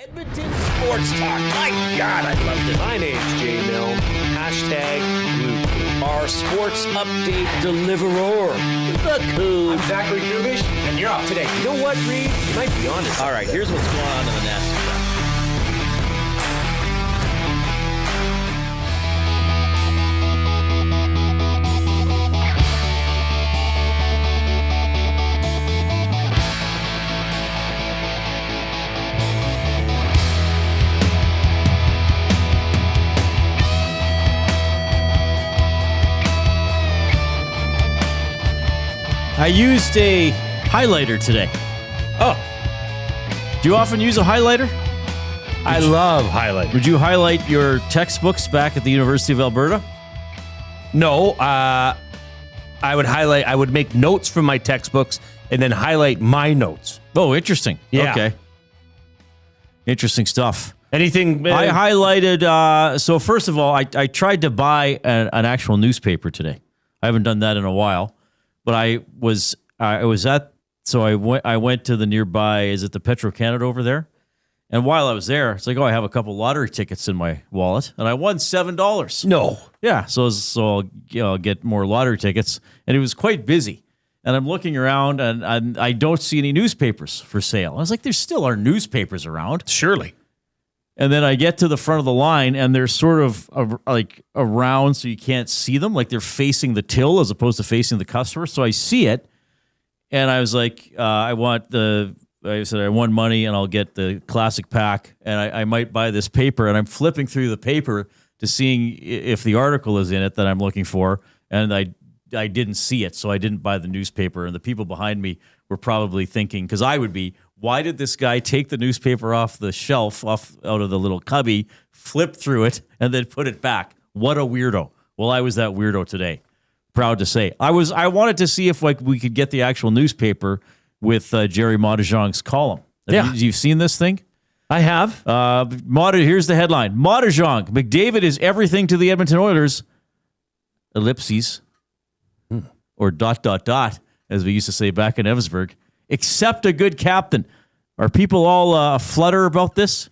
Edmonton Sports Talk. My God, I loved it. My name's Jay Milne. #Blue. Our sports update deliverer, the Coon. I'm Zachary Kubish, and you're up today. You know what, Reid? You might be honest. All right, here's what's going on in the nest. I used a highlighter today. Oh, Do you often use a highlighter? I love highlighting. Would you highlight your textbooks back at the University of Alberta? No, I would make notes from my textbooks and then highlight my notes. Oh, interesting. Yeah. Okay. Interesting stuff. Anything? I highlighted, so first of all, I tried to buy an actual newspaper today. I haven't done that in a while. But I went to the nearby, is it the Petro-Canada over there? And while I was there, it's like, I have a couple lottery tickets in my wallet, and I won $7. No. Yeah, so I'll get more lottery tickets, and it was quite busy. And I'm looking around, and I don't see any newspapers for sale. I was like, there still are newspapers around. Surely. And then I get to the front of the line, and they're sort of like around so you can't see them. Like they're facing the till as opposed to facing the customer. So I see it, and I was like, I said I won money, and I'll get the classic pack, and I might buy this paper. And I'm flipping through the paper to seeing if the article is in it that I'm looking for, and I didn't see it, so I didn't buy the newspaper. And the people behind me were probably thinking, because I would be, why did this guy take the newspaper off the shelf, out of the little cubby, flip through it, and then put it back? What a weirdo. Well, I was that weirdo today. Proud to say. I wanted to see if we could get the actual newspaper with Gerry Moddejonge's column. Yeah. You've seen this thing? I have. Here's the headline. Moddejonge, McDavid is everything to the Edmonton Oilers. Ellipses. Or ... as we used to say back in Evansburg. Except a good captain. Are people all flutter about this?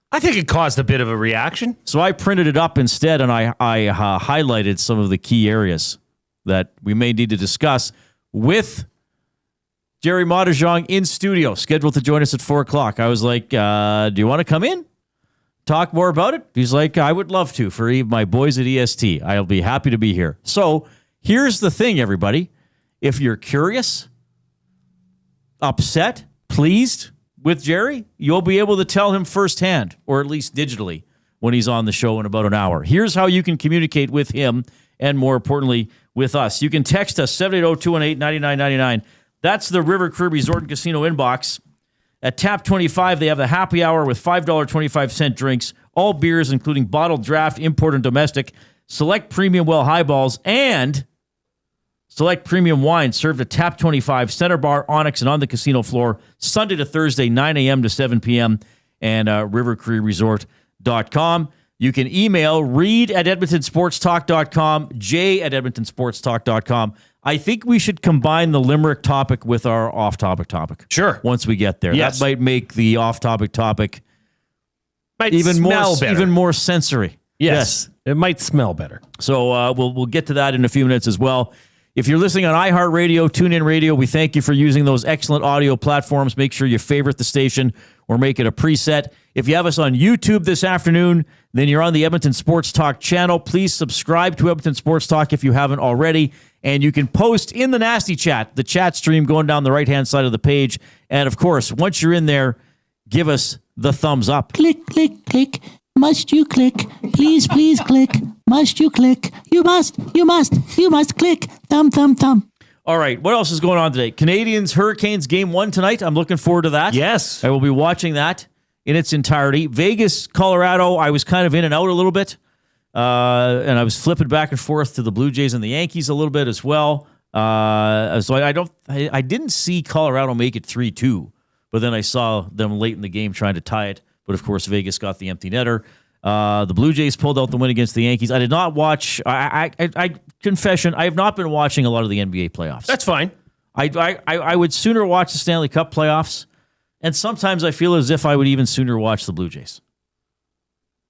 I think it caused a bit of a reaction. So I printed it up instead, and I highlighted some of the key areas that we may need to discuss with Gerry Moddejonge in studio, scheduled to join us at 4 o'clock. I was like, do you want to come in? Talk more about it? He's like, I would love to for my boys at EST. I'll be happy to be here. So here's the thing, everybody. If you're curious, upset, pleased with Gerry, you'll be able to tell him firsthand, or at least digitally, when he's on the show in about an hour. Here's how you can communicate with him and, more importantly, with us. You can text us, 780-218-9999. That's the River Cree Resort and Casino inbox. At Tap 25, they have the happy hour with $5.25 drinks, all beers, including bottled draft, import, and domestic, select premium well highballs, and select premium wine served at Tap 25, Center Bar, Onyx, and on the casino floor, Sunday to Thursday, 9 a.m. to 7 p.m., and rivercreeresort.com. You can email Reid at edmontonsportstalk.com, Jay at edmontonsportstalk.com. I think we should combine the Limerick topic with our off-topic topic. Sure. Once we get there. Yes. That might make the off-topic topic Might even smell better. even more sensory. Yes. It might smell better. So we'll get to that in a few minutes as well. If you're listening on iHeartRadio, TuneIn Radio, we thank you for using those excellent audio platforms. Make sure you favorite the station or make it a preset. If you have us on YouTube this afternoon, then you're on the Edmonton Sports Talk channel. Please subscribe to Edmonton Sports Talk if you haven't already. And you can post in the Nasty Chat, the chat stream going down the right-hand side of the page. And, of course, once you're in there, give us the thumbs up. Click, click, click. Must you click? Please, please click. Must you click? You must click. Thumb, thumb, thumb. All right, what else is going on today? Canadiens Hurricanes Game 1 tonight. I'm looking forward to that. Yes. I will be watching that in its entirety. Vegas, Colorado, I was kind of in and out a little bit. And I was flipping back and forth to the Blue Jays and the Yankees a little bit as well. So I didn't see Colorado make it 3-2, but then I saw them late in the game trying to tie it. But of course, Vegas got the empty netter. The Blue Jays pulled out the win against the Yankees. I did not watch. I confession, I have not been watching a lot of the NBA playoffs. That's fine. I would sooner watch the Stanley Cup playoffs And sometimes I feel as if I would even sooner watch the Blue Jays.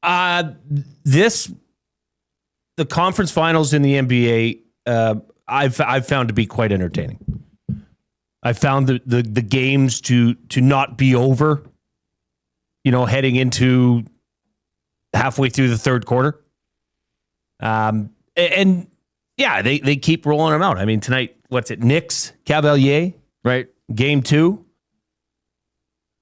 The conference finals in the NBA, I've found to be quite entertaining. I found the games to not be over, heading into halfway through the third quarter. And yeah, they keep rolling them out. I mean, tonight, what's it? Knicks, Cavalier, Right. game 2.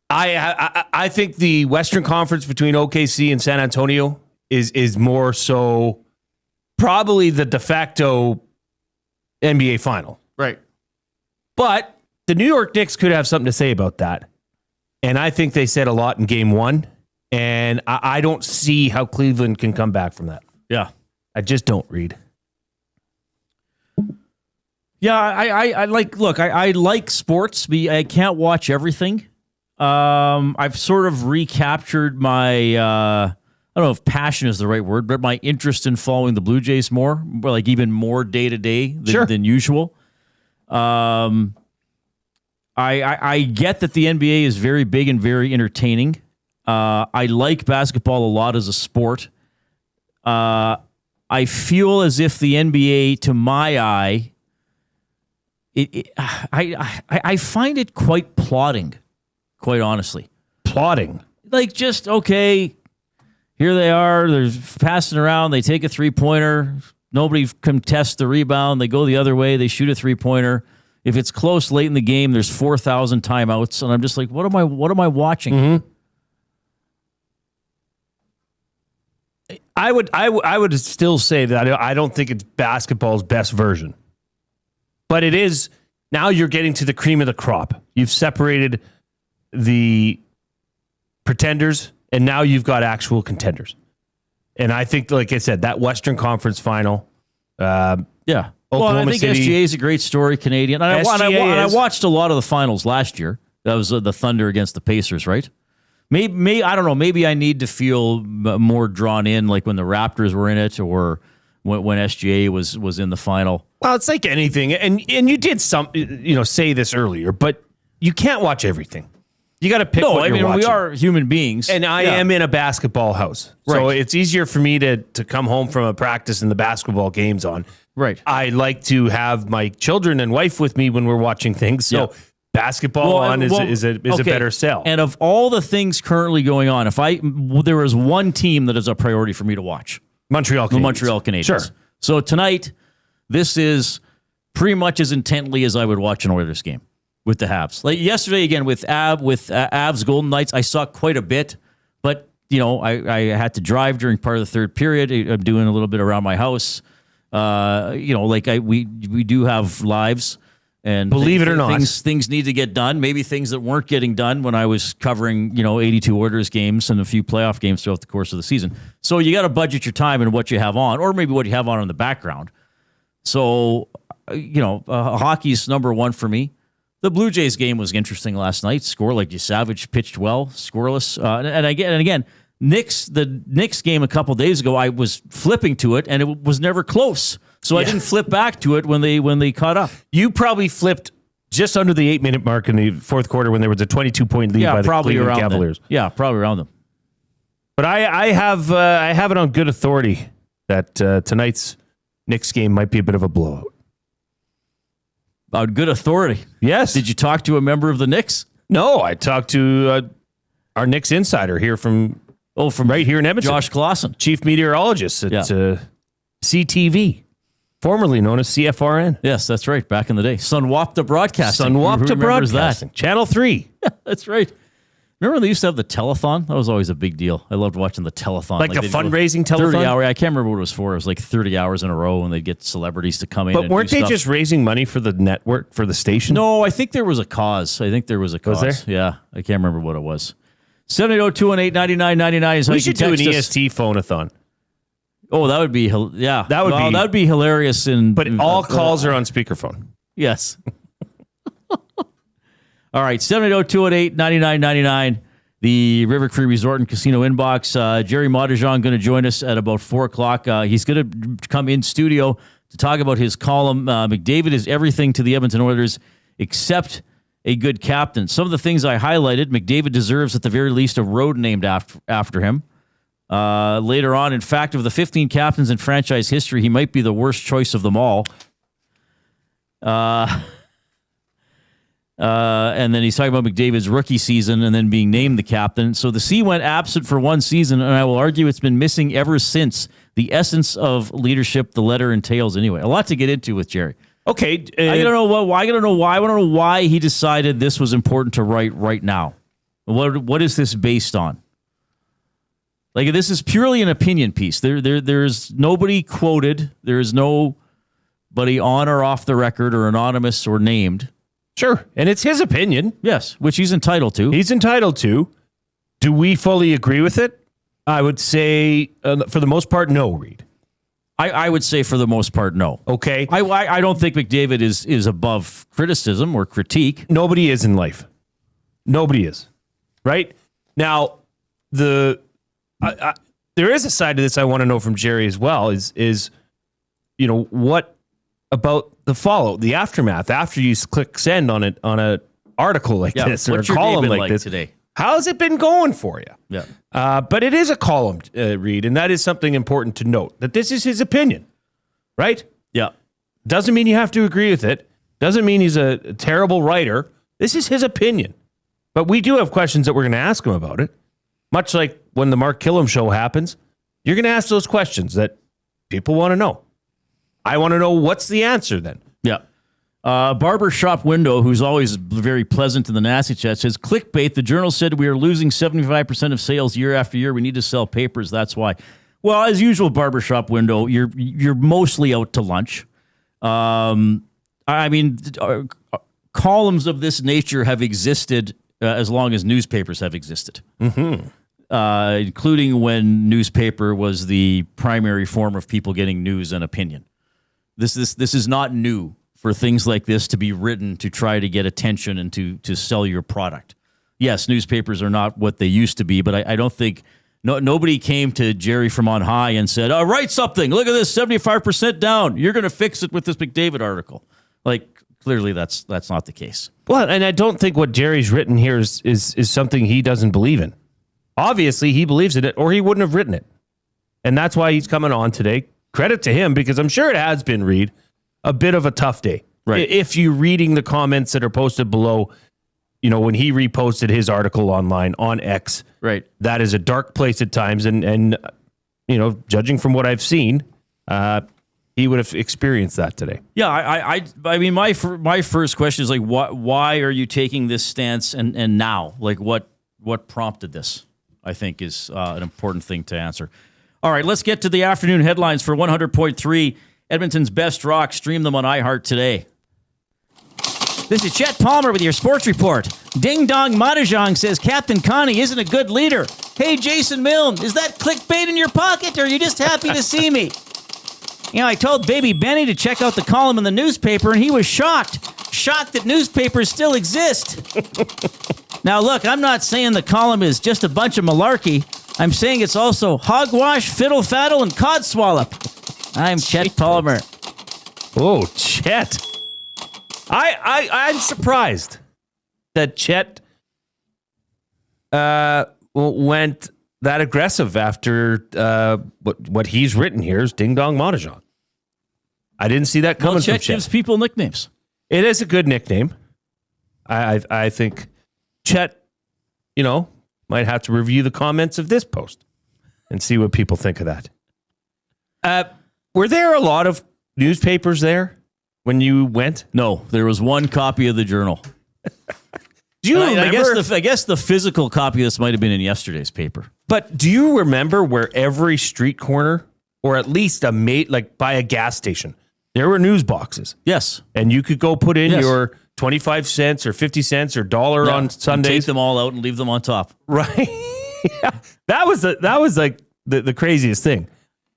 I think the Western Conference between OKC and San Antonio is more so probably the de facto NBA final. Right. But the New York Knicks could have something to say about that. And I think they said a lot in game 1. And I don't see how Cleveland can come back from that. Yeah. I just don't, Reid. Yeah, I like sports. I can't watch everything. I've sort of recaptured my, I don't know if passion is the right word, but my interest in following the Blue Jays more, like even more day to day than usual. I get that the NBA is very big and very entertaining. I like basketball a lot as a sport. I feel as if the NBA, to my eye, I find it quite plodding, quite honestly. Plotting. Like, just, okay, here they are. They're passing around. They take a three-pointer. Nobody contests the rebound. They go the other way. They shoot a three-pointer. If it's close late in the game, there's 4,000 timeouts. And I'm just like, what am I watching? Mm-hmm. I would still say that I don't think it's basketball's best version. But it is, now you're getting to the cream of the crop. You've separated the pretenders, and now you've got actual contenders. And I think, like I said, that Western Conference final. Yeah. Oklahoma I think City, SGA is a great story, Canadian. And I watched a lot of the finals last year. That was the Thunder against the Pacers, right? Maybe I don't know. Maybe I need to feel more drawn in, like when the Raptors were in it, or when SGA was in the final. Well, it's like anything, and you did say this earlier, but you can't watch everything. You got to pick. No, I mean we are human beings, and I am in a basketball house, so it's easier for me to come home from a practice and the basketball game's on. Right. I like to have my children and wife with me when we're watching things, so. Yeah. Basketball is a better sell. And of all the things currently going on, if there was one team that is a priority for me to watch, Montreal Canadiens. Sure. So tonight, this is pretty much as intently as I would watch an Oilers game with the Habs. Like yesterday again with Avs Golden Knights, I saw quite a bit, but I had to drive during part of the third period. I'm doing a little bit around my house. We do have lives. And believe it or not, things need to get done. Maybe things that weren't getting done when I was covering, 82 Oilers games and a few playoff games throughout the course of the season. So you got to budget your time and what you have on, or maybe what you have on in the background. So, hockey's number one for me. The Blue Jays game was interesting last night. Score like Savage pitched well, scoreless. And again, the Knicks game a couple days ago, I was flipping to it, and it was never close. So I didn't flip back to it when they caught up. You probably flipped just under the 8-minute mark in the fourth quarter when there was a 22-point lead by the Cleveland Cavaliers. Them. Yeah, probably around them. But I have it on good authority that tonight's Knicks game might be a bit of a blowout. On good authority? Yes. Did you talk to a member of the Knicks? No, I talked to our Knicks insider here from right here in Edmonton. Josh Clausen. Chief meteorologist at CTV. Formerly known as CFRN. Yes, that's right. Back in the day. Sunwapta Broadcasting. That? Channel 3. Yeah, that's right. Remember when they used to have the telethon? That was always a big deal. I loved watching the telethon. Like a fundraising telethon? 30 hour. I can't remember what it was for. It was like 30 hours in a row when they'd get celebrities to come in. But weren't they just raising money for the network, for the station? No, I think there was a cause. Was there? Yeah. I can't remember what it was. 780-218-9999 is how you can text us. We should do an EST phone-a-thon. Oh, that would be that would be hilarious. But all calls are on speakerphone. Yes. All right, 780-218-9999, the River Cree Resort and Casino inbox. Gerry Moddejonge going to join us at about 4 o'clock. He's going to come in studio to talk about his column. McDavid is everything to the Edmonton Oilers except a good captain. Some of the things I highlighted, McDavid deserves at the very least a road named after him. Later on, in fact, of the 15 captains in franchise history, he might be the worst choice of them all. And then he's talking about McDavid's rookie season and then being named the captain. So the C went absent for one season, and I will argue it's been missing ever since. The essence of leadership the letter entails anyway. A lot to get into with Jerry. Okay. I don't know why. I don't know why he decided this was important to write right now. What is this based on? Like, this is purely an opinion piece. There's nobody quoted. There is nobody on or off the record or anonymous or named. Sure. And it's his opinion. Yes, which he's entitled to. He's entitled to. Do we fully agree with it? I would say, for the most part, no, Reid. I would say for the most part, no. Okay. I don't think McDavid is above criticism or critique. Nobody is in life. Nobody is. Right? Now, there is a side to this I want to know from Jerry as well, is what about the aftermath, after you click send on an article like this or a column like this today? How's it been going for you? Yeah. But it is a column, Reid, and that is something important to note, that this is his opinion, right? Yeah. Doesn't mean you have to agree with it. Doesn't mean he's a terrible writer. This is his opinion. But we do have questions that we're going to ask him about it. Much like when the Mark Killam show happens, you're going to ask those questions that people want to know. I want to know what's the answer then. Yeah. Barbershop Window, who's always very pleasant in the nasty chat, says, clickbait, the Journal said we are losing 75% of sales year after year. We need to sell papers. That's why. Well, as usual, Barbershop Window, you're mostly out to lunch. Columns of this nature have existed as long as newspapers have existed. Mm-hmm. Including when newspaper was the primary form of people getting news and opinion. This is not new for things like this to be written to try to get attention and to sell your product. Yes, newspapers are not what they used to be, but I don't think nobody came to Jerry from on high and said, write something. Look at this, 75% down. You're going to fix it with this McDavid article. Like, clearly that's not the case. Well, and I don't think what Jerry's written here is something he doesn't believe in. Obviously, he believes in it, or he wouldn't have written it. And that's why he's coming on today. Credit to him, because I'm sure it has been, Reid, a bit of a tough day. Right. If you're reading the comments that are posted below, when he reposted his article online on X, right, that is a dark place at times. And judging from what I've seen, he would have experienced that today. Yeah, I mean, my first question is like, why are you taking this stance and now? Like, what prompted this? I think is an important thing to answer. All right, let's get to the afternoon headlines for 100.3, Edmonton's best rock. Stream them on iHeart today. This is Chet Palmer with your sports report. Ding Dong Moddejonge says Captain Connie isn't a good leader. Hey, Jason Milne, is that clickbait in your pocket, or are you just happy to see me? I told baby Benny to check out the column in the newspaper, and he was shocked that newspapers still exist. Now, look, I'm not saying the column is just a bunch of malarkey. I'm saying it's also hogwash, fiddle-faddle, and codswallop. I'm Chet Palmer. Oh, Chet. I'm surprised that Chet went that aggressive after what he's written here is Ding Dong Moddejonge. I didn't see that coming from Chet. Gives people nicknames. It is a good nickname. I think Chet, might have to review the comments of this post and see what people think of that. Were there a lot of newspapers there when you went? No, there was one copy of the Journal. Do you remember? I guess the physical copy of this might have been in yesterday's paper. But do you remember where every street corner, or at least by a gas station, there were news boxes? Yes. And you could go put in your 25 cents or 50 cents or $1 on Sundays. Take them all out and leave them on top. Right. Yeah. That was like the craziest thing,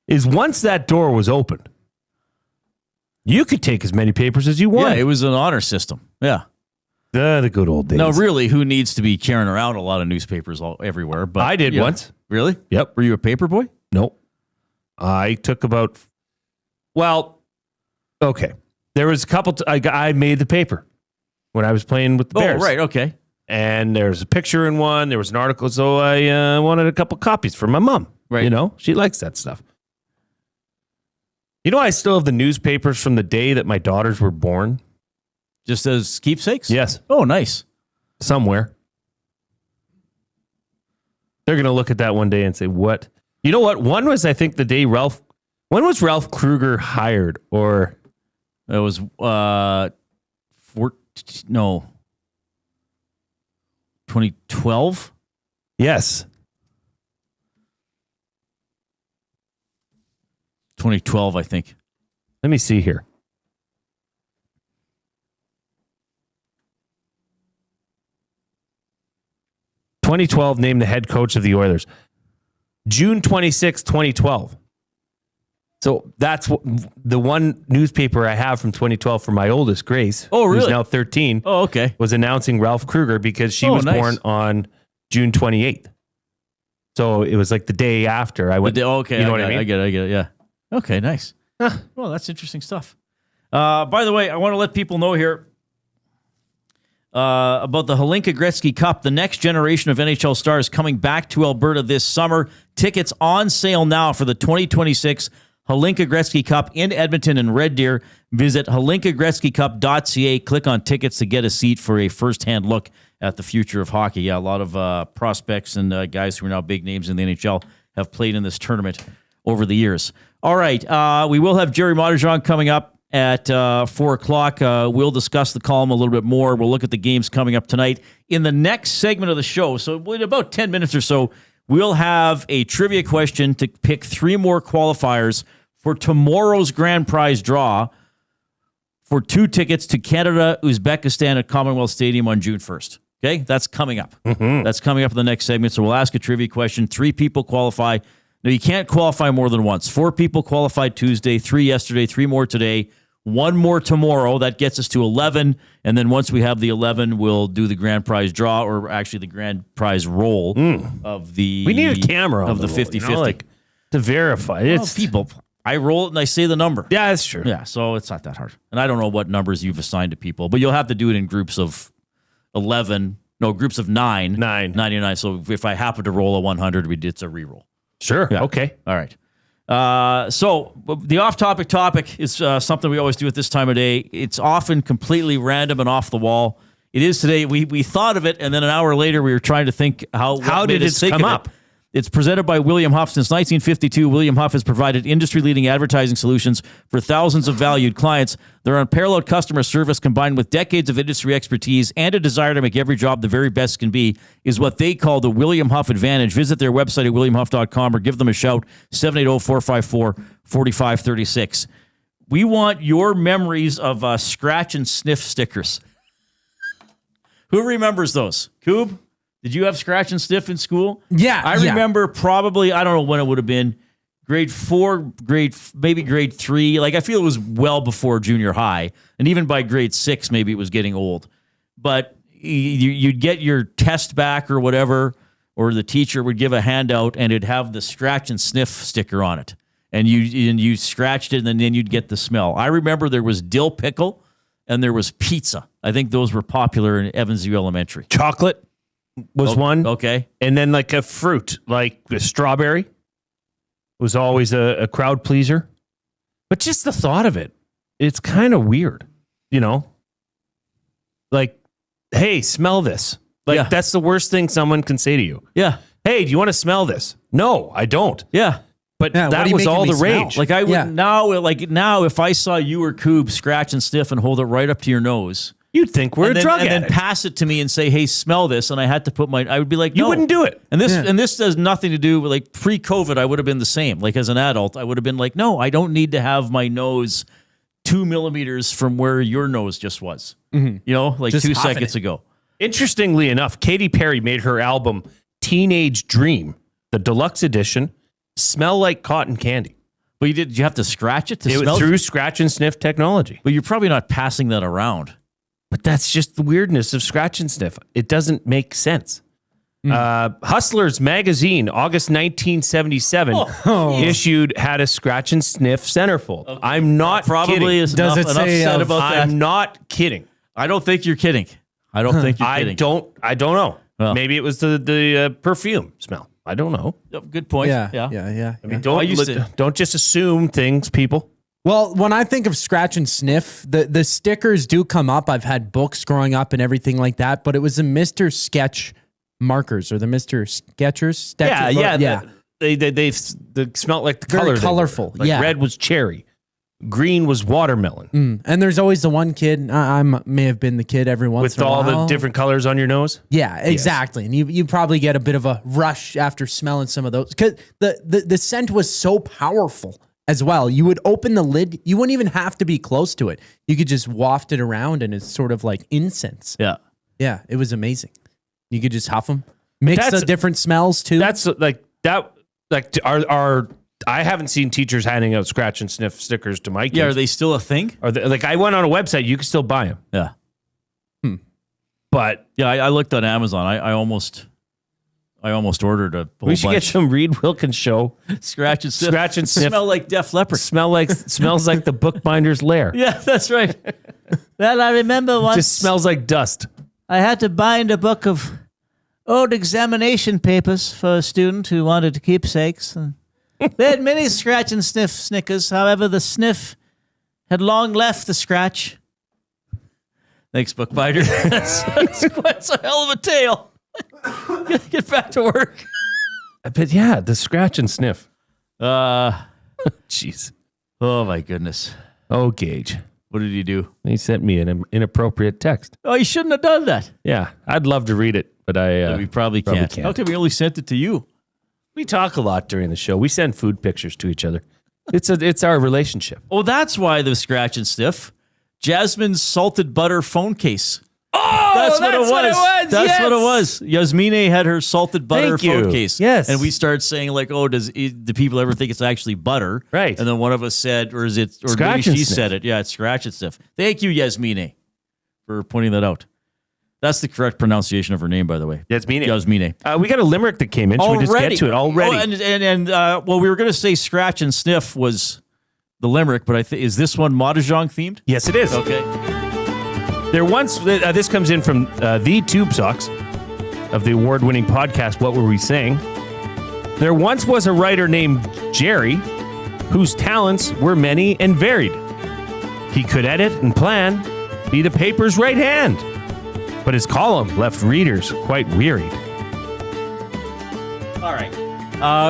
is once that door was opened, you could take as many papers as you want. Yeah, it was an honor system. Yeah. The good old days. No, really, who needs to be carrying around a lot of newspapers everywhere? But I did once. Really? Yep. Were you a paper boy? Nope. I took okay. There was a couple, I made the paper. when I was playing with the Bears. Oh, right. Okay. And there's a picture in one. There was an article. So I wanted a couple copies for my mom. Right. You know, she likes that stuff. You know, I still have the newspapers from the day that my daughters were born. Just as keepsakes? Yes. Oh, nice. Somewhere. They're going to look at that one day and say, what? You know what? One was, I think, the day when was Ralph Kruger hired? Or it was 2012? Yes. 2012, I think. Let me see here. (2012) named the head coach of the Oilers. June 26, 2012. So that's the one newspaper I have from 2012 for my oldest, Grace. Oh, really? Who's now 13. Oh, okay. Was announcing Ralph Kruger because she was born on June 28th. So it was like the day after I went. Okay. You know what I mean? I get it. Yeah. Okay, nice. Well, that's interesting stuff. By the way, I want to let people know here about the Hlinka Gretzky Cup, the next generation of NHL stars coming back to Alberta this summer. Tickets on sale now for the 2026 Hlinka Gretzky Cup in Edmonton and Red Deer. Visit hlinkagretzkycup.ca. Click on tickets to get a seat for a first-hand look at the future of hockey. Yeah, a lot of prospects and guys who are now big names in the NHL have played in this tournament over the years. All right, we will have Gerry Moddejonge coming up at 4 o'clock. We'll discuss the column a little bit more. We'll look at the games coming up tonight. In the next segment of the show, so in about 10 minutes or so, we'll have a trivia question to pick 3 more qualifiers for tomorrow's grand prize draw for 2 tickets to Canada, Uzbekistan at Commonwealth Stadium on June 1st. Okay, that's coming up. Mm-hmm. That's coming up in the next segment. So we'll ask a trivia question. 3 people qualify. Now, you can't qualify more than once. 4 people qualified Tuesday, 3 yesterday, 3 more today, 1 more tomorrow. That gets us to 11. And then once we have the 11, we'll do the grand prize draw, or actually the grand prize roll of the... We need a camera of the 50-50. You know, like, to verify. It's people. I roll it and I say the number. Yeah, that's true. Yeah, so it's not that hard. And I don't know what numbers you've assigned to people, but you'll have to do it in groups of 11. No, groups of 9. 99. So if I happen to roll a 100, it's a reroll. Sure. Yeah. Okay. All right. So the off-topic topic is something we always do at this time of day. It's often completely random and off the wall. It is today. We thought of it, and then an hour later we were trying to think how did it come up? It's presented by William Huff. Since 1952, William Huff has provided industry-leading advertising solutions for thousands of valued clients. Their unparalleled customer service, combined with decades of industry expertise and a desire to make every job the very best can be, is what they call the William Huff Advantage. Visit their website at williamhuff.com or give them a shout, 780-454-4536. We want your memories of scratch and sniff stickers. Who remembers those? Coob? Did you have scratch and sniff in school? Yeah. I remember probably, I don't know when it would have been, grade 4, maybe grade 3. Like, I feel it was well before junior high. And even by grade 6, maybe it was getting old. But you'd get your test back or whatever, or the teacher would give a handout and it'd have the scratch and sniff sticker on it. And you scratched it and then you'd get the smell. I remember there was dill pickle and there was pizza. I think those were popular in Evansview Elementary. Chocolate was one. Okay. And then like a fruit, like the strawberry was always a crowd pleaser. But just the thought of it, it's kind of weird, you know? Like, hey, smell this. Like, that's the worst thing someone can say to you. Yeah. Hey, do you want to smell this? No, I don't. Yeah. But that was all the rage. Like, I would now, if I saw you or Coob scratch and sniff and hold it right up to your nose, you'd think we're a drug addict. And then pass it to me and say, hey, smell this. And I had to put I would be like, no. You wouldn't do it. And this has nothing to do with, like, pre-COVID, I would have been the same. Like, as an adult, I would have been like, no, I don't need to have my nose 2 millimeters from where your nose just was. Mm-hmm. You know, like just 2 seconds ago. Interestingly enough, Katy Perry made her album Teenage Dream, the deluxe edition, smell like cotton candy. But did you have to scratch it to smell? Through scratch and sniff technology. But you're probably not passing that around. But that's just the weirdness of scratch and sniff. It doesn't make sense. Hustlers magazine, August 1977, had a scratch and sniff centerfold. Okay. I'm not probably kidding. Is enough said about that. I'm not kidding. I don't think you're kidding. I don't think you're kidding. I don't know. Well. Maybe it was the perfume smell. I don't know. Yep, good point. Yeah. I mean, don't just assume things, people. Well, when I think of scratch and sniff, the stickers do come up. I've had books growing up and everything like that, but it was the Mr. Sketch markers or the Mr. Sketchers. Yeah. They smelled like the Very color. colorful. Like red was cherry. Green was watermelon. And there's always the one kid, I may have been the kid every once With in a while. all the different colors on your nose? Yeah, exactly. And you probably get a bit of a rush after smelling some of those. Because the scent was so powerful as well. You would open the lid. You wouldn't even have to be close to it. You could just waft it around and it's sort of like incense. Yeah. Yeah, it was amazing. You could just huff them. Mix the different smells too. That's like that. Like I haven't seen teachers handing out scratch and sniff stickers to my kids. Yeah, are they still a thing? Like I went on a website, you can still buy them. Yeah. But yeah, I looked on Amazon. I almost ordered a whole we should bunch. get some Reid Wilkins Show. Scratch and sniff. Scratch and sniff. Smell like Def Leppard. Smells like the bookbinder's lair. Yeah, that's right. Well, I remember once Just smells like dust. I had to bind a book of old examination papers for a student who wanted keepsakes. And they had many scratch and sniff Snickers. However, the sniff had long left the scratch. Thanks, Bookbinder. That's a hell of a tale. Get back to work. But yeah, the scratch and sniff. Jeez. Oh, my goodness. Oh, Gage. What did he do? He sent me an inappropriate text. Oh, you shouldn't have done that. Yeah, I'd love to read it, but we probably can't. How come we only sent it to you? We talk a lot during the show. We send food pictures to each other. It's our relationship. Oh, that's why the scratch and sniff. Jasmine's salted butter phone case. Oh, that's what it was. That's what it was. Yasmine had her salted butter phone case. Yes. And we started saying like, oh, do people ever think it's actually butter? Right. And then one of us said, or maybe Scratch she and sniff. said it. Yeah, it's scratch and sniff. Thank you, Yasmine, for pointing that out. That's the correct pronunciation of her name, by the way. Yasmine. Yasmine. We got a limerick that came in. Should we just get to it already? Oh, well, we were going to say scratch and sniff was the limerick, but is this one Moddejonge themed? Yes, it is. Okay. There once, this comes in from the Tube Socks of the award-winning podcast, What Were We Saying? There once was a writer named Jerry whose talents were many and varied. He could edit and plan, be the paper's right hand, but his column left readers quite wearied. All right.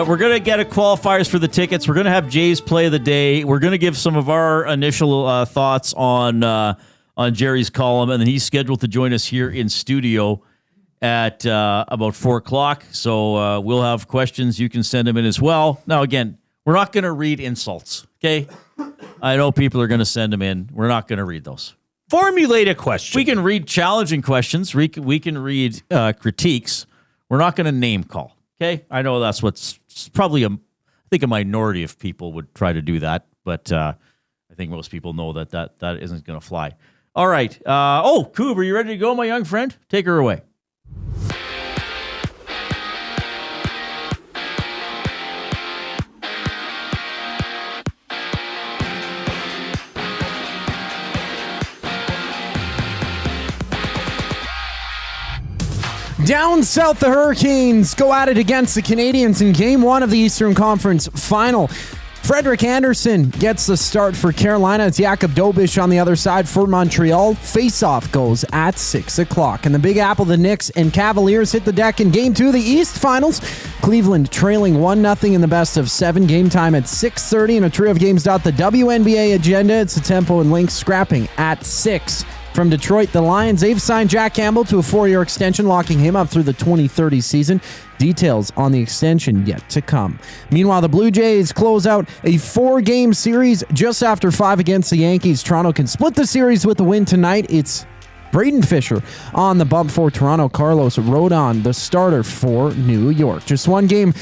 We're going to get a qualifiers for the tickets. We're going to have Jay's play of the day. We're going to give some of our initial thoughts on Jerry's column, and then he's scheduled to join us here in studio at about 4 o'clock. So we'll have questions. You can send them in as well. Now, again, we're not going to read insults, okay? I know people are going to send them in. We're not going to read those. Formulate a question. We can read challenging questions. We can read critiques. We're not going to name call, okay? I know that's what's probably, I think a minority of people would try to do that, but I think most people know that isn't going to fly. All right. Coob, are you ready to go, my young friend? Take her away. Down south, the Hurricanes go at it against the Canadiens in Game 1 of the Eastern Conference Final. Frederik Andersen gets the start for Carolina. It's Jakub Dobiš on the other side for Montreal. Face-off goes at 6 o'clock. And the Big Apple, the Knicks and Cavaliers hit the deck in Game 2 of the East Finals. Cleveland trailing 1-0 in the best of 7. Game time at 6:30. And a trio of games dot the WNBA agenda. It's the Tempo and Lynx scrapping at 6. From Detroit, the Lions, they've signed Jack Campbell to a 4-year extension, locking him up through the 2030 season. Details on the extension yet to come. Meanwhile, the Blue Jays close out a 4-game series just after 5 against the Yankees. Toronto can split the series with a win tonight. It's Braden Fisher on the bump for Toronto. Carlos Rodon, the starter for New York. Just one game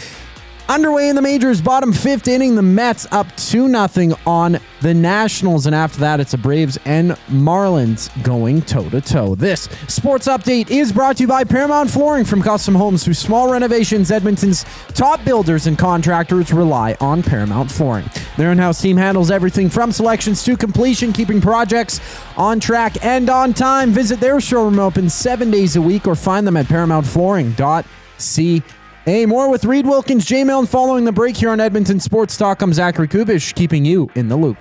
Underway in the majors, bottom fifth inning, the Mets up 2-0 on the Nationals. And after that, it's the Braves and Marlins going toe-to-toe. This sports update is brought to you by Paramount Flooring. From custom homes to small renovations, Edmonton's top builders and contractors rely on Paramount Flooring. Their in-house team handles everything from selections to completion, keeping projects on track and on time. Visit their showroom open 7 days a week or find them at paramountflooring.ca. More with Reid Wilkins, Jay Milne following the break here on Edmonton Sports Talk. I'm Zachary Kubish, keeping you in the loop.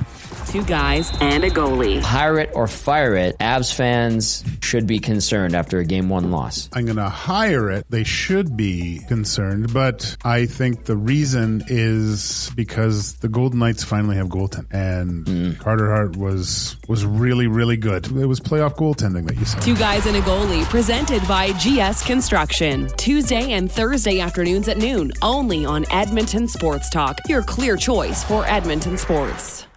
Two guys and a goalie. Hire it or fire it. Avs fans should be concerned after a Game 1 loss. I'm going to hire it. They should be concerned, but I think the reason is because the Golden Knights finally have goaltending, and Carter Hart was really, really good. It was playoff goaltending that you saw. Two guys and a goalie, presented by GS Construction. Tuesday and Thursday afternoons at noon, only on Edmonton Sports Talk, your clear choice for Edmonton sports.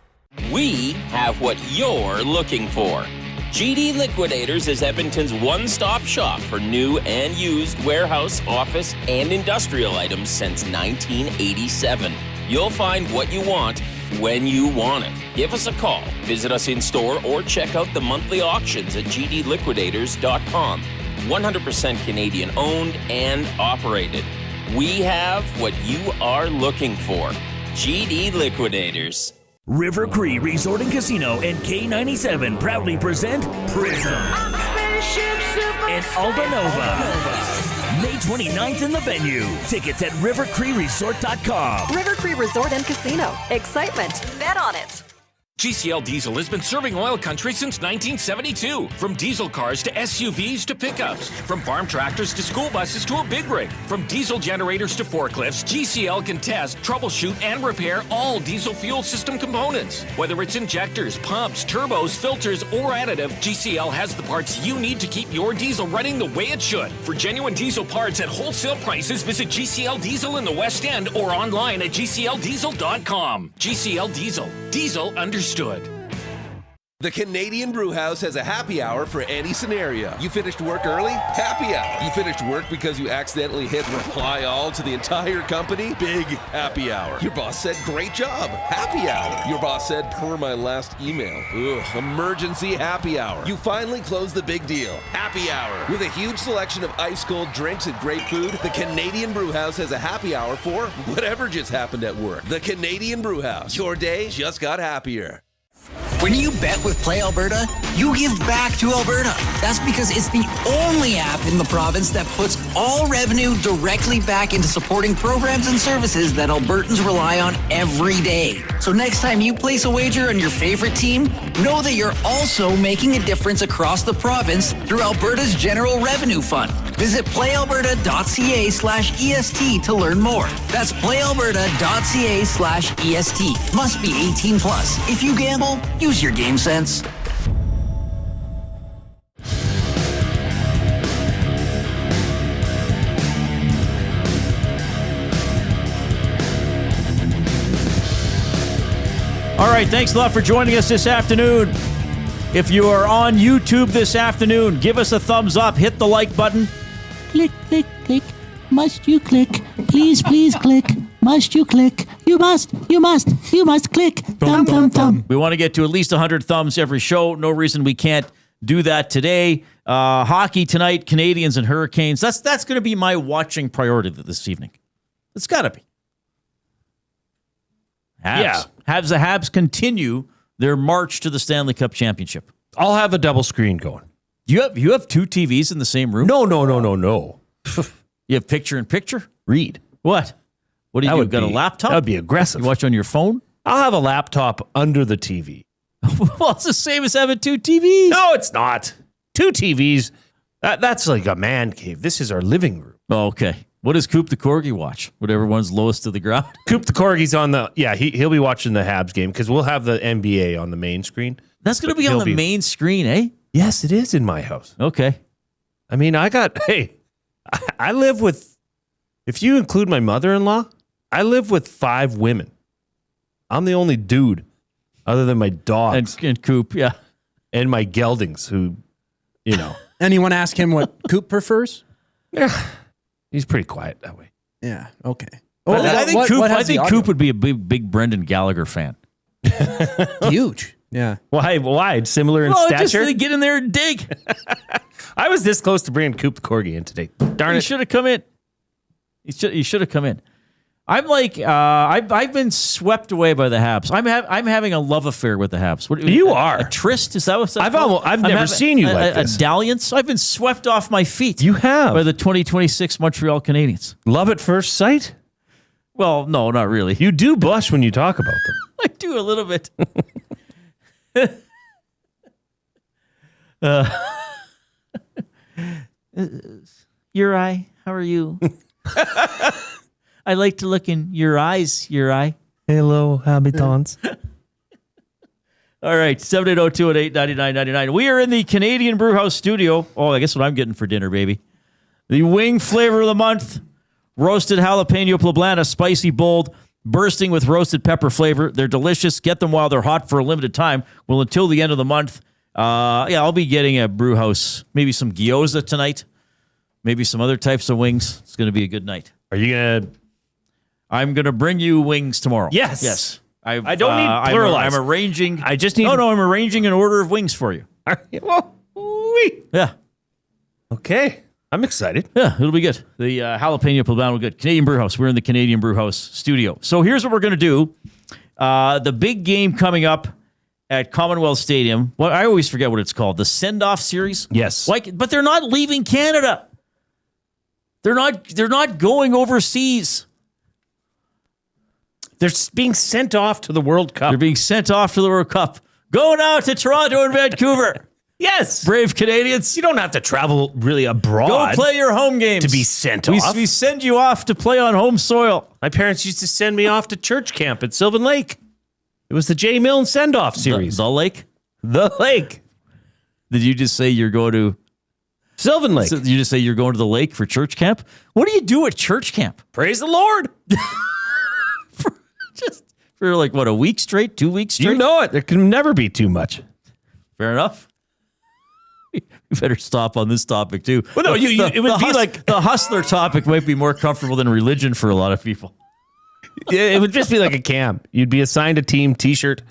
We have what you're looking for. GD Liquidators is Edmonton's one-stop shop for new and used warehouse, office, and industrial items since 1987. You'll find what you want when you want it. Give us a call, visit us in-store, or check out the monthly auctions at gdliquidators.com. 100% Canadian-owned and operated. We have what you are looking for. GD Liquidators. River Cree Resort and Casino and K97 proudly present Prism and Aldanova. May 29th in the venue. Tickets at rivercreeresort.com. River Cree Resort and Casino. Excitement. Bet on it. GCL Diesel has been serving oil country since 1972. From diesel cars to SUVs to pickups. From farm tractors to school buses to a big rig. From diesel generators to forklifts, GCL can test, troubleshoot, and repair all diesel fuel system components. Whether it's injectors, pumps, turbos, filters, or additive, GCL has the parts you need to keep your diesel running the way it should. For genuine diesel parts at wholesale prices, visit GCL Diesel in the West End or online at gcldiesel.com. GCL Diesel. Diesel understood. The Canadian Brewhouse has a happy hour for any scenario. You finished work early? Happy hour. You finished work because you accidentally hit reply all to the entire company? Big happy hour. Your boss said, great job. Happy hour. Your boss said, per my last email. Ugh, emergency happy hour. You finally closed the big deal. Happy hour. With a huge selection of ice cold drinks and great food, the Canadian Brewhouse has a happy hour for whatever just happened at work. The Canadian Brewhouse. Your day just got happier. When you bet with Play Alberta, you give back to Alberta. That's because it's the only app in the province that puts all revenue directly back into supporting programs and services that Albertans rely on every day. So next time you place a wager on your favorite team, know that you're also making a difference across the province through Alberta's General Revenue Fund. Visit playalberta.ca/EST to learn more. That's playalberta.ca/EST. Must be 18 plus. If you gamble, use your game sense. All right, thanks a lot for joining us this afternoon. If you are on YouTube this afternoon, give us a thumbs up, hit the like button. Click, click, click. Must you click? Please, please click. Must you click? You must click. Thumb, thumb, thumb. We want to get to at least 100 thumbs every show. No reason we can't do that today. Hockey tonight, Canadiens and Hurricanes. That's going to be my watching priority this evening. It's got to be. Habs. Yeah. The Habs continue their march to the Stanley Cup Championship. I'll have a double screen going. You have two TVs in the same room? No. You have picture in picture? Read. What? What do you got a laptop? That would be aggressive. You watch on your phone? I'll have a laptop under the TV. Well, it's the same as having two TVs. No, it's not. Two TVs. That's like a man cave. This is our living room. Oh, okay. What does Coop the Corgi watch? Whatever one's lowest to the ground? Coop the Corgi's on the... Yeah, he'll be watching the Habs game because we'll have the NBA on the main screen. That's going to be on the main screen, eh? Yes, it is in my house. Okay. I mean, I live with... If you include my mother-in-law, I live with 5 women. I'm the only dude other than my dogs. And Coop, yeah. And my geldings who, you know... Anyone ask him what Coop prefers? Yeah. He's pretty quiet that way. Yeah, okay. I think Coop would be a big Brendan Gallagher fan. Huge. Yeah. Why? Similar in stature? stature? Just get in there and dig. I was this close to bringing Coop the Corgi in today. Darn it. He should have come in. He should have come in. I'm like, I've been swept away by the Habs. I'm having a love affair with the Habs. You are a tryst? Is that what I've never seen you like this. A dalliance. I've been swept off my feet. You have by the 2026 Montreal Canadiens. Love at first sight? Well, no, not really. You do blush when you talk about them. I do a little bit. Uri, how are you? I like to look in your eyes, Uri. Hello, habitants. All right, 780-218-9999. We are in the Canadian Brewhouse studio. Oh, I guess what I'm getting for dinner, baby. The wing flavor of the month, roasted jalapeno poblano, spicy, bold, bursting with roasted pepper flavor. They're delicious. Get them while they're hot for a limited time. Well, until the end of the month. I'll be getting a Brewhouse, maybe some gyoza tonight, maybe some other types of wings. It's going to be a good night. Are you going to... I'm going to bring you wings tomorrow. Yes. I don't need pluralize. I'm arranging. I just need... No, I'm arranging an order of wings for you. Well, yeah. Okay. I'm excited. Yeah, it'll be good. The jalapeno poblano will be good. Canadian Brewhouse. We're in the Canadian Brewhouse studio. So here's what we're going to do. The big game coming up at Commonwealth Stadium. Well, I always forget what it's called. The send-off series? Yes. But they're not leaving Canada. They're not going overseas. They're being sent off to the World Cup. They're being sent off to the World Cup. Go now to Toronto and Vancouver. Yes. Brave Canadians. You don't have to travel really abroad. Go play your home games. To be sent off. We send you off to play on home soil. My parents used to send me off to church camp at Sylvan Lake. It was the Jay Milne send-off series. The lake? The lake. Did you just say you're going to... Sylvan Lake. So you just say you're going to the lake for church camp? What do you do at church camp? Praise the Lord. For like, what, a week straight? 2 weeks straight? You know it. There can never be too much. Fair enough. You better stop on this topic, too. Well, no, it would be like... The hustler topic might be more comfortable than religion for a lot of people. It would just be like a camp. You'd be assigned a team T-shirt.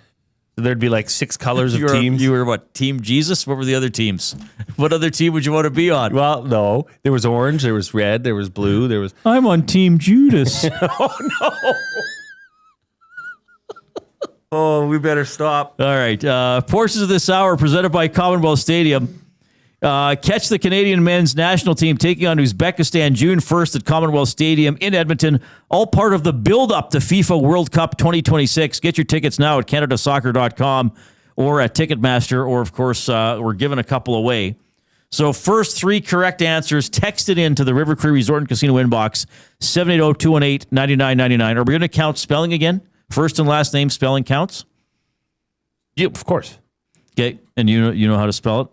There'd be like 6 colors of teams. You were what, Team Jesus? What were the other teams? What other team would you want to be on? Well, no. There was orange, there was red, there was blue, there was... I'm on Team Judas. Oh, no. Oh, we better stop. All right. Portions of this hour presented by Commonwealth Stadium. Catch the Canadian men's national team taking on Uzbekistan June 1st at Commonwealth Stadium in Edmonton. All part of the build-up to FIFA World Cup 2026. Get your tickets now at CanadaSoccer.com or at Ticketmaster, or, of course, we're giving a couple away. So first 3 correct answers, text it in to the River Cree Resort and Casino inbox, 780-218-9999. Are we going to count spelling again? First and last name spelling counts? Yeah, of course. Okay, and you know how to spell it?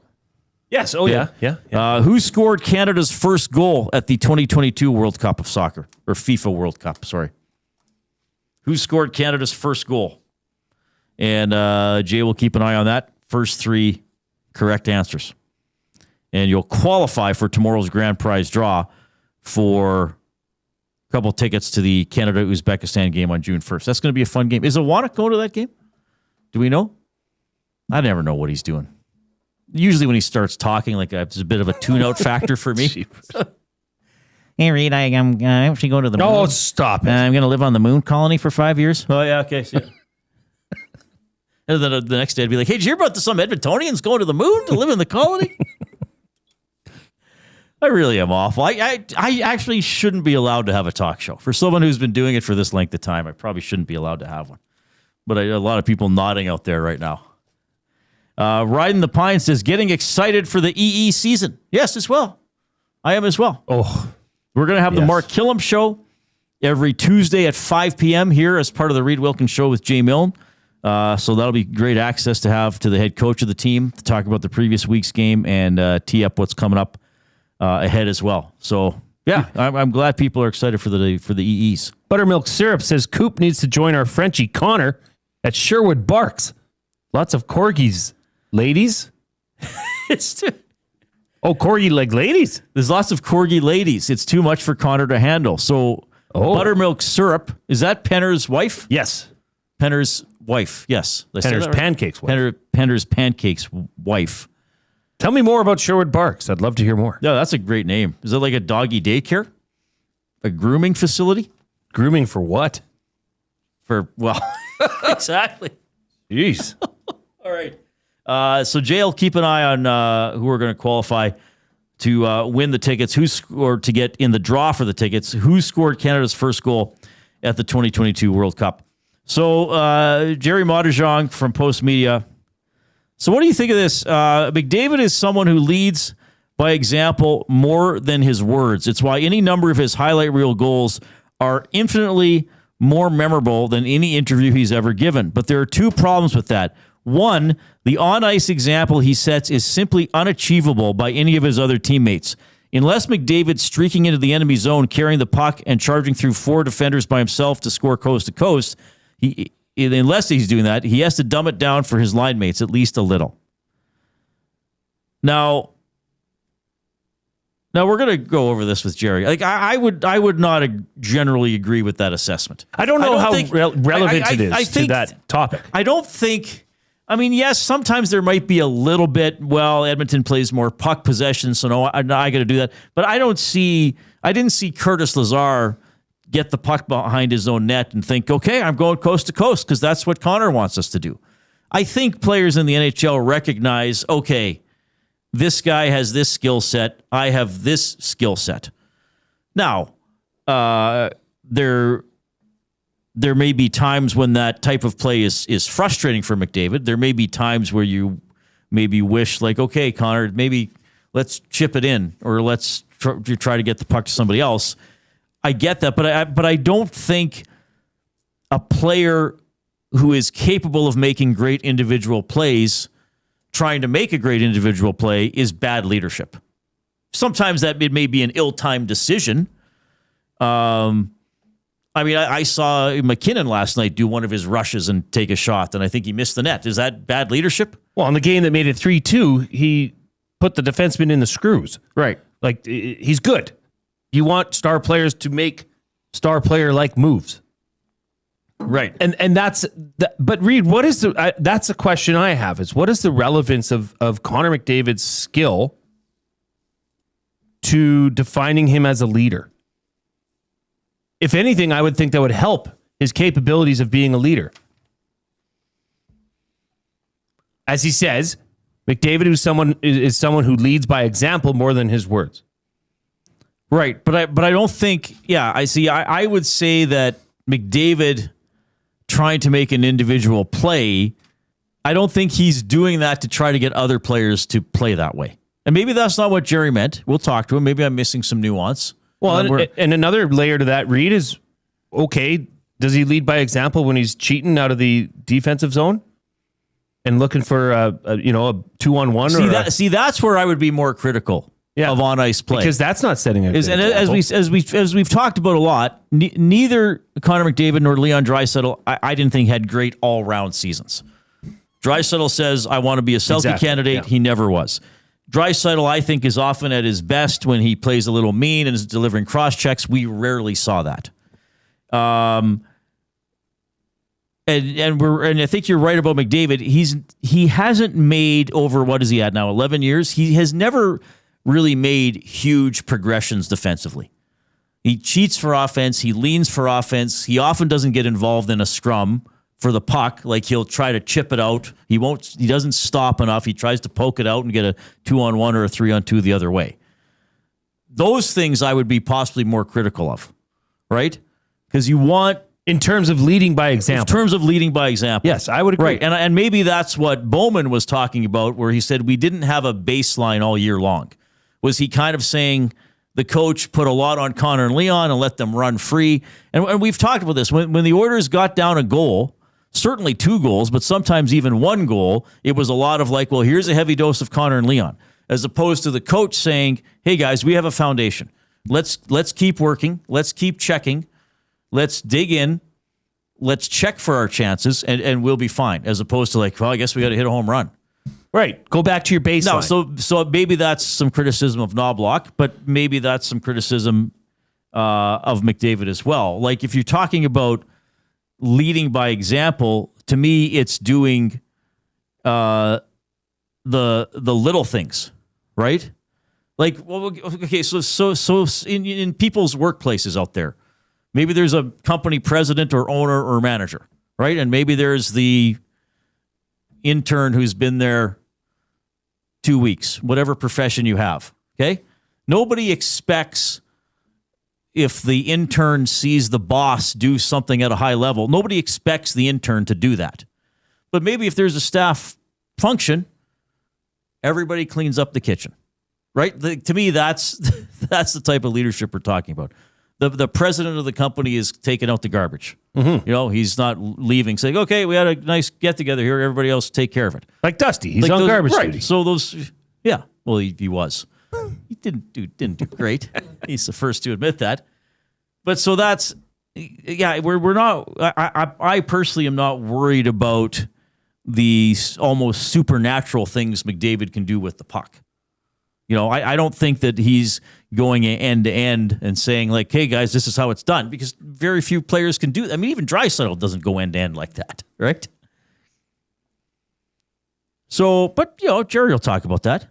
Yes. Oh, yeah. Who scored Canada's first goal at the 2022 World Cup of Soccer? Or FIFA World Cup, sorry. Who scored Canada's first goal? And Jay will keep an eye on that. First 3 correct answers. And you'll qualify for tomorrow's grand prize draw for a couple tickets to the Canada-Uzbekistan game on June 1st. That's going to be a fun game. Is Iwanek going to that game? Do we know? I never know what he's doing. Usually when he starts talking, like it's a bit of a tune-out factor for me. Hey, Reid, I'm actually going to the moon. Oh, stop it. I'm going to live on the moon colony for 5 years. Oh, yeah, okay. So, and then the next day I'd be like, hey, did you hear about some Edmontonians going to the moon to live in the colony? I really am awful. I actually shouldn't be allowed to have a talk show. For someone who's been doing it for this length of time, I probably shouldn't be allowed to have one. But a lot of people nodding out there right now. Riding the Pine says, getting excited for the EE season. Yes, as well. I am as well. Oh, we're going to have the Mark Killam Show every Tuesday at 5 p.m. here as part of the Reid Wilkins Show with Jay Milne. So that'll be great access to have to the head coach of the team to talk about the previous week's game and tee up what's coming up ahead as well. So, yeah, I'm glad people are excited for the EEs. Buttermilk Syrup says Coop needs to join our Frenchie Connor at Sherwood Barks. Lots of corgis. Ladies? Corgi like ladies? There's lots of corgi ladies. It's too much for Connor to handle. So Buttermilk syrup. Is that Penner's wife? Yes. Penner's wife. Yes. Did I say Penner's that right? Pancakes wife. Penner's Pancakes wife. Tell me more about Sherwood Parks. I'd love to hear more. Yeah, that's a great name. Is it like a doggy daycare? A grooming facility? Grooming for what? Exactly. Jeez. All right. So Jay will keep an eye on who are going to qualify to win the tickets, or to get in the draw for the tickets, who scored Canada's first goal at the 2022 World Cup. So Gerry Moddejonge from Postmedia. So what do you think of this? McDavid is someone who leads by example more than his words. It's why any number of his highlight reel goals are infinitely more memorable than any interview he's ever given. But there are two problems with that. One, the on-ice example he sets is simply unachievable by any of his other teammates. Unless McDavid's streaking into the enemy zone, carrying the puck, and charging through four defenders by himself to score coast to coast, unless he's doing that, he has to dumb it down for his line mates at least a little. Now we're going to go over this with Jerry. Like I would not generally agree with that assessment. I don't know how relevant it is to that topic. I don't think. I mean, yes, sometimes there might be a little bit. Well, Edmonton plays more puck possession, so no, I got to do that. But I didn't see Curtis Lazar get the puck behind his own net and think, okay, I'm going coast to coast because that's what Connor wants us to do. I think players in the NHL recognize, okay, this guy has this skill set. I have this skill set. Now, there may be times when that type of play is frustrating for McDavid. There may be times where you maybe wish, like, okay, Connor, maybe let's chip it in, or let's try to get the puck to somebody else. I get that, but I don't think a player who is capable of making great individual plays, trying to make a great individual play, is bad leadership. Sometimes that it may be an ill-timed decision. I mean, I saw McKinnon last night do one of his rushes and take a shot, and I think he missed the net. Is that bad leadership? Well, in the game that made it 3-2, he put the defenseman in the screws. Right. Like, he's good. You want star players to make star player-like moves. Right. And that's... But, Reid, what is the... that's a question I have, is what is the relevance of Connor McDavid's skill to defining him as a leader? If anything, I would think that would help his capabilities of being a leader. As he says, McDavid is someone who leads by example more than his words. Right, but I don't think. Yeah, I see. I would say that McDavid trying to make an individual play, I don't think he's doing that to try to get other players to play that way. And maybe that's not what Jerry meant. We'll talk to him. Maybe I'm missing some nuance. Well, and another layer to that, Reid, is, okay, does he lead by example when he's cheating out of the defensive zone and looking for a 2-on-1? See, that's where I would be more critical of on-ice play, because that's not setting a good example. As we've talked about a lot, neither Connor McDavid nor Leon Draisaitl I didn't think had great all-round seasons. Draisaitl says, I want to be a Selke candidate. Yeah. He never was. Draisaitl, I think, is often at his best when he plays a little mean and is delivering cross checks. We rarely saw that. And I think you're right about McDavid. He hasn't made, over, what is he at now, 11 years? He has never really made huge progressions defensively. He cheats for offense. He leans for offense. He often doesn't get involved in a scrum for the puck. Like, he'll try to chip it out. He doesn't stop enough. He tries to poke it out and get a 2-on-1 or a 3-on-2 the other way. Those things I would be possibly more critical of, right? Because you want... In terms of leading by example. Yes, I would agree. Right, and maybe that's what Bowman was talking about, where he said we didn't have a baseline all year long. Was he kind of saying the coach put a lot on Connor and Leon and let them run free? And we've talked about this. When the Oilers got down a goal, certainly 2 goals, but sometimes even 1 goal, it was a lot of like, well, here's a heavy dose of Connor and Leon, as opposed to the coach saying, hey, guys, we have a foundation. Let's keep working. Let's keep checking. Let's dig in. Let's check for our chances, and we'll be fine, as opposed to like, well, I guess we got to hit a home run. Right. Go back to your baseline. No, so maybe that's some criticism of Knobloch, but maybe that's some criticism of McDavid as well. Like if you're talking about leading by example, to me, it's doing the little things, right? Like, well, okay, so in people's workplaces out there, maybe there's a company president or owner or manager, right? And maybe there's the intern who's been there 2 weeks, whatever profession you have, okay? Nobody expects, if the intern sees the boss do something at a high level, nobody expects the intern to do that. But maybe if there's a staff function, everybody cleans up the kitchen, right? To me, that's the type of leadership we're talking about. The president of the company is taking out the garbage. Mm-hmm. You know, he's not leaving, saying, okay, we had a nice get-together here. Everybody else take care of it. Like Dusty. He's like on garbage right. duty. So those, yeah. Well, he was. He didn't do great. He's the first to admit that. But so that's, yeah, we're not, I personally am not worried about the almost supernatural things McDavid can do with the puck. You know, I don't think that he's going end to end and saying like, hey guys, this is how it's done, because very few players can do that. I mean, even Draisaitl doesn't go end to end like that, right? So, but you know, Jerry will talk about that.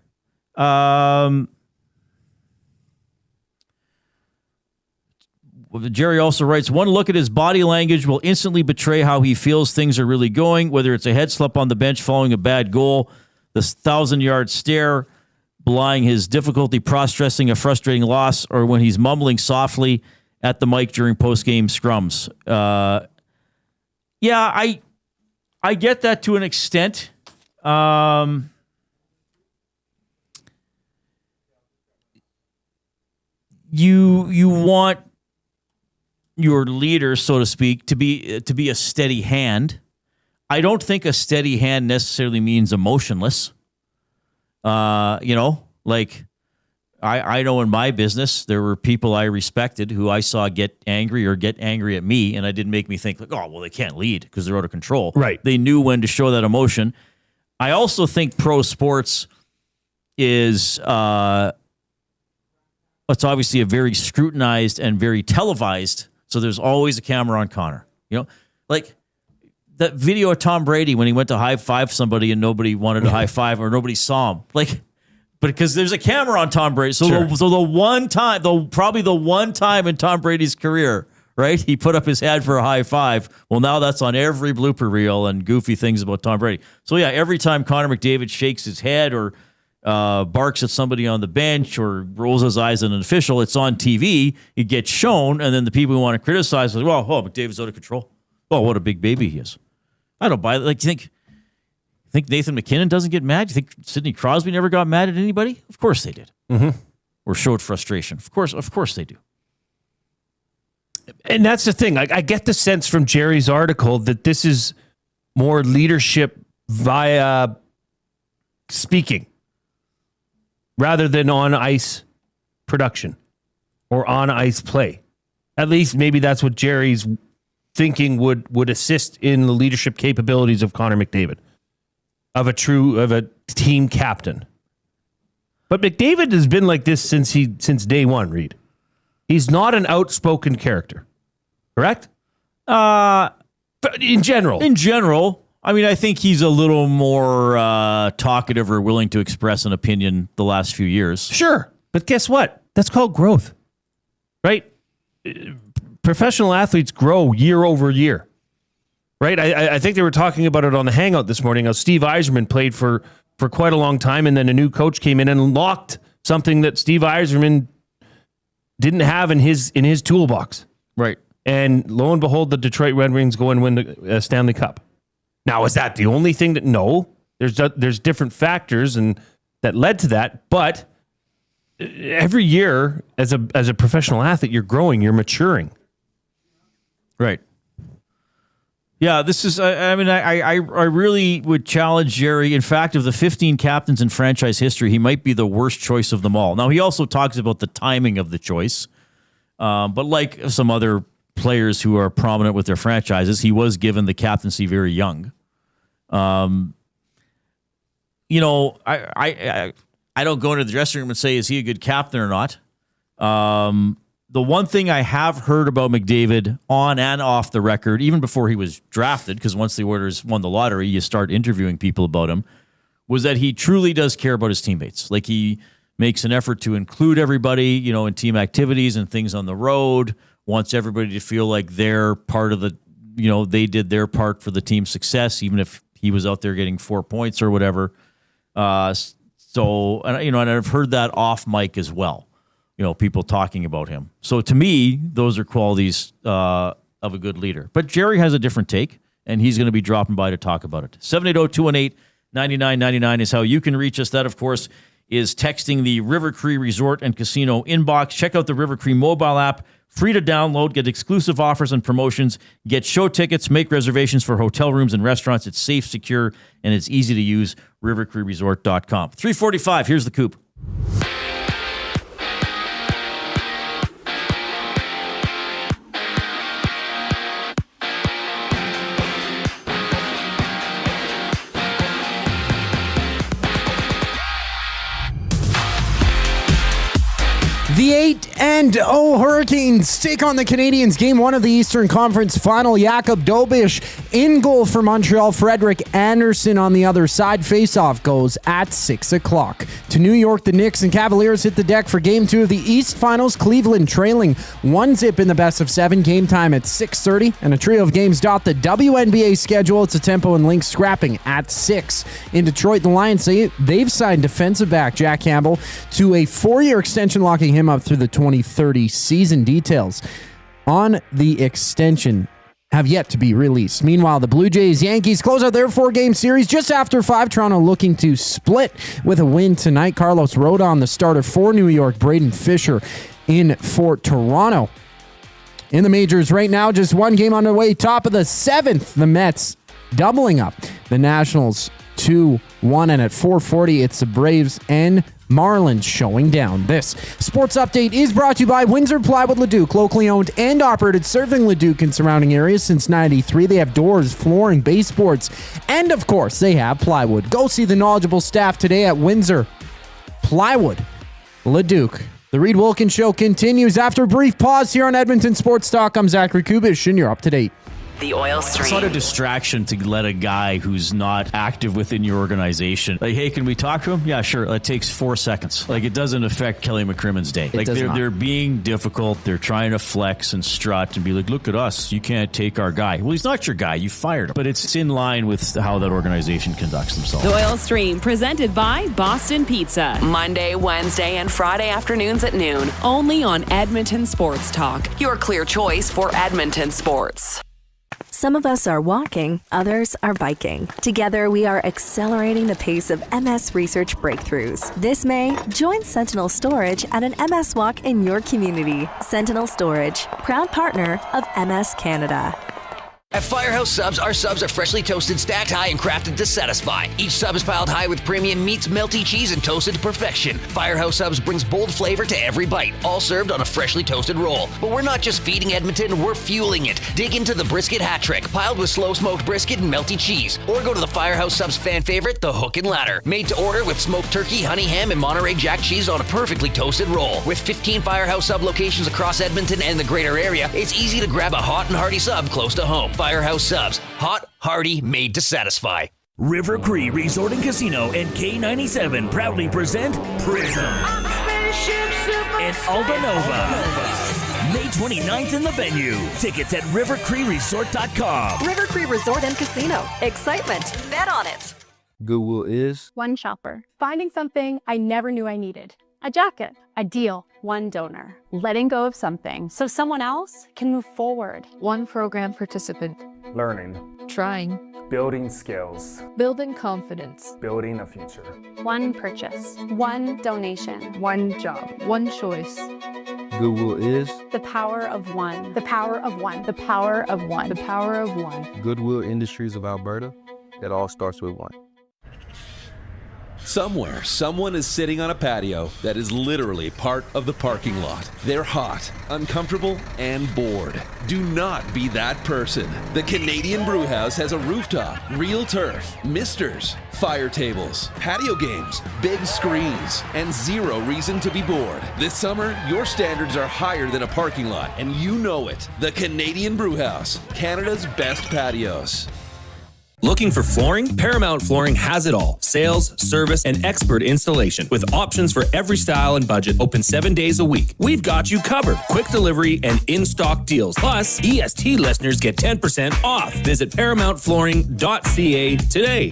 Jerry also writes, one look at his body language will instantly betray how he feels things are really going, whether it's a head slap on the bench following a bad goal, the 1,000-yard stare, belying his difficulty processing a frustrating loss, or when he's mumbling softly at the mic during post-game scrums. Yeah, I get that to an extent. You want your leader, so to speak, to be a steady hand. I don't think a steady hand necessarily means emotionless. You know, like I know in my business, there were people I respected who I saw get angry at me, and it didn't make me think like, oh, well, they can't lead because they're out of control. Right. They knew when to show that emotion. I also think pro sports is, it's obviously a very scrutinized and very televised. So there's always a camera on Connor. You know, like that video of Tom Brady when he went to high five somebody and nobody wanted to high five or nobody saw him. Like, but because there's a camera on Tom Brady. So, sure. Probably the one time in Tom Brady's career, right? He put up his hand for a high five. Well, now that's on every blooper reel and goofy things about Tom Brady. So yeah, every time Connor McDavid shakes his head or barks at somebody on the bench or rolls his eyes at an official, it's on TV. It gets shown, and then the people who want to criticize are like, well, McDavid's out of control. Oh, what a big baby he is. I don't buy it. Like, you think Nathan McKinnon doesn't get mad? You think Sidney Crosby never got mad at anybody? Of course they did. Mm-hmm. Or showed frustration. Of course they do. And that's the thing. I get the sense from Jerry's article that this is more leadership via speaking rather than on ice production or on ice play. At least maybe that's what Jerry's thinking would assist in the leadership capabilities of Connor McDavid, of a team captain. But McDavid has been like this since day one, Reid. He's not an outspoken character, correct? But in general. In general, I mean, I think he's a little more talkative or willing to express an opinion the last few years. Sure. But guess what? That's called growth, right? Professional athletes grow year over year, right? I think they were talking about it on the Hangout this morning, how Steve Yzerman played for quite a long time, and then a new coach came in and unlocked something that Steve Yzerman didn't have in his toolbox. Right. And lo and behold, the Detroit Red Wings go and win the Stanley Cup. Now, is that the only thing that? No. There's different factors and that led to that, but every year as a professional athlete, you're growing, you're maturing. Right. Yeah, this is, I mean, I really would challenge Jerry. In fact, of the 15 captains in franchise history, he might be the worst choice of them all. Now, he also talks about the timing of the choice. But like some other players who are prominent with their franchises, he was given the captaincy very young. You know, I don't go into the dressing room and say, is he a good captain or not? The one thing I have heard about McDavid on and off the record, even before he was drafted, because once the Oilers won the lottery, you start interviewing people about him, was that he truly does care about his teammates. Like, he makes an effort to include everybody, in team activities and things on the road, wants everybody to feel like they're part of the, they did their part for the team's success, even if he was out there getting 4 points or whatever. So, and I've heard that off mic as well, people talking about him. So to me, those are qualities of a good leader. But Jerry has a different take, and he's going to be dropping by to talk about it. 780-218-9999 is how you can reach us. That, of course, is texting the River Cree Resort and Casino inbox. Check out the River Cree mobile app. Free to download, get exclusive offers and promotions, get show tickets, make reservations for hotel rooms and restaurants. It's safe, secure, and it's easy to use. rivercreeresort.com. 3:45, here's the Coop. The 8-0 Hurricanes take on the Canadiens. Game 1 of the Eastern Conference Final. Jakub Dobeš in goal for Montreal. Frederik Andersen on the other side. Faceoff goes at 6 o'clock. To New York, the Knicks and Cavaliers hit the deck for Game 2 of the East Finals. Cleveland trailing 1-0 in the best-of-7. Game time at 6:30. And a trio of games dot the WNBA schedule. It's a Tempo and Lynx scrapping at 6. In Detroit, the Lions say they've signed defensive back Jack Campbell to a 4-year extension, locking him up through the 2030 season. Details on the extension have yet to be released. Meanwhile, the Blue Jays Yankees close out their 4-game series just after 5. Toronto looking to split with a win tonight. Carlos Rodon, the starter for New York. Braden Fisher in for Toronto. In the majors right now, just one game underway. Top of the 7th, the Mets doubling up the Nationals 2-1, and at 4:40, it's the Braves and Marlins showing down. This sports update is brought to you by Windsor Plywood Leduc, locally owned and operated, serving Leduc and surrounding areas since '93. They have doors, flooring, baseboards, and of course, they have plywood. Go see the knowledgeable staff today at Windsor Plywood Leduc. The Reid Wilkins Show continues after a brief pause here on Edmonton Sports Talk. I'm Zachary Kubish, and you're up to date. The oil stream. It's not a distraction to let a guy who's not active within your organization, like, hey, can we talk to him? Yeah, sure. It takes 4 seconds. Like, it doesn't affect Kelly McCrimmon's day. Like, they're being difficult. They're trying to flex and strut and be like, look at us. You can't take our guy. Well, he's not your guy. You fired him. But it's in line with how that organization conducts themselves. The Oil Stream, presented by Boston Pizza. Monday, Wednesday, and Friday afternoons at noon. Only on Edmonton Sports Talk. Your clear choice for Edmonton sports. Some of us are walking, others are biking. Together, we are accelerating the pace of MS research breakthroughs. This May, join Sentinel Storage at an MS walk in your community. Sentinel Storage, proud partner of MS Canada. At Firehouse Subs, our subs are freshly toasted, stacked high, and crafted to satisfy. Each sub is piled high with premium meats, melty cheese, and toasted to perfection. Firehouse Subs brings bold flavor to every bite, all served on a freshly toasted roll. But we're not just feeding Edmonton, we're fueling it. Dig into the brisket hat trick, piled with slow-smoked brisket and melty cheese. Or go to the Firehouse Subs fan favorite, the Hook and Ladder. Made to order with smoked turkey, honey ham, and Monterey Jack cheese on a perfectly toasted roll. With 15 Firehouse Sub locations across Edmonton and the greater area, it's easy to grab a hot and hearty sub close to home. Firehouse Subs. Hot, hearty, made to satisfy. River Cree Resort and Casino and K97 proudly present Prism and Aldanova. May 29th in the venue. Tickets at rivercreeresort.com. River Cree Resort and Casino. Excitement. Bet on it. Goodwill is one shopper, finding something I never knew I needed. A jacket, a deal, one donor, letting go of something so someone else can move forward. One program participant, learning, trying, building skills, building confidence, building a future. One purchase, one donation, one job, one choice. Goodwill is the power of one, the power of one, the power of one, the power of one. Goodwill Industries of Alberta. It all starts with one. Somewhere, someone is sitting on a patio that is literally part of the parking lot. They're hot, uncomfortable, and bored. Do not be that person. The Canadian Brewhouse has a rooftop, real turf, misters, fire tables, patio games, big screens, and zero reason to be bored. This summer, your standards are higher than a parking lot, and you know it. The Canadian Brewhouse, Canada's best patios. Looking for flooring? Paramount Flooring has it all. Sales, service, and expert installation. With options for every style and budget, open 7 days a week. We've got you covered. Quick delivery and in-stock deals. Plus, EST listeners get 10% off. Visit ParamountFlooring.ca today.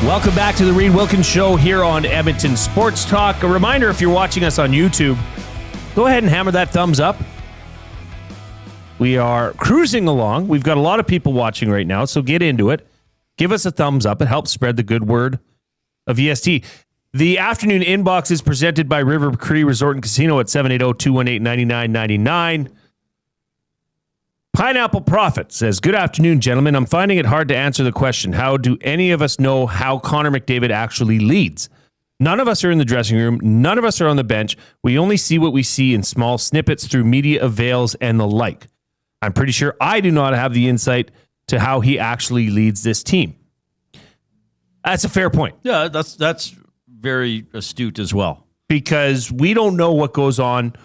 Welcome back to the Reid Wilkins Show here on Edmonton Sports Talk. A reminder, if you're watching us on YouTube, go ahead and hammer that thumbs up. We are cruising along. We've got a lot of people watching right now, so get into it. Give us a thumbs up. It helps spread the good word of EST. The afternoon inbox is presented by River Cree Resort and Casino at 780-218-9999. Pineapple Prophet says, good afternoon, gentlemen. I'm finding it hard to answer the question. How do any of us know how Connor McDavid actually leads? None of us are in the dressing room. None of us are on the bench. We only see what we see in small snippets through media avails and the like. I'm pretty sure I do not have the insight to how he actually leads this team. That's a fair point. Yeah, that's very astute as well. Because we don't know what goes on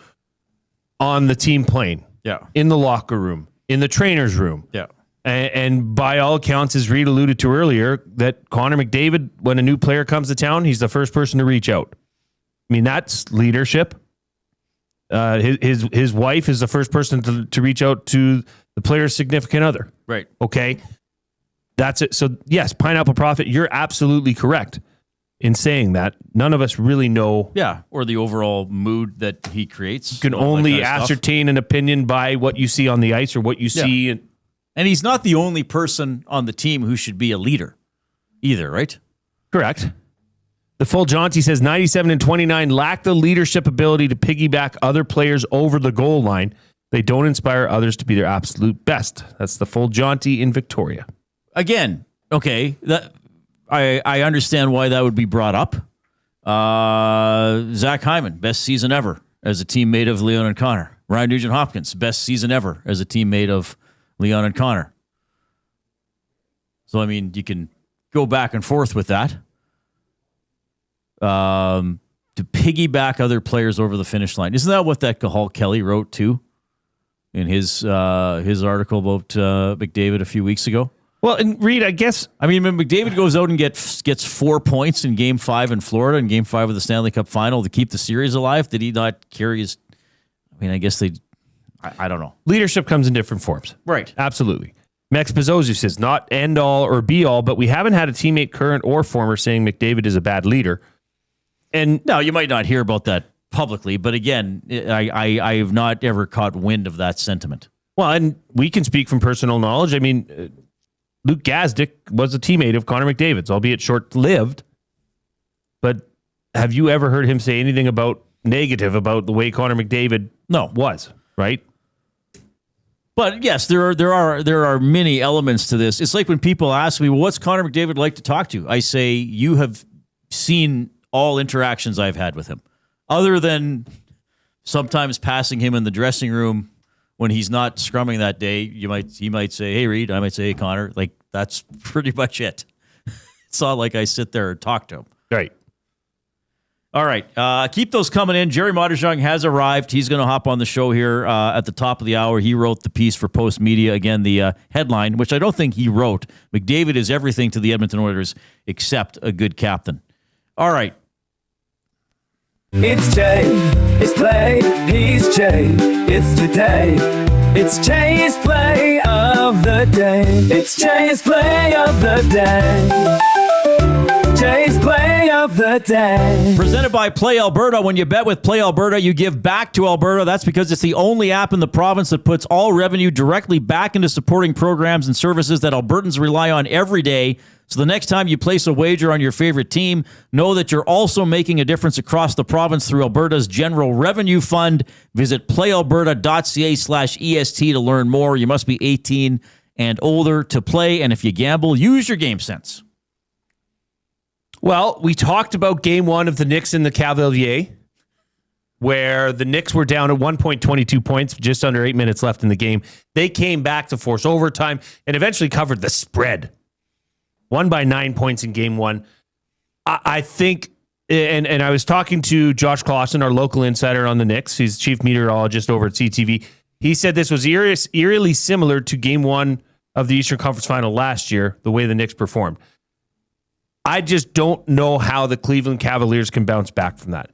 the team plane. Yeah. In the locker room. In the trainer's room. Yeah. And by all accounts, as Reid alluded to earlier, that Connor McDavid, when a new player comes to town, he's the first person to reach out. I mean, that's leadership. His wife is the first person to reach out to the player's significant other. Right. Okay. That's it. So, yes, Pineapple Prophet, you're absolutely correct in saying that. None of us really know. Yeah, or the overall mood that he creates. You can only ascertain an opinion by what you see on the ice or what you see. And he's not the only person on the team who should be a leader either, right? Correct. The full Jaunty says 97 and 29 lack the leadership ability to piggyback other players over the goal line. They don't inspire others to be their absolute best. That's the full Jaunty in Victoria. Again, okay, that I understand why that would be brought up. Zach Hyman, best season ever as a teammate of Leon and Connor. Ryan Nugent-Hopkins, best season ever as a teammate of Leon and Connor. So, I mean, you can go back and forth with that. To piggyback other players over the finish line. Isn't that what that Cahal Kelly wrote, too, in his article about McDavid a few weeks ago? Well, and Reid, I guess... I mean, when McDavid goes out and gets 4 points in Game 5 in Florida and Game 5 of the Stanley Cup Final to keep the series alive, did he not carry his... I mean, I guess they... I don't know. Leadership comes in different forms. Right. Absolutely. Max Bezzosu says, not end all or be all, but we haven't had a teammate, current or former, saying McDavid is a bad leader. And no, you might not hear about that publicly, but again, I have not ever caught wind of that sentiment. Well, and we can speak from personal knowledge. I mean... Luke Gazdick was a teammate of Connor McDavid's, albeit short-lived. But have you ever heard him say anything negative about the way Connor McDavid was, right? But yes, there are many elements to this. It's like when people ask me, well, what's Connor McDavid like to talk to? I say, you have seen all interactions I've had with him. Other than sometimes passing him in the dressing room when he's not scrumming that day, he might say, hey, Reid. I might say, hey, Connor. Like, that's pretty much it. It's not like I sit there and talk to him. Right. All right. Keep those coming in. Gerry Moddejonge has arrived. He's going to hop on the show here at the top of the hour. He wrote the piece for Postmedia. Again, the headline, which I don't think he wrote. McDavid is everything to the Edmonton Oilers except a good captain. All right. It's Jay, it's play, he's Jay, it's today. It's Jay's play of the day. It's Jay's play of the day. Jay's play of the day. Presented by Play Alberta. When you bet with Play Alberta, you give back to Alberta. That's because it's the only app in the province that puts all revenue directly back into supporting programs and services that Albertans rely on every day. So the next time you place a wager on your favorite team, know that you're also making a difference across the province through Alberta's General Revenue Fund. Visit playalberta.ca/EST to learn more. You must be 18 and older to play. And if you gamble, use your game sense. Well, we talked about game one of the Knicks and the Cavaliers, where the Knicks were down at 1.22 points, just under 8 minutes left in the game. They came back to force overtime and eventually covered the spread. Won by 9 points in game one. I think, and I was talking to Josh Clausen, our local insider on the Knicks. He's chief meteorologist over at CTV. He said this was eerily similar to game one of the Eastern Conference Final last year, the way the Knicks performed. I just don't know how the Cleveland Cavaliers can bounce back from that.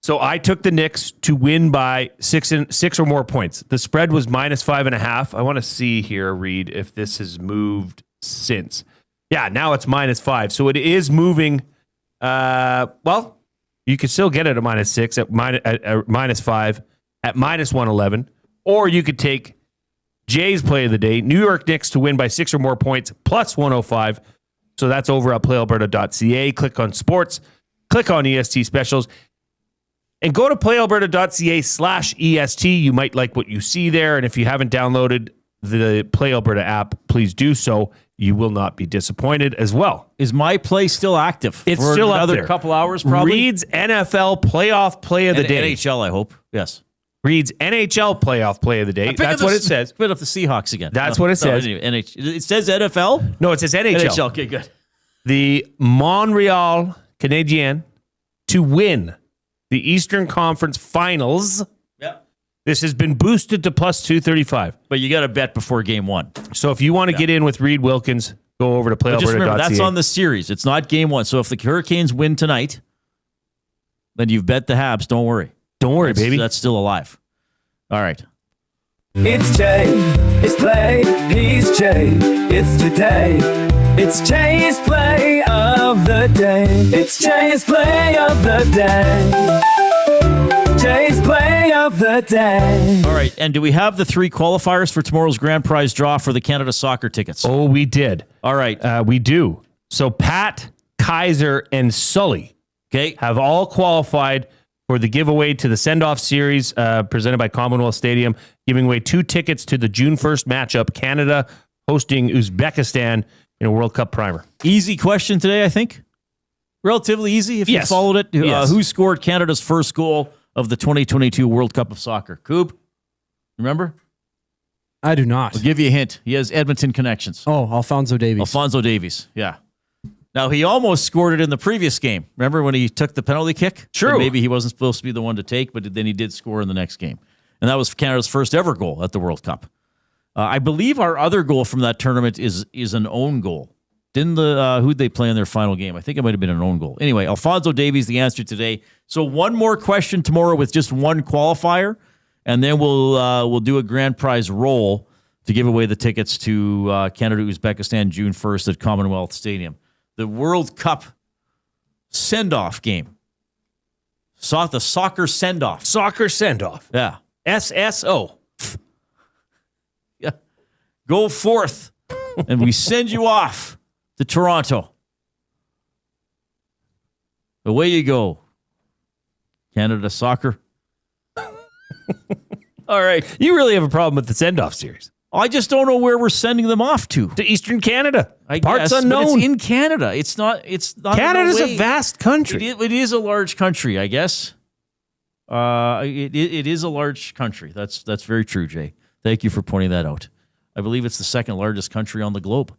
So I took the Knicks to win by six or more points. The spread was -5.5. I want to see here, Reid, if this has moved since. Yeah, now it's -5. So it is moving. Well, you could still get it at -6, at -5, at -111. Or you could take Jay's play of the day, New York Knicks to win by 6 or more points, plus 105. So that's over at playalberta.ca. Click on sports, click on EST specials, and go to playalberta.ca/EST. You might like what you see there. And if you haven't downloaded the Play Alberta app, please do so. You will not be disappointed as well. Is my play still active? It's for still another up there. Couple hours, probably. Reid's NFL playoff play of the day. NHL, I hope. Yes. Reid's NHL playoff play of the day. That's what it says. Put up the Seahawks again. That's what it says. Anyway, it says NFL? No, it says NHL. NHL. Okay, good. The Montreal Canadiens to win the Eastern Conference Finals. Yep. This has been boosted to plus 235. But you got to bet before game one. So if you want to get in with Reid Wilkins, go over to playalberta.ca. Just remember, that's on the series. It's not game one. So if the Hurricanes win tonight, then you've bet the Habs. Don't worry. Don't worry, baby. That's still alive. All right. It's Jay, it's play, he's Jay, it's today. It's Jay's play of the day. It's Jay's play of the day. Jay's play of the day. All right, and do we have the 3 qualifiers for tomorrow's grand prize draw for the Canada soccer tickets? Oh, we did. All right. We do. So Pat, Kaiser, and Sully have all qualified for the giveaway to the send-off series presented by Commonwealth Stadium, giving away 2 tickets to the June 1st matchup, Canada hosting Uzbekistan in a World Cup primer. Easy question today, I think. Relatively easy if you followed it. Yes. Who scored Canada's first goal of the 2022 World Cup of Soccer? Coob? Remember? I do not. I'll give you a hint. He has Edmonton connections. Oh, Alphonso Davies. Alphonso Davies, yeah. Now, he almost scored it in the previous game. Remember when he took the penalty kick? True. And maybe he wasn't supposed to be the one to take, but then he did score in the next game. And that was Canada's first ever goal at the World Cup. I believe our other goal from that tournament is an own goal. Didn't who'd they play in their final game? I think it might have been an own goal. Anyway, Alphonso Davies, the answer today. So one more question tomorrow with just one qualifier, and then we'll do a grand prize roll to give away the tickets to Canada Uzbekistan June 1st at Commonwealth Stadium. The World Cup send-off game. The soccer send-off. Soccer send-off. Yeah. SSO. Yeah. Go forth, and we send you off to Toronto. Away you go. Canada soccer. All right. You really have a problem with the send-off series. I just don't know where we're sending them off to. To Eastern Canada. I Parts guess, unknown. But it's in Canada. It's not. Canada's a vast country. It is a large country, I guess. It is a large country. That's very true, Jay. Thank you for pointing that out. I believe it's the second largest country on the globe.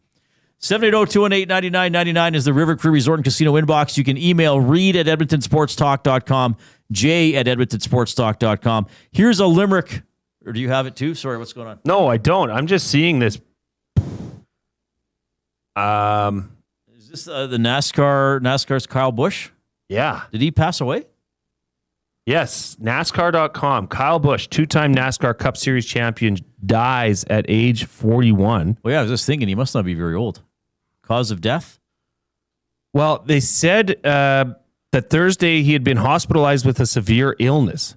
780-218-9999 is the River Cree Resort and Casino inbox. You can email Reid at edmontonsportstalk.com, Jay at edmontonsportstalk.com. Here's a Limerick. Or do you have it too? Sorry, what's going on? No, I don't. I'm just seeing this. Is this the NASCAR's Kyle Busch? Yeah. Did he pass away? Yes. NASCAR.com. Kyle Busch, 2-time NASCAR Cup Series champion, dies at age 41. Well, yeah, I was just thinking he must not be very old. Cause of death? Well, they said that Thursday he had been hospitalized with a severe illness.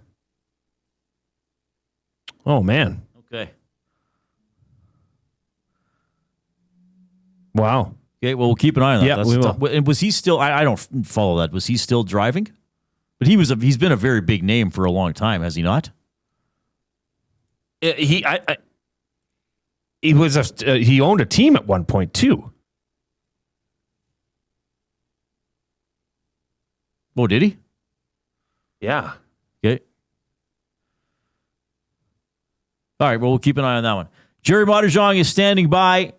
Oh, man. Okay. Wow. Okay, well, we'll keep an eye on that. Yeah, we will. And was he still, I don't follow that. Was he still driving? But he's been a very big name for a long time, has he not? He owned a team at one point, too. Oh, did he? Yeah. Okay. All right, well, we'll keep an eye on that one. Gerry Moddejonge is standing by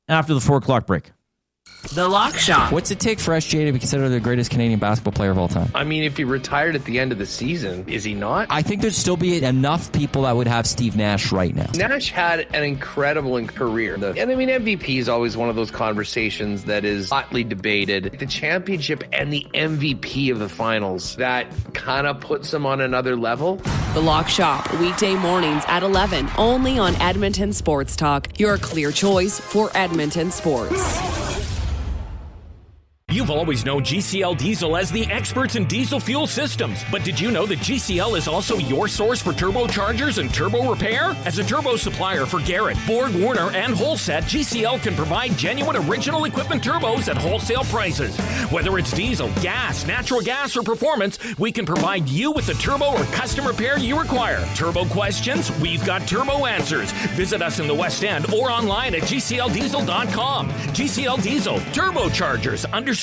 after the 4 o'clock break. The Lock Shop. What's it take for SJ to be considered the greatest Canadian basketball player of all time? I mean, if he retired at the end of the season, is he not? I think there'd still be enough people that would have Steve Nash right now. Nash had an incredible career. And I mean, MVP is always one of those conversations that is hotly debated. The championship and the MVP of the finals, that kind of puts him on another level. The Lock Shop, weekday mornings at 11, only on Edmonton Sports Talk, your clear choice for Edmonton sports. You've always known GCL Diesel as the experts in diesel fuel systems, but did you know that GCL is also your source for turbochargers and turbo repair? As a turbo supplier for Garrett, Borg Warner, and Holset, GCL can provide genuine original equipment turbos at wholesale prices. Whether it's diesel, gas, natural gas, or performance, we can provide you with the turbo or custom repair you require. Turbo questions? We've got turbo answers. Visit us in the West End or online at GCLDiesel.com. GCL Diesel, turbochargers, understood.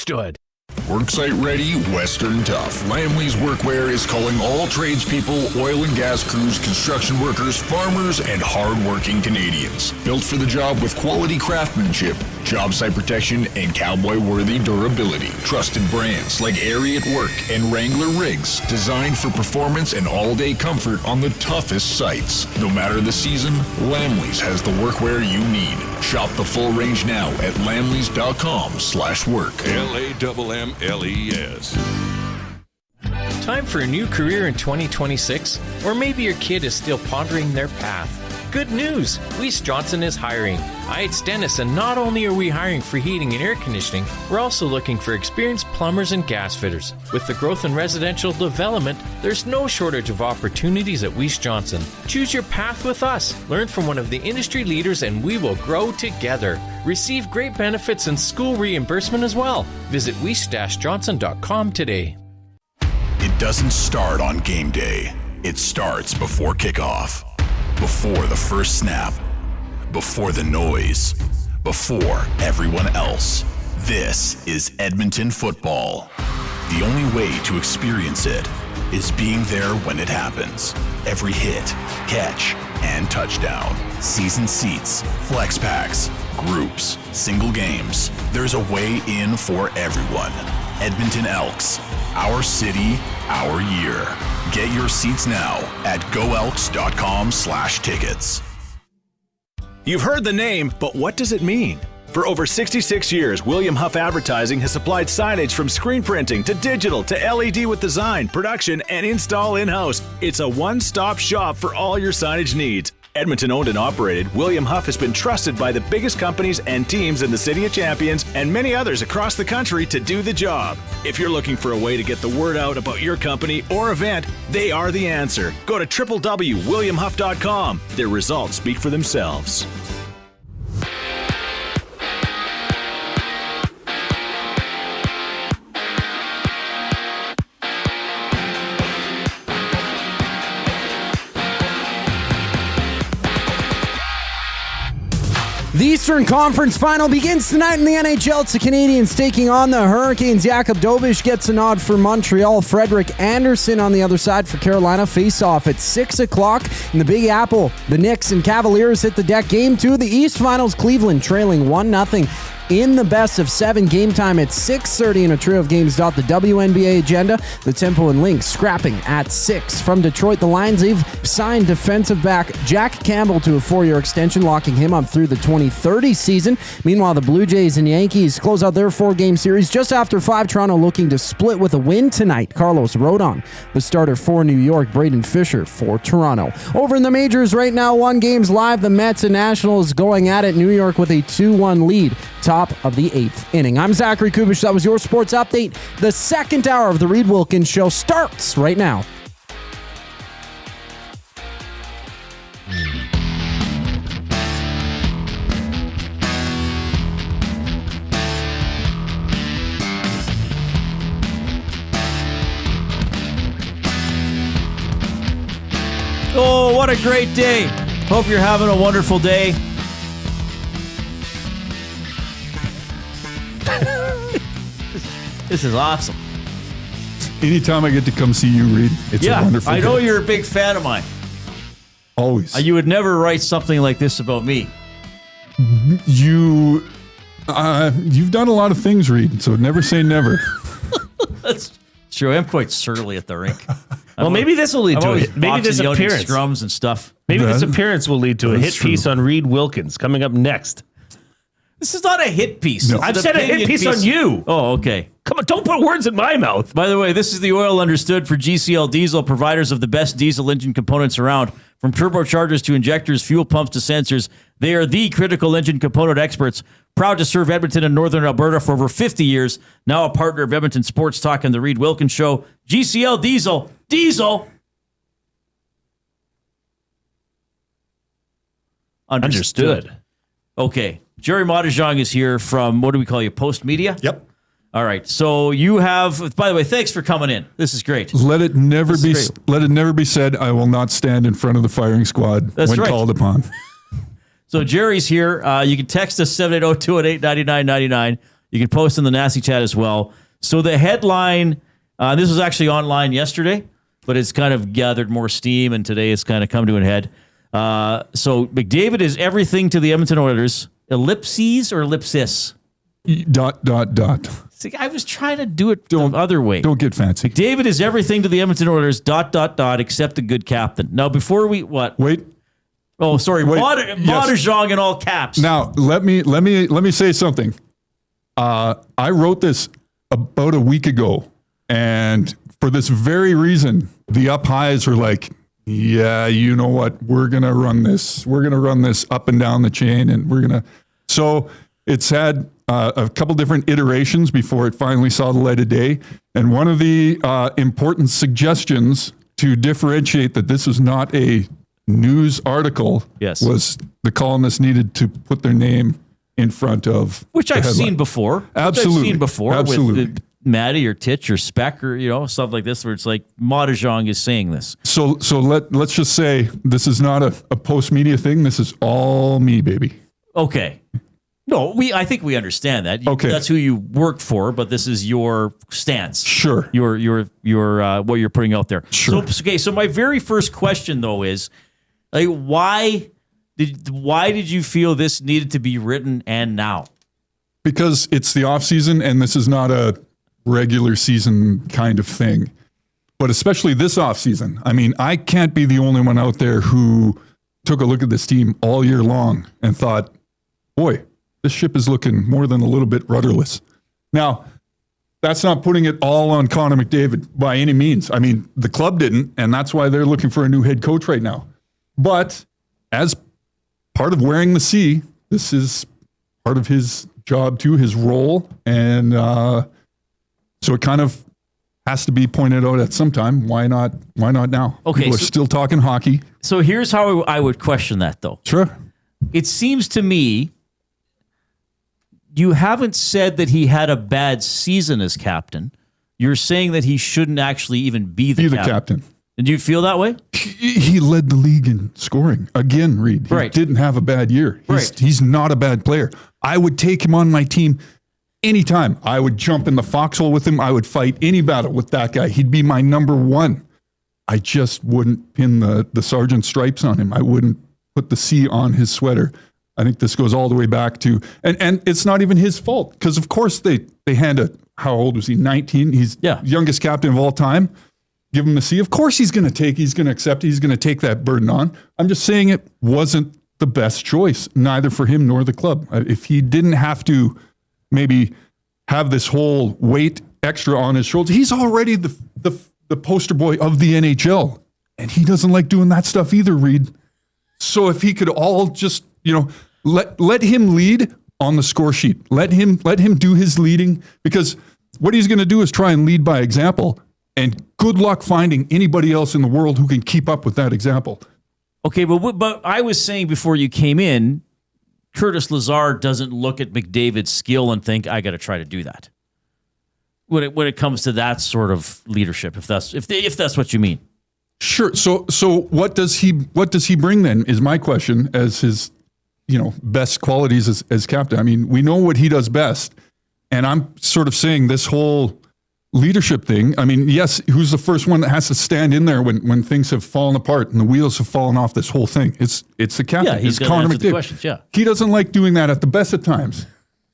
Worksite ready, Western tough. Lamley's Workwear is calling all tradespeople, oil and gas crews, construction workers, farmers, and hard-working Canadians. Built for the job with quality craftsmanship, job site protection, and cowboy-worthy durability. Trusted brands like Airy at Work and Wrangler Rigs, designed for performance and all-day comfort on the toughest sites. No matter the season, Lamley's has the workwear you need. Shop the full range now at lamleys.com/work. LAMMLES. Time for a new career in 2026? Or maybe your kid is still pondering their path. Good news! Weiss Johnson is hiring. It's Dennis, and not only are we hiring for heating and air conditioning, we're also looking for experienced plumbers and gas fitters. With the growth in residential development, there's no shortage of opportunities at Weiss Johnson. Choose your path with us. Learn from one of the industry leaders, and we will grow together. Receive great benefits and school reimbursement as well. Visit weiss-johnson.com today. It doesn't start on game day. It starts before kickoff. Before the first snap, before the noise, before everyone else. This is Edmonton football. The only way to experience it is being there when it happens. Every hit, catch, and touchdown. Season seats, flex packs, groups, single games. There's a way in for everyone. Edmonton Elks, our city, our year. Get your seats now at goelks.com/tickets. You've heard the name, but what does it mean? For over 66 years, William Huff Advertising has supplied signage from screen printing to digital to LED with design, production, and install in-house. It's a one-stop shop for all your signage needs. Edmonton owned and operated, William Huff has been trusted by the biggest companies and teams in the City of Champions and many others across the country to do the job. If you're looking for a way to get the word out about your company or event, they are the answer. Go to www.williamhuff.com. Their results speak for themselves. The Eastern Conference Final begins tonight in the NHL. It's the Canadiens taking on the Hurricanes. Jakub Dobeš gets a nod for Montreal. Frederik Andersen on the other side for Carolina. Face-off at 6 o'clock in the Big Apple. The Knicks and Cavaliers hit the deck. Game 2 of the East Finals. Cleveland trailing 1-0. In the best of 7, game time at 6:30 in a trio of games. The WNBA agenda, the Tempo and Lynx scrapping at 6. From Detroit, the Lions, they've signed defensive back Jack Campbell to a 4-year extension, locking him up through the 2030 season. Meanwhile, the Blue Jays and Yankees close out their 4-game series just after 5. Toronto looking to split with a win tonight. Carlos Rodon, the starter for New York. Braden Fisher for Toronto. Over in the majors right now, 1 game's live. The Mets and Nationals going at it. New York with a 2-1 lead. Top top of the 8th inning. I'm Zachary Kubish. That was your sports update. The second hour of the Reid Wilkins Show starts right now. Oh, what a great day. Hope you're having a wonderful day. This is awesome. Anytime I get to come see you, Reid, it's a wonderful I know day. you're a big fan of mine. Always. You would never write something like this about me. You've done a lot of things, Reid, so never say never. That's true. I'm quite surly at the rink. Well, maybe this will lead to it. Maybe this appearance. Scrums and stuff. Maybe this appearance will lead to a hit piece on Reid Wilkins coming up next. This is not a hit piece. No. I've said a hit piece on you. Oh, okay. Come on, don't put words in my mouth. By the way, this is the oil understood for GCL Diesel, providers of the best diesel engine components around. From turbochargers to injectors, fuel pumps to sensors, they are the critical engine component experts. Proud to serve Edmonton and Northern Alberta for over 50 years. Now a partner of Edmonton Sports Talk and the Reid Wilkins Show. GCL Diesel. Diesel. Understood. Okay. Gerry Moddejonge is here from, what do we call you, Postmedia? Yep. All right. So you have, by the way, thanks for coming in. This is great. Let it never be said I will not stand in front of the firing squad when called upon. So Jerry's here. You can text us 780-218-9999. You can post in the Nasty Chat as well. So the headline, this was actually online yesterday, but it's kind of gathered more steam, and today it's kind of come to an head. So McDavid is everything to the Edmonton Oilers. Ellipses or ellipsis? ... See, I was trying to do it the other way. Don't get fancy. McDavid is everything to the Edmonton Oilers, ... except a good captain. Now, before we, what? Wait. Oh, sorry. Wait. Moddejonge in all caps. Now, let me say something. I wrote this about a week ago, and for this very reason, the up highs were like, yeah, you know what? We're going to run this. We're going to run this up and down the chain, and we're going to. So it's had a couple different iterations before it finally saw the light of day. And one of the important suggestions to differentiate that this is not a news article was the columnist needed to put their name in front of which I've seen before. Absolutely. I've seen before Absolutely. with Maddie or Titch or Speck or stuff like this where it's like Moddejonge is saying this. So let's just say this is not a Postmedia thing. This is all me, baby. Okay. No, I think we understand that. Okay. That's who you work for, but this is your stance. Sure. Your what you're putting out there. Sure. So my very first question though is, like, why did you feel this needed to be written and now? Because it's the off season and this is not a regular season kind of thing. But especially this off season. I mean, I can't be the only one out there who took a look at this team all year long and thought, boy, this ship is looking more than a little bit rudderless. Now, that's not putting it all on Connor McDavid by any means. I mean, the club didn't, and that's why they're looking for a new head coach right now. But as part of wearing the C, this is part of his job too, his role. And so it kind of has to be pointed out at some time. Why not now? Okay, People are still talking hockey. So here's how I would question that, though. Sure. It seems to me you haven't said that he had a bad season as captain. You're saying that he shouldn't actually even be the captain. And do you feel that way? He led the league in scoring. Again, Reid. He didn't have a bad year. He's not a bad player. I would take him on my team anytime. I would jump in the foxhole with him. I would fight any battle with that guy. He'd be my number one. I just wouldn't pin the sergeant stripes on him. I wouldn't put the C on his sweater. I think this goes all the way back to, and it's not even his fault, because of course they hand how old was he? 19? He's youngest captain of all time. Give him the C. Of course he's going to accept it. He's going to take that burden on. I'm just saying it wasn't the best choice, neither for him nor the club. If he didn't have to maybe have this whole weight extra on his shoulders, he's already the poster boy of the NHL, and he doesn't like doing that stuff either, Reid. So if he could all just, let him lead, on the score sheet. Let him do his leading, because what he's going to do is try and lead by example. And good luck finding anybody else in the world who can keep up with that example. Okay, but I was saying before you came in, Curtis Lazar doesn't look at McDavid's skill and think, I got to try to do that. When it comes to that sort of leadership, if that's what you mean. Sure. So what does he bring then is my question as his, best qualities as captain. I mean, we know what he does best. And I'm sort of saying this whole leadership thing. I mean, yes, who's the first one that has to stand in there when things have fallen apart and the wheels have fallen off this whole thing? It's the captain. Yeah, he's it's Connor McDavid. Questions, yeah. He doesn't like doing that at the best of times.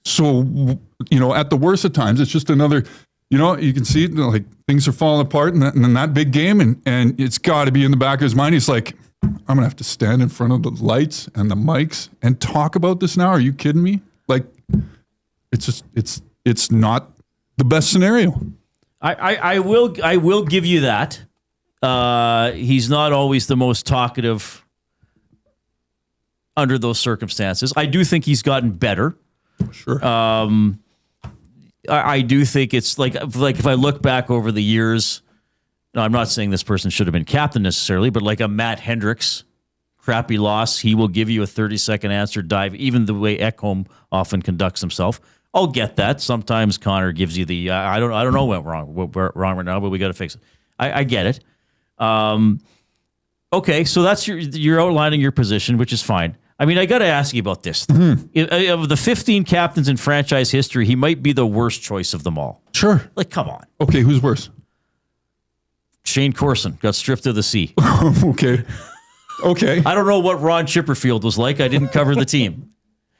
So, at the worst of times, it's just another, you can see like things are falling apart in that big game, and it's got to be in the back of his mind. He's like, I'm going to have to stand in front of the lights and the mics and talk about this now. Are you kidding me? Like, it's not the best scenario. I will give you that. He's not always the most talkative under those circumstances. I do think he's gotten better. Sure. I do think it's like if I look back over the years, now I'm not saying this person should have been captain necessarily, but like a Matt Hendricks, crappy loss, he will give you a 30-second answer dive, even the way Ekholm often conducts himself. I'll get that. Sometimes Connor gives you the I don't know what went wrong right now, but we got to fix it. I get it. Okay, so that's you're outlining your position, which is fine. I mean, I got to ask you about this. Mm-hmm. Of the 15 captains in franchise history, he might be the worst choice of them all. Sure. Like, come on. Okay, who's worse? Shane Corson got stripped of the sea. Okay. I don't know what Ron Chipperfield was like. I didn't cover the team.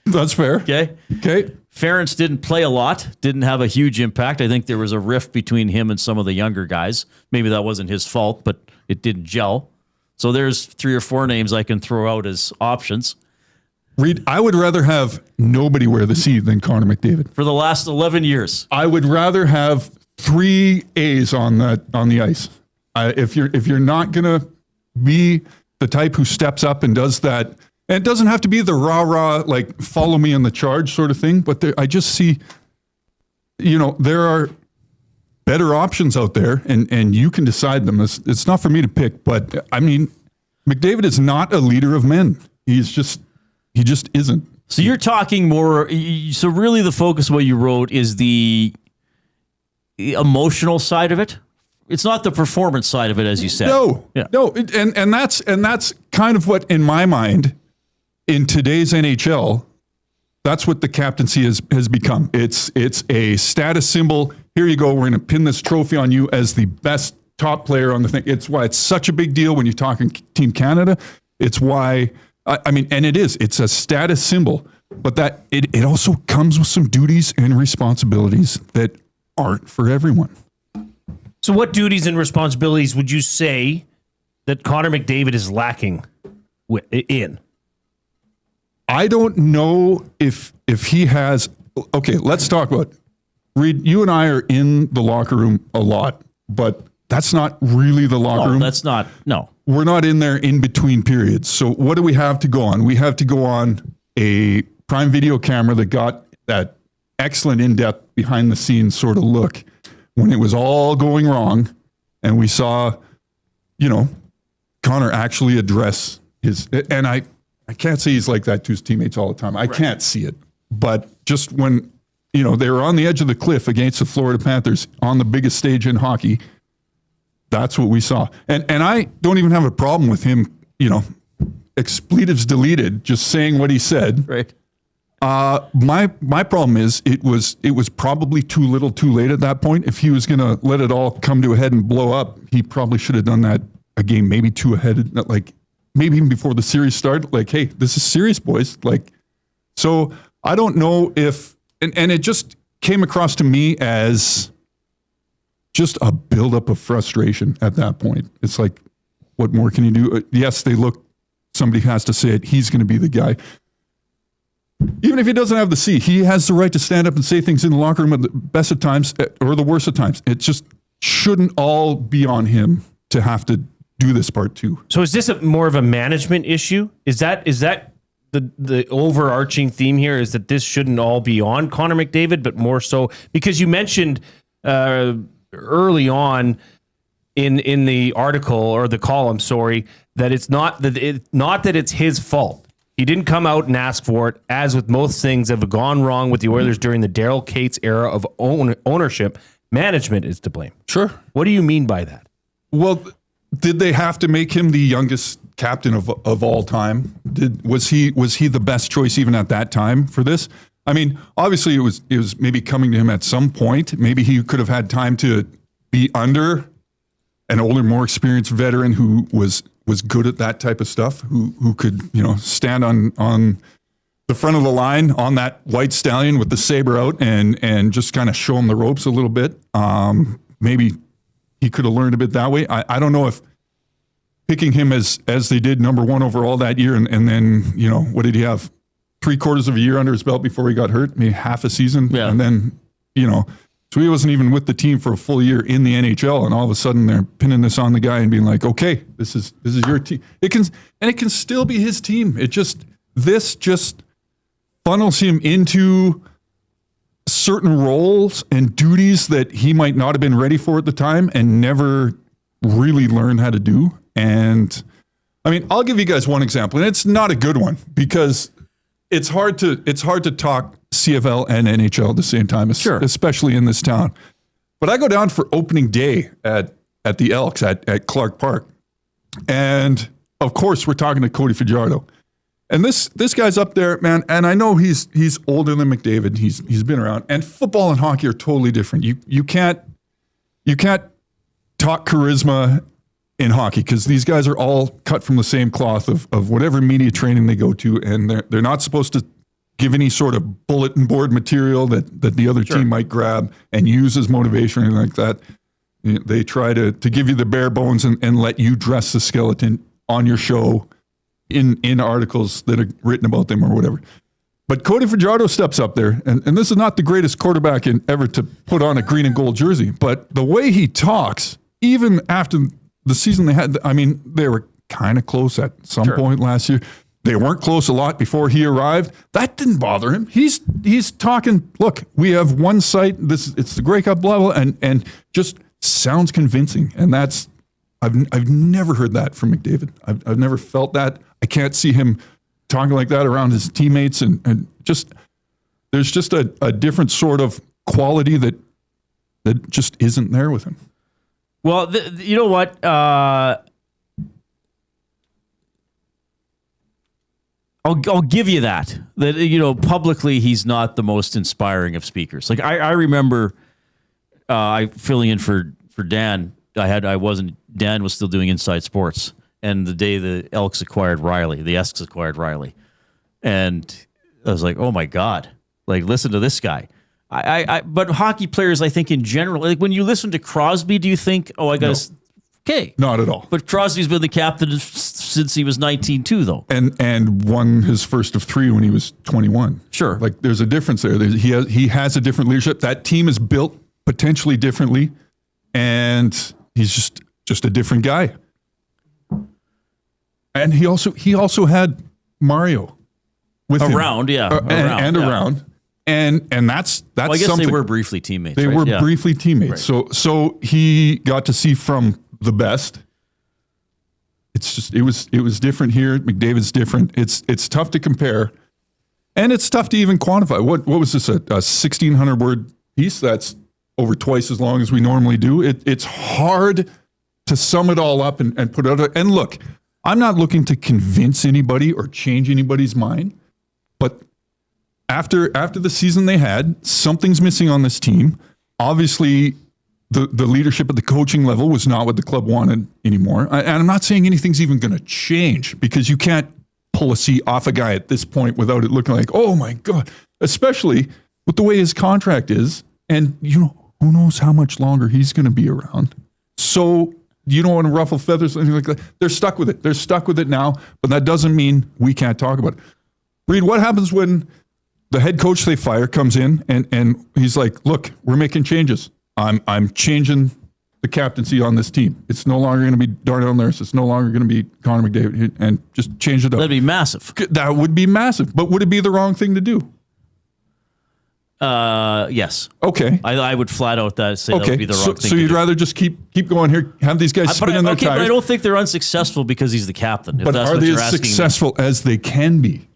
That's fair. Okay. Okay. Ferentz didn't play a lot, didn't have a huge impact. I think there was a rift between him and some of the younger guys. Maybe that wasn't his fault, but it didn't gel. So there's 3 or 4 names I can throw out as options. Reid, I would rather have nobody wear the C than Connor McDavid. For the last 11 years. I would rather have 3 A's on the ice. If you're not going to be the type who steps up and does that, and it doesn't have to be the rah-rah, like, follow me on the charge sort of thing, but I just see, there are better options out there, and you can decide them. It's not for me to pick, but, I mean, McDavid is not a leader of men. He just isn't. So you're talking more, so really the focus of what you wrote is the emotional side of it? It's not the performance side of it, as you said. No, yeah. No, and that's kind of what, in my mind, in today's NHL, that's what the captaincy has become. It's a status symbol. Here you go. We're going to pin this trophy on you as the best top player on the thing. It's why it's such a big deal when you're talking Team Canada. It's why, and it is. It's a status symbol, but that it also comes with some duties and responsibilities that aren't for everyone. So what duties and responsibilities would you say that Connor McDavid is lacking in? I don't know if he has. Okay, let's talk about it. Reid, you and I are in the locker room a lot, but that's not really the locker room. That's not. No. We're not in there in between periods. So what do we have to go on? We have to go on a Prime Video camera that got that excellent in-depth behind-the-scenes sort of look when it was all going wrong, and we saw, Connor actually address his, and I can't say he's like that to his teammates all the time. I can't see it. But just when, they were on the edge of the cliff against the Florida Panthers on the biggest stage in hockey, that's what we saw. And I don't even have a problem with him, expletives deleted, just saying what he said. Right. My problem is it was probably too little too late at that point. If he was going to let it all come to a head and blow up, he probably should have done that a game, maybe 2 ahead, like maybe even before the series started. Like, hey, this is serious, boys. Like, so I don't know if, and it just came across to me as just a buildup of frustration at that point. It's like, what more can you do? Yes, somebody has to say it. He's going to be the guy. Even if he doesn't have the C, he has the right to stand up and say things in the locker room at the best of times or the worst of times. It just shouldn't all be on him to have to do this part too. So is this more of a management issue? Is that the overarching theme here is that this shouldn't all be on Connor McDavid, but more so because you mentioned early on in the article or the column, that it's not that it's his fault. He didn't come out and ask for it, as with most things that have gone wrong with the Oilers during the Daryl Cates era of ownership. Management is to blame. Sure. What do you mean by that? Well, did they have to make him the youngest captain of all time? Was he the best choice even at that time for this? I mean, obviously it was maybe coming to him at some point. Maybe he could have had time to be under an older, more experienced veteran who was good at that type of stuff, who could, stand on the front of the line on that white stallion with the saber out and just kind of show him the ropes a little bit. Maybe he could have learned a bit that way. I don't know if picking him as they did number 1 overall that year and then, what did he have? 3/4 of a year under his belt before he got hurt, maybe half a season. Yeah. And then, so he wasn't even with the team for a full year in the NHL, and all of a sudden they're pinning this on the guy and being like, okay, this is your team. It can still be his team. This just funnels him into certain roles and duties that he might not have been ready for at the time and never really learned how to do. And I mean, I'll give you guys one example, and it's not a good one because it's hard to talk CFL and NHL at the same time, especially in this town. But I go down for opening day at the Elks at Clark Park. And of course, we're talking to Cody Fajardo. And this guy's up there, man, and I know he's older than McDavid. He's been around. And football and hockey are totally different. You can't talk charisma in hockey because these guys are all cut from the same cloth of whatever media training they go to, and they're not supposed to give any sort of bulletin board material that the other team might grab and use as motivation or anything like that. They try to give you the bare bones and let you dress the skeleton on your show in articles that are written about them or whatever. But Cody Fajardo steps up there, and this is not the greatest quarterback ever to put on a green and gold jersey, but the way he talks, even after the season they had, I mean, they were kind of close at some point last year. They weren't close a lot before he arrived. That didn't bother him. He's talking, look, we have one site, it's the Grey Cup, blah, blah, and just sounds convincing. And that's, I've never heard that from McDavid. I've never felt that. I can't see him talking like that around his teammates, and just there's just a different sort of quality that just isn't there with him. Well, you know what? I'll give you that publicly he's not the most inspiring of speakers. Like I remember filling in for Dan. Dan was still doing Inside Sports, and the day the Esks acquired Riley, and I was like, oh my God, like listen to this guy. But hockey players, I think in general, like when you listen to Crosby, do you think, oh, I got to... Okay. Not at all. But Crosby's been the captain since he was 19 too, though. And won his first of 3 when he was 21. Sure. Like there's a difference there. He has a different leadership. That team is built potentially differently, and he's just a different guy. And he also had Mario with around, him. Around. And that's well, I guess something. They were briefly teammates. They were briefly teammates. Right. So he got to see from the best. It's just it was different here. McDavid's different. It's tough to compare, and it's tough to even quantify. What was this, a 1,600 word piece? That's over twice as long as we normally do. It's hard to sum it all up and put it out. And look, I'm not looking to convince anybody or change anybody's mind, but after the season they had, something's missing on this team. Obviously, the leadership at the coaching level was not what the club wanted anymore. And I'm not saying anything's even going to change, because you can't pull a C off a guy at this point without it looking like, oh my God, especially with the way his contract is. And, who knows how much longer he's going to be around. So you don't want to ruffle feathers or anything like that. They're stuck with it. They're stuck with it now, but that doesn't mean we can't talk about it. Reid, what happens when the head coach they fire comes in and he's like, look, we're making changes. I'm changing the captaincy on this team. It's no longer going to be Darnell Nurse. It's no longer going to be Connor McDavid, and just change it up. That'd be massive. That would be massive. But would it be the wrong thing to do? Yes. Okay. I would flat out say that would be the wrong thing. So you'd rather just keep going here, have these guys spinning their tires. But I don't think they're unsuccessful because he's the captain. But are they as successful as they can be?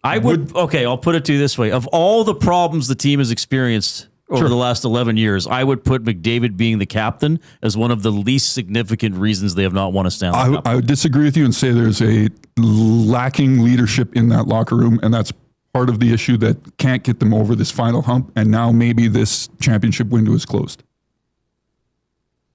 I'll put it to you this way. Of all the problems the team has experienced over the last 11 years, I would put McDavid being the captain as one of the least significant reasons they have not won a Stanley Cup. I would disagree with you and say there's a lacking leadership in that locker room, and that's part of the issue that can't get them over this final hump, and now maybe this championship window is closed.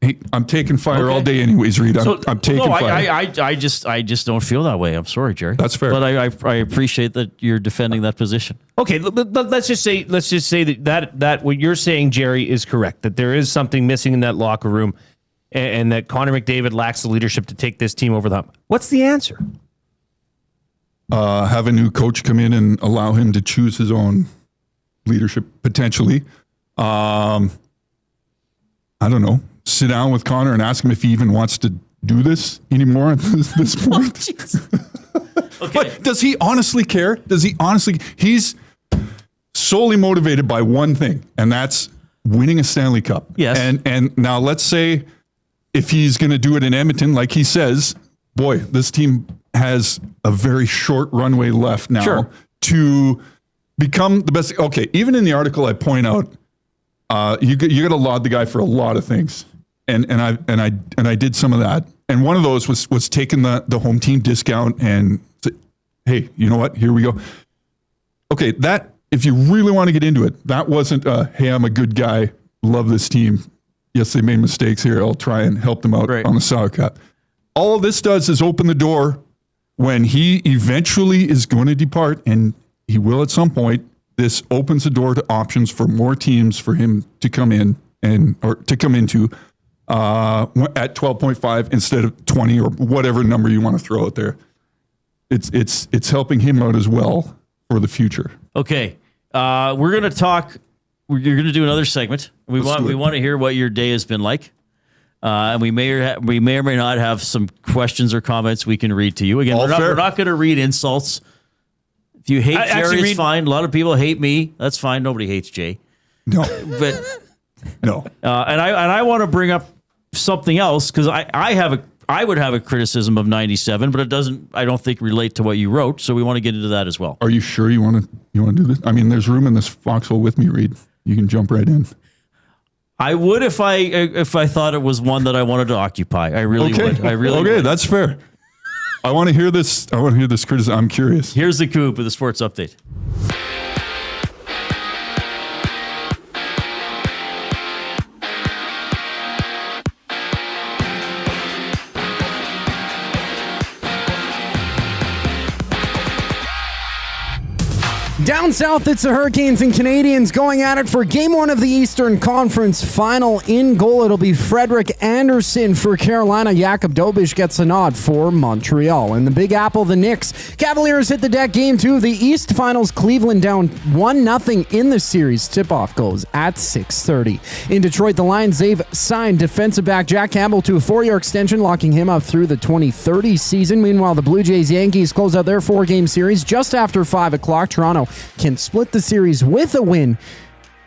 Hey, I'm taking fire all day anyways, Reid. I'm taking fire. I just don't feel that way. I'm sorry, Jerry. That's fair. But I appreciate that you're defending that position. Okay, let's just say that what you're saying, Jerry, is correct. That there is something missing in that locker room, and that Connor McDavid lacks the leadership to take this team over the hump. What's the answer? Have a new coach come in and allow him to choose his own leadership potentially. I don't know. Sit down with Connor and ask him if he even wants to do this anymore at this point. Okay. But does he honestly care? He's solely motivated by one thing, and that's winning a Stanley Cup. Yes. And now let's say if he's going to do it in Edmonton, like he says, boy, this team has a very short runway left now to become the best. Okay, even in the article I point out, you got to laud the guy for a lot of things. And I did some of that. And one of those was taking the home team discount and say, hey, you know what? Here we go. Okay, that, if you really want to get into it, that wasn't hey, I'm a good guy, love this team. Yes, they made mistakes here. I'll try and help them out on the salary cap. All this does is open the door when he eventually is going to depart, and he will at some point. This opens the door to options for more teams for him to come in or to come into at 12.5 instead of 20 or whatever number you want to throw out there. It's helping him out as well for the future. Okay, we're going to talk. You're going to do another segment. We want to hear what your day has been like, and we may or may not have some questions or comments we can read to you. Again, we're not going to read insults. If you hate Jerry, it's fine. A lot of people hate me. That's fine. Nobody hates Jay. No, but no. And I want to bring up something else because I would have a criticism of 97, but it doesn't. I don't think relate to what you wrote. So we want to get into that as well. Are you sure you want to do this? I mean, there's room in this foxhole with me, Reid. You can jump right in. I would if I thought it was one that I wanted to occupy. I really would. I really would. That's fair. I want to hear this. I want to hear this criticism. I'm curious. Here's the Coop with the sports update. Down south, it's the Hurricanes and Canadiens going at it for Game 1 of the Eastern Conference Final. In goal, it'll be Frederik Andersen for Carolina. Jakub Dobeš gets a nod for Montreal. In the Big Apple, the Knicks. Cavaliers hit the deck Game 2 of the East Finals. Cleveland down 1-0 in the series. Tip-off goes at 6:30. In Detroit, the Lions, they've signed defensive back Jack Campbell to a 4-year extension, locking him up through the 2030 season. Meanwhile, the Blue Jays-Yankees close out their 4-game series just after 5 o'clock. Toronto can split the series with a win.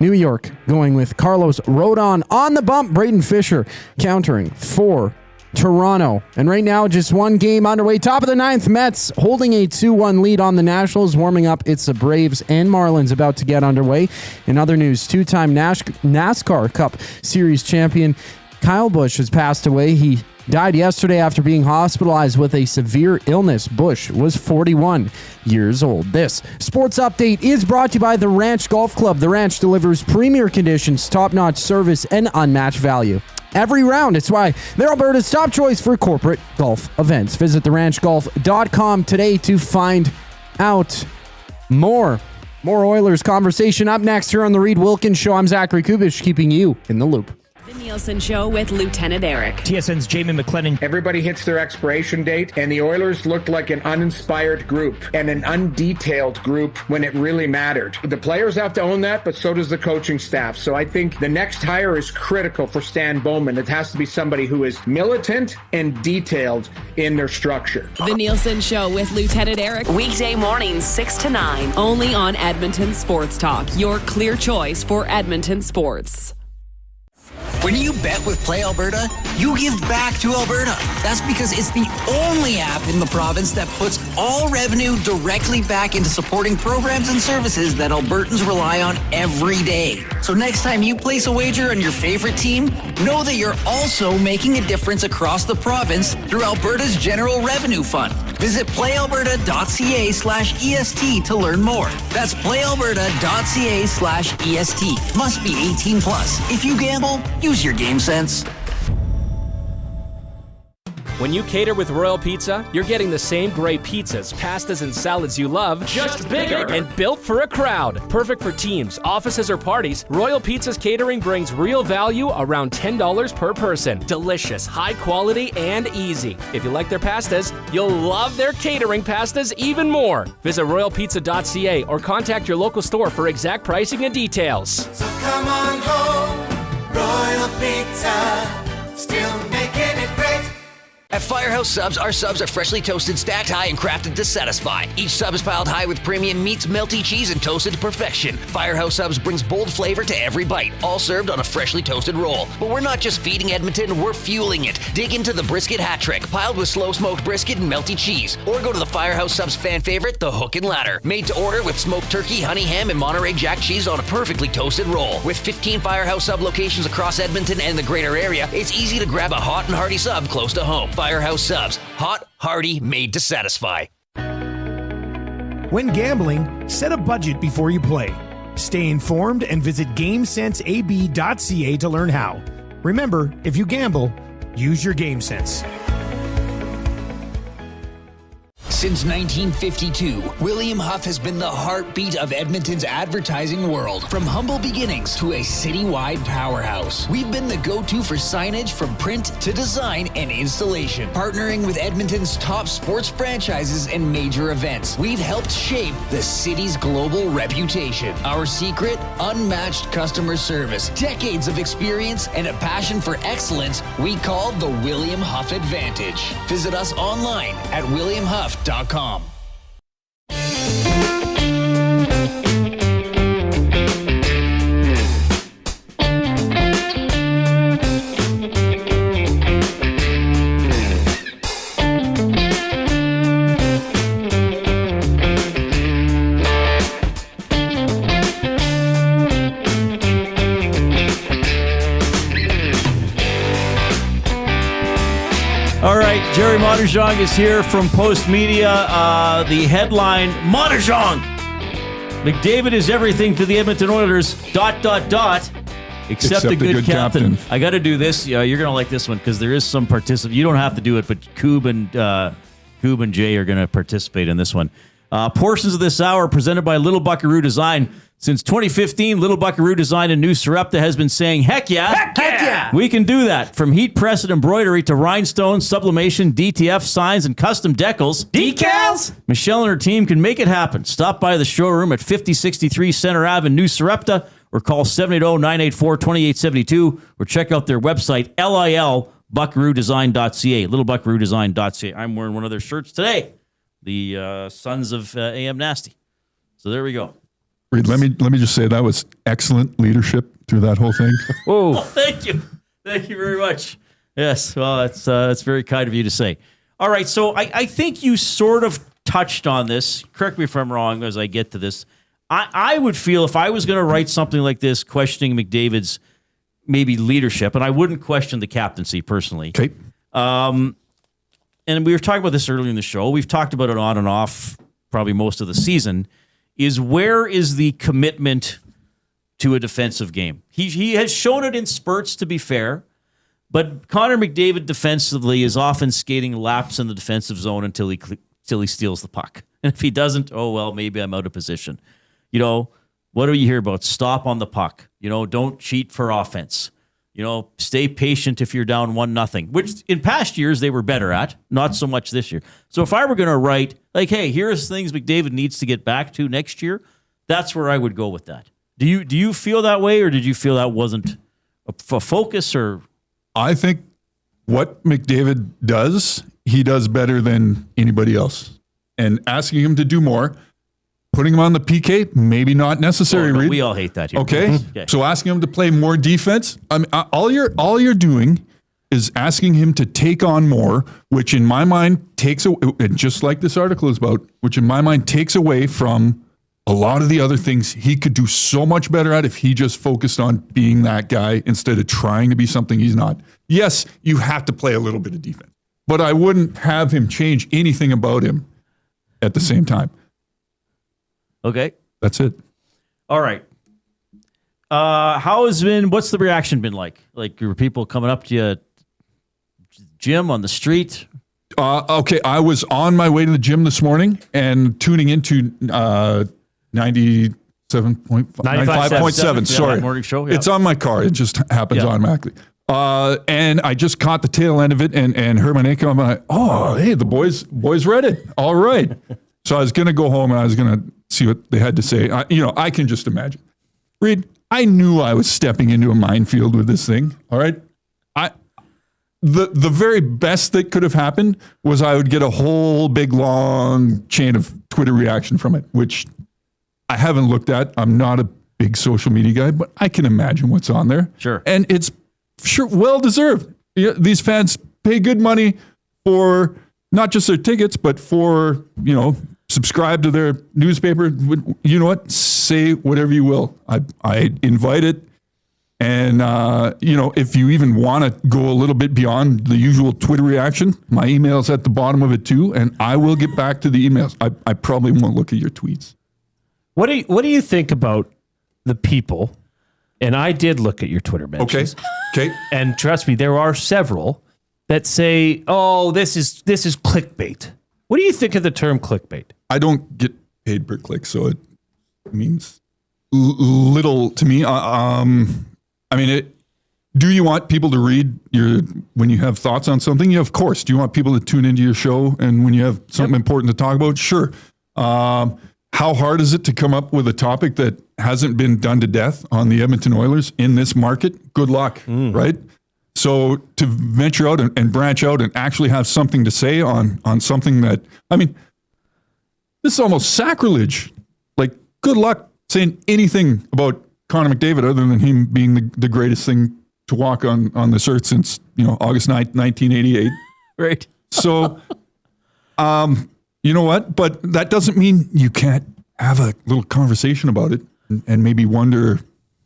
New York going with Carlos Rodon on the bump. Braden Fisher countering for Toronto. And right now, just one game underway. Top of the 9th, Mets holding a 2-1 lead on the Nationals. Warming up, it's the Braves and Marlins about to get underway. In other news, two-time NASCAR Cup Series champion Kyle Busch has passed away. He died yesterday after being hospitalized with a severe illness. Busch was 41 years old. This sports update is brought to you by the Ranch Golf Club. The Ranch delivers premier conditions, top-notch service, and unmatched value every round. It's why they're Alberta's top choice for corporate golf events. Visit theranchgolf.com today to find out more. More Oilers conversation up next here on the Reid Wilkins Show. I'm Zachary Kubish, keeping you in the loop. Nielsen Show with Lieutenant Eric. TSN's Jamie McLennan. Everybody hits their expiration date, and the Oilers looked like an uninspired group and an undetailed group when it really mattered. The players have to own that, but so does the coaching staff. So I think the next hire is critical for Stan Bowman. It has to be somebody who is militant and detailed in their structure. The Nielsen Show with Lieutenant Eric. Weekday mornings 6 to 9. Only on Edmonton Sports Talk. Your clear choice for Edmonton sports. When you bet with Play Alberta, you give back to Alberta. That's because it's the only app in the province that puts all revenue directly back into supporting programs and services that Albertans rely on every day. So next time you place a wager on your favorite team, know that you're also making a difference across the province through Alberta's General Revenue Fund. Visit playalberta.ca/EST to learn more. That's playalberta.ca/EST. Must be 18 plus. If you gamble, use your game sense. When you cater with Royal Pizza, you're getting the same great pizzas, pastas, and salads you love, just bigger and built for a crowd. Perfect for teams, offices, or parties, Royal Pizza's catering brings real value around $10 per person. Delicious, high quality, and easy. If you like their pastas, you'll love their catering pastas even more. Visit royalpizza.ca or contact your local store for exact pricing and details. So come on home, Royal Pizza, still making it great. At Firehouse Subs, our subs are freshly toasted, stacked high, and crafted to satisfy. Each sub is piled high with premium meats, melty cheese, and toasted to perfection. Firehouse Subs brings bold flavor to every bite, all served on a freshly toasted roll. But we're not just feeding Edmonton, we're fueling it. Dig into the brisket hat trick, piled with slow-smoked brisket and melty cheese. Or go to the Firehouse Subs fan favorite, the Hook and Ladder. Made to order with smoked turkey, honey ham, and Monterey Jack cheese on a perfectly toasted roll. With 15 Firehouse Sub locations across Edmonton and the greater area, it's easy to grab a hot and hearty sub close to home. Firehouse Subs. Hot, hearty, made to satisfy. When gambling, set a budget before you play. Stay informed and visit GameSenseAB.ca to learn how. Remember, if you gamble, use your game sense. Since 1952, William Huff has been the heartbeat of Edmonton's advertising world. From humble beginnings to a citywide powerhouse, we've been the go-to for signage from print to design and installation. Partnering with Edmonton's top sports franchises and major events, we've helped shape the city's global reputation. Our secret, unmatched customer service, decades of experience, and a passion for excellence we call the William Huff Advantage. Visit us online at williamhuff.com. All right, Gerry Moddejonge is here from Postmedia. The headline, Moddejonge! McDavid is everything to the Edmonton Oilers, ... Except a good captain. I got to do this. You're going to like this one because there is some participant. You don't have to do it, but Coob and Jay are going to participate in this one. Portions of this hour presented by Little Buckaroo Design. Since 2015, Little Buckaroo Design in New Sarepta has been saying, heck yeah, heck yeah, we can do that. From heat press and embroidery to rhinestones, sublimation, DTF signs, and custom decals. Decals? Michelle and her team can make it happen. Stop by the showroom at 5063 Center Ave in New Sarepta or call 780-984-2872 or check out their website, lilbuckaroodesign.ca, littlebuckaroodesign.ca. I'm wearing one of their shirts today, the Sons of AM Nasty. So there we go. Reid, let me just say that was excellent leadership through that whole thing. Whoa! Oh, thank you very much. Yes, well, that's very kind of you to say. All right, so I think you sort of touched on this. Correct me if I'm wrong as I get to this. I would feel if I was going to write something like this, questioning McDavid's maybe leadership, and I wouldn't question the captaincy personally. Okay. And we were talking about this earlier in the show. We've talked about it on and off probably most of the season. Is where is the commitment to a defensive game? He has shown it in spurts, to be fair, but Connor McDavid defensively is often skating laps in the defensive zone until he steals the puck. And if he doesn't, oh, well, maybe I'm out of position. You know, what do you hear about? Stop on the puck. You know, don't cheat for offense. stay patient if you're down 1-0, which in past years they were better at, not so much this year. So if I were going to write like, hey, here's things McDavid needs to get back to next year, that's where I would go with that. Do you feel that way, or did you feel that wasn't a focus? Or I think what McDavid does, he does better than anybody else. And asking him to do more, putting him on the PK, maybe not necessary, Reid. We all hate that here. Okay? So asking him to play more defense, I mean, all you're doing is asking him to take on more, which in my mind takes away, and just like this article is about, which in my mind takes away from a lot of the other things he could do so much better at if he just focused on being that guy instead of trying to be something he's not. Yes, you have to play a little bit of defense, but I wouldn't have him change anything about him at the same time. Okay. That's it. All right. What's the reaction been like? Like, were people coming up to you at gym, on the street? Okay, I was on my way to the gym this morning and tuning into 95.7. Sorry. Morning show. Yeah. It's on my car. It just happens automatically. And I just caught the tail end of it and heard my name come. I'm like, oh, hey, the boys read it. All right. So I was going to go home and I was going to see what they had to say. I can just imagine. Reid, I knew I was stepping into a minefield with this thing. All right. The very best that could have happened was I would get a whole big long chain of Twitter reaction from it, which I haven't looked at. I'm not a big social media guy, but I can imagine what's on there. Sure. And it's well deserved. These fans pay good money for not just their tickets, but for, subscribe to their newspaper. You know what? Say whatever you will. I invite it. And, if you even want to go a little bit beyond the usual Twitter reaction, my email's at the bottom of it too, and I will get back to the emails. I probably won't look at your tweets. What do you think about the people? And I did look at your Twitter mentions. Okay. And trust me, there are several that say, "Oh, this is clickbait." What do you think of the term clickbait? I don't get paid per click, so it means little to me. Do you want people to read when you have thoughts on something? Yeah, of course. Do you want people to tune into your show and when you have something important to talk about? Sure. How hard is it to come up with a topic that hasn't been done to death on the Edmonton Oilers in this market? Good luck, right? So to venture out and branch out and actually have something to say on something that, this is almost sacrilege. Like, good luck saying anything about Connor McDavid other than him being the greatest thing to walk on this earth since, August 9th, 1988. Right. So, you know what? But that doesn't mean you can't have a little conversation about it and maybe wonder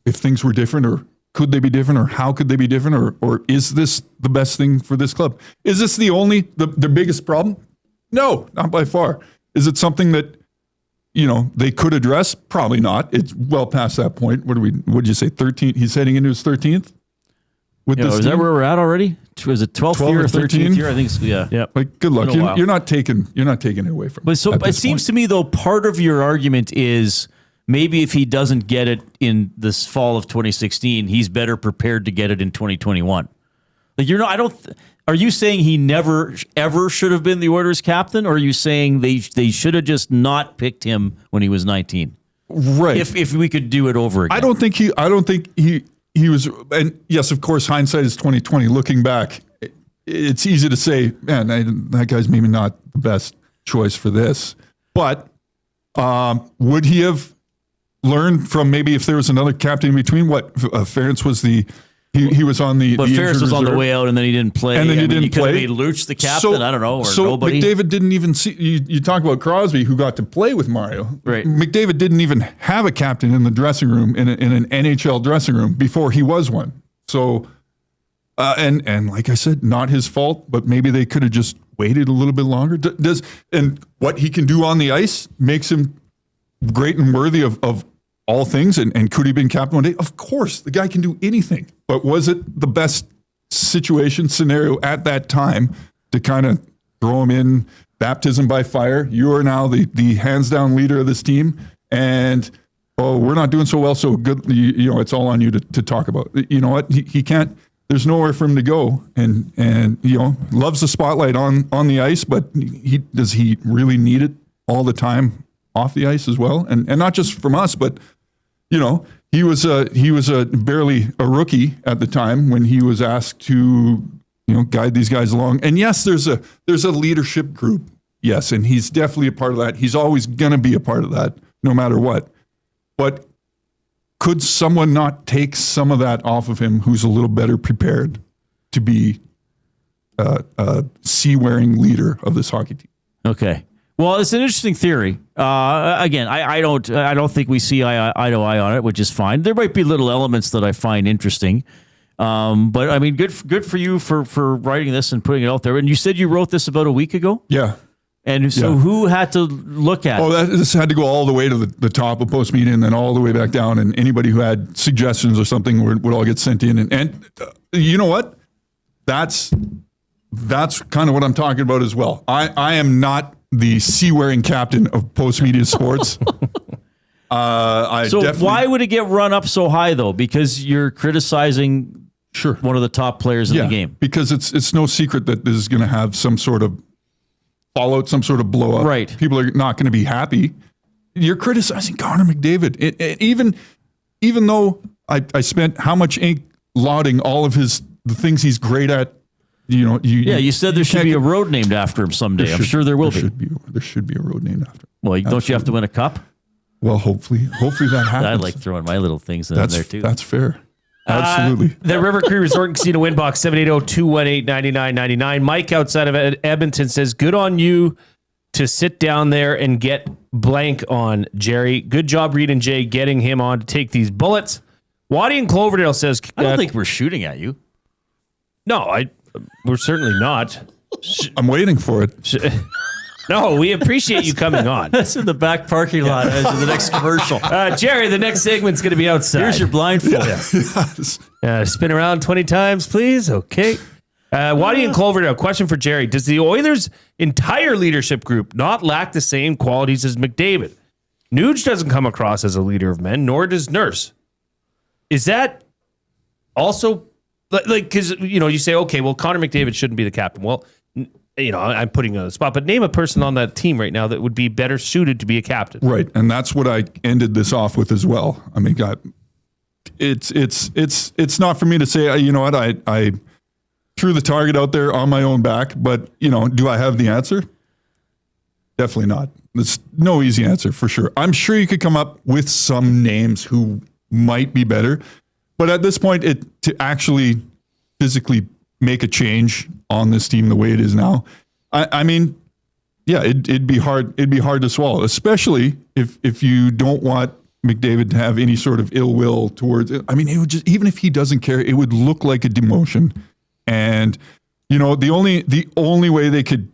if things were different, or could they be different, or how could they be different, or is this the best thing for this club? Is this the biggest problem? No, not by far. Is it something that, they could address? Probably not. It's well past that point. What did you say, 13? He's heading into his 13th? Is that where we're at already? Was it 12th year or 13th year? I think so, yeah. Yeah. Like, good luck. You're not taking it away from him. But so it seems to me, though, part of your argument is maybe if he doesn't get it in this fall of 2016, he's better prepared to get it in 2021. Like, are you saying he never, ever should have been the Oilers captain? Or are you saying they should have just not picked him when he was 19? Right. If we could do it over again. I don't think he was, and yes, of course, hindsight is 20/20. Looking back, it's easy to say, man, that guy's maybe not the best choice for this. But would he have learned from maybe if there was another captain in between? Ferentz was he was on the. But Ferentz was on the way out, and then he didn't play. And then he didn't play. He Luch the captain. I don't know, or nobody. McDavid didn't even see. You talk about Crosby, who got to play with Mario. Right. McDavid didn't even have a captain in the dressing room in an NHL dressing room before he was one. So, and like I said, not his fault, but maybe they could have just waited a little bit longer. And what he can do on the ice makes him great and worthy of all things, and could he have been captain one day? Of course, the guy can do anything. But was it the best scenario at that time to kind of throw him in baptism by fire? You are now the hands down leader of this team, and oh, we're not doing so well, so good, it's all on you to talk about. You know what? He can't, there's nowhere for him to go. And loves the spotlight on the ice, but does he really need it all the time off the ice as well? And not just from us, but, he was barely a rookie at the time when he was asked to, guide these guys along. And yes, there's a leadership group. Yes. And he's definitely a part of that. He's always going to be a part of that no matter what. But could someone not take some of that off of him who's a little better prepared to be a sea-wearing leader of this hockey team? Okay. Well, it's an interesting theory. Again, I don't think we see eye to eye on it, which is fine. There might be little elements that I find interesting. But I mean, good for you for writing this and putting it out there. And you said you wrote this about a week ago? Yeah. And so who had to look at it? This had to go all the way to the top of Postmedia and then all the way back down. And anybody who had suggestions or something would all get sent in. And you know what? That's kind of what I'm talking about as well. I am not the sea-wearing captain of Postmedia Sports. So why would it get run up so high, though? Because you're criticizing one of the top players in the game. Because it's no secret that this is going to have some sort of fallout, some sort of blow up. Right. People are not going to be happy. You're criticizing Connor McDavid. Even though I spent how much ink lauding all of the things he's great at. You said there should be a road named after him someday. I'm sure there will be. There should be a road named after him. Well, don't you have to win a cup? Well, hopefully that happens. I like throwing my little things in there too. That's fair. Absolutely. The River Cree Resort and Casino Winbox, 780-218-9999. Mike outside of Edmonton says, good on you to sit down there and get blank on Jerry. Good job, Reid and Jay, getting him on to take these bullets. Waddy in Cloverdale says, I don't think we're shooting at you. No, we're certainly not. I'm waiting for it. No, we appreciate you coming on. That's in the back parking lot as the next commercial. Jerry, the next segment's going to be outside. Here's your blindfold. Yes. Spin around 20 times, please. Okay. Waddy and Cloverdale, question for Jerry. Does the Oilers' entire leadership group not lack the same qualities as McDavid? Nuge doesn't come across as a leader of men, nor does Nurse. Is that also, because, you say, okay, well, Connor McDavid shouldn't be the captain. Well, I'm putting you on the spot, but name a person on that team right now that would be better suited to be a captain. Right, and that's what I ended this off with as well. I mean, it's not for me to say, you know what, I threw the target out there on my own back, but do I have the answer? Definitely not. There's no easy answer for sure. I'm sure you could come up with some names who might be better, but at this point, to actually physically make a change on this team the way it is now, I mean, yeah, it'd be hard. It'd be hard to swallow, especially if you don't want McDavid to have any sort of ill will towards it. I mean, it would just, even if he doesn't care, it would look like a demotion. And the only way they could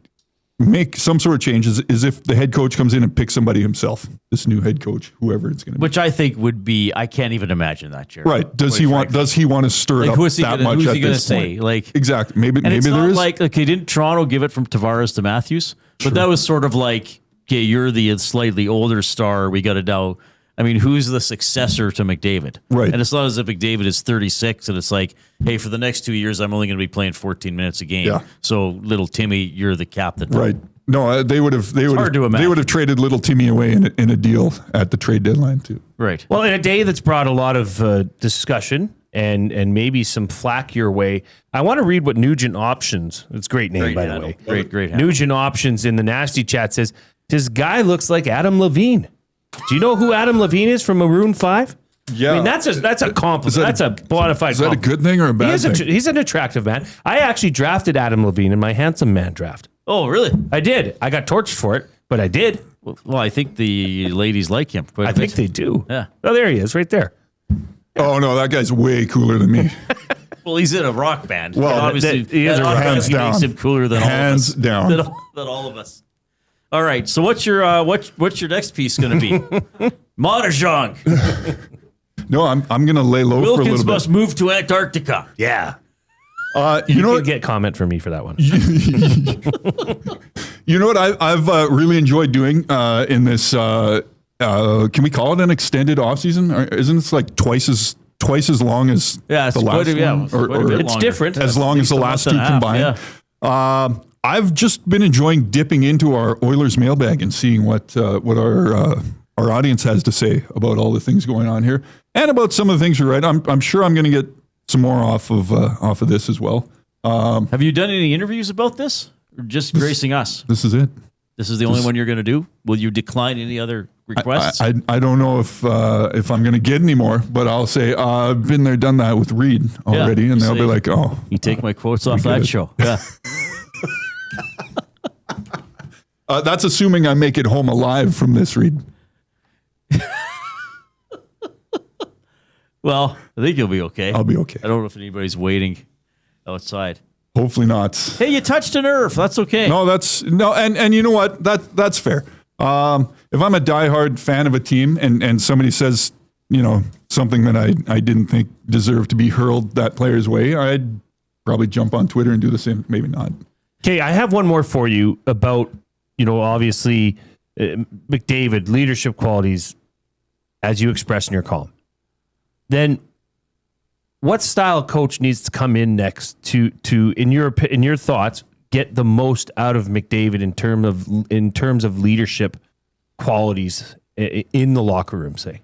make some sort of changes is if the head coach comes in and picks somebody himself, this new head coach, whoever it's going to be. Which I think would be, I can't even imagine that, Jerry. Right. Does he want to stir it up that much? Who's at he going to this say? point? Like, exactly. Maybe it's there not is. like, okay, didn't Toronto give it from Tavares to Matthews? But that was sort of like, okay, you're the slightly older star. We got to now. I mean, who's the successor to McDavid? Right. And it's not as if McDavid is 36 and it's like, hey, for the next 2 years, I'm only going to be playing 14 minutes a game. Yeah. So little Timmy, you're the captain. Right. No, they would have traded little Timmy away in a deal at the trade deadline too. Right. Well, in a day that's brought a lot of discussion and maybe some flack your way, I want to read what Nugent Options. It's a great name, by the way. Great. Nugent Options in the nasty chat says, this guy looks like Adam Levine. Do you know who Adam Levine is from Maroon 5? Yeah. I mean, that's a compliment. That's a bona fide compliment. Is that a good thing or a bad thing? He's an attractive man. I actually drafted Adam Levine in my handsome man draft. Oh, really? I did. I got torched for it, but I did. Well, I think the ladies like him. I think they do. Yeah. Oh, there he is, right there. Oh, no, that guy's way cooler than me. Well, he's in a rock band. Well, obviously, he is hands down. Makes him cooler than hands all of us. down. Than all of us. All right. So what's your next piece going to be? Moddejonge. No, I'm going to lay low for a little bit. Wilkins must move to Antarctica. Yeah. You know what? Get comment from me for that one. You know what I've really enjoyed doing in this can we call it an extended offseason? Or isn't it like twice as long as the last one? Or it's different. As long as the last two combined. I've just been enjoying dipping into our Oilers mailbag and seeing what our audience has to say about all the things going on here and about some of the things you're right. I'm sure I'm going to get some more off of this as well. Have you done any interviews about this, or just gracing us? This is it. This is the only one you're going to do? Will you decline any other requests? I don't know if I'm going to get any more, but I'll say I've been there, done that with Reid already, and they'll be like, "Oh, you take my quotes off that show." Yeah. That's assuming I make it home alive from this, Reid. Well, I think you'll be okay. I'll be okay. I don't know if anybody's waiting outside. Hopefully not. Hey, you touched a nerve. That's okay. And you know what? That's fair. If I'm a diehard fan of a team and somebody says, something that I didn't think deserved to be hurled that player's way, I'd probably jump on Twitter and do the same. Maybe not. Okay, I have one more for you about, obviously McDavid, leadership qualities, as you expressed in your column. Then what style coach needs to come in next to in your thoughts, get the most out of McDavid in terms of leadership qualities in the locker room, say?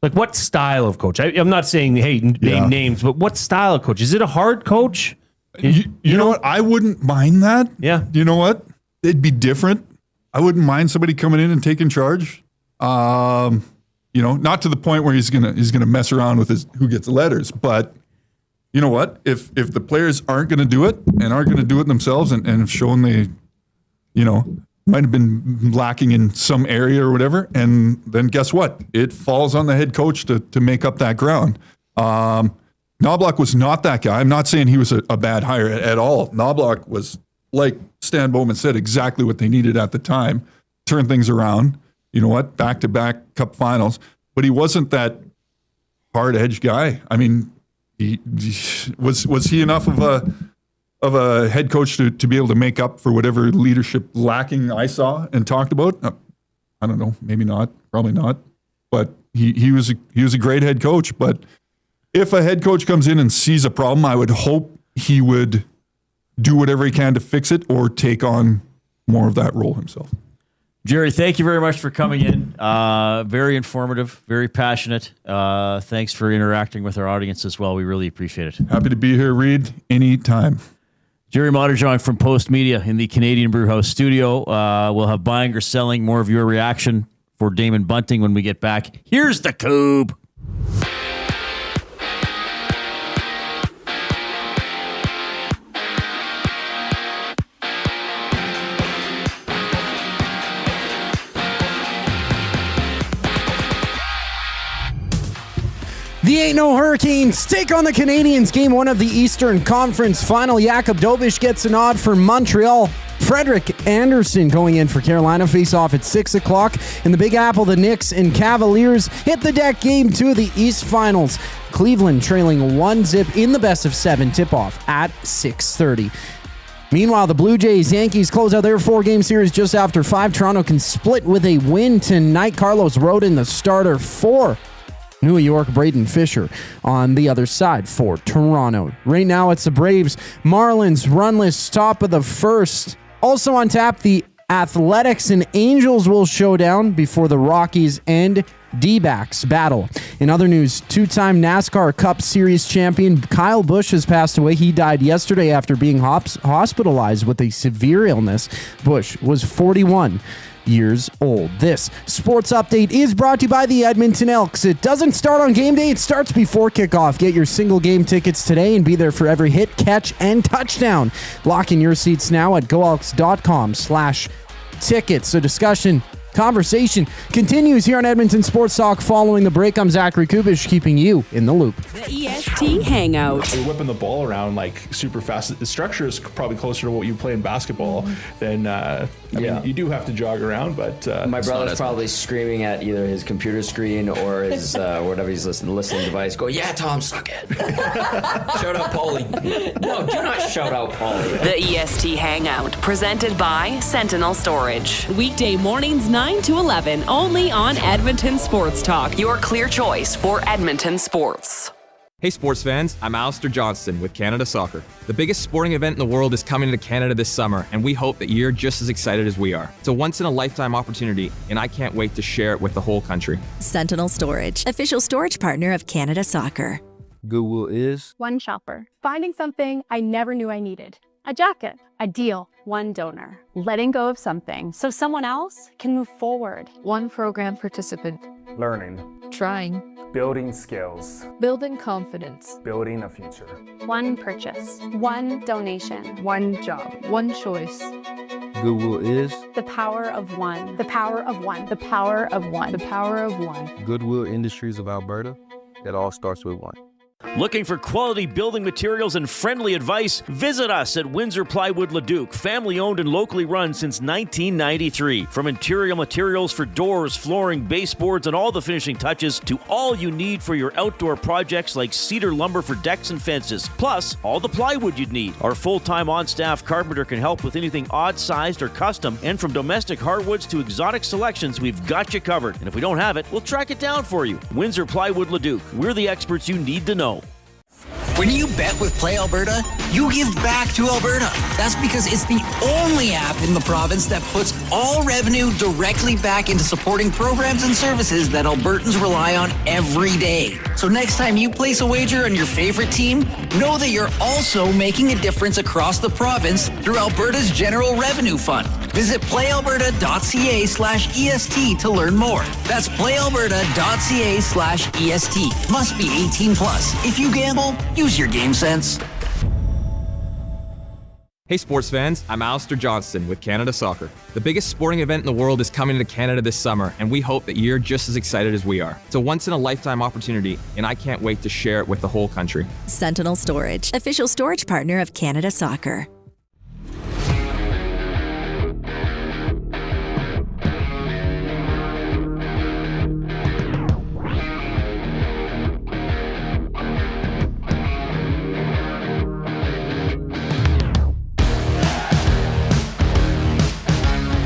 Like, what style of coach? I'm not saying, hey, name names, but what style of coach? Is it a hard coach? You know what? I wouldn't mind that. Yeah. You know what? It'd be different. I wouldn't mind somebody coming in and taking charge. Not to the point where he's gonna mess around with who gets the letters, but you know what? If the players aren't gonna do it and aren't gonna do it themselves and have shown they, might have been lacking in some area or whatever, and then guess what? It falls on the head coach to make up that ground. Knobloch was not that guy. I'm not saying he was a bad hire at all. Knobloch was, like Stan Bowman said, exactly what they needed at the time. Turn things around. You know what? Back-to-back Cup finals. But he wasn't that hard-edged guy. I mean, was he enough of a head coach to be able to make up for whatever leadership lacking I saw and talked about? I don't know. Maybe not. Probably not. But he was a great head coach. But if a head coach comes in and sees a problem, I would hope he would do whatever he can to fix it or take on more of that role himself. Jerry, thank you very much for coming in. Very informative, very passionate. Thanks for interacting with our audience as well. We really appreciate it. Happy to be here, Reid, anytime. Gerry Moddejonge from Postmedia in the Canadian Brewhouse studio. We'll have buying or selling, more of your reaction for Damon Bunting when we get back. Here's the Coob. The 8-0 Hurricanes take on the Canadiens. Game 1 of the Eastern Conference Final. Jakub Dobeš gets a nod for Montreal. Frederik Andersen going in for Carolina. Face off at 6 o'clock. In the Big Apple, the Knicks and Cavaliers hit the deck. Game 2 of the East Finals. Cleveland trailing 1-0 in the best-of-7 tip-off at 6:30. Meanwhile, the Blue Jays, Yankees close out their 4-game series just after 5. Toronto can split with a win tonight. Carlos Rodon, the starter for New York. Braden Fisher on the other side for Toronto. Right now, it's the Braves, Marlins, runless, top of the first. Also on tap, the Athletics and Angels will show down before the Rockies and D-backs battle. In other news, two-time NASCAR Cup Series champion Kyle Busch has passed away. He died yesterday after being hospitalized with a severe illness. Busch was 41 years old. This sports update is brought to you by the Edmonton Elks. It doesn't start on game day, it starts before kickoff. Get your single game tickets today and be there for every hit, catch, and touchdown. Lock in your seats now at goelks.com/tickets. So conversation continues here on Edmonton Sports Talk. Following the break, I'm Zachary Kubish, keeping you in the loop. The EST Hangout. We're whipping the ball around like super fast. The structure is probably closer to what you play in basketball than I mean, you do have to jog around, but my brother's probably screaming at either his computer screen or his whatever he's listening device. Go, yeah, Tom, suck it. Shout out Paulie. No, do not shout out Paulie. The EST Hangout, presented by Sentinel Storage. Weekday mornings 9 to 11, only on Edmonton Sports Talk. Your clear choice for Edmonton sports. Hey sports fans, I'm Alistair Johnston with Canada Soccer. The biggest sporting event in the world is coming to Canada this summer, and we hope that you're just as excited as we are. It's a once-in-a-lifetime opportunity, and I can't wait to share it with the whole country. Sentinel Storage, official storage partner of Canada Soccer. Goodwill is one shopper, finding something I never knew I needed. A jacket, a deal, one donor, letting go of something so someone else can move forward. One program participant, learning, trying, building skills, building confidence, building a future. One purchase, one donation, one job, one choice. Goodwill is the power of one, the power of one, the power of one, the power of one. Goodwill Industries of Alberta. It all starts with one. Looking for quality building materials and friendly advice? Visit us at Windsor Plywood Leduc, family owned and locally run since 1993. From interior materials for doors, flooring, baseboards, and all the finishing touches to all you need for your outdoor projects like cedar lumber for decks and fences, plus all the plywood you'd need. Our full-time on-staff carpenter can help with anything odd-sized or custom, and from domestic hardwoods to exotic selections, we've got you covered. And if we don't have it, we'll track it down for you. Windsor Plywood Leduc. We're the experts you need to know. When you bet with Play Alberta, you give back to Alberta. That's because it's the only app in the province that puts all revenue directly back into supporting programs and services that Albertans rely on every day. So next time you place a wager on your favorite team, know that you're also making a difference across the province through Alberta's General Revenue Fund. Visit playalberta.ca/EST to learn more. That's playalberta.ca/EST. Must be 18 plus. If you gamble, use your game sense. Hey sports fans, I'm Alistair Johnston with Canada Soccer. The biggest sporting event in the world is coming to Canada this summer, and we hope that you're just as excited as we are. It's a once-in-a-lifetime opportunity, and I can't wait to share it with the whole country. Sentinel Storage, official storage partner of Canada Soccer.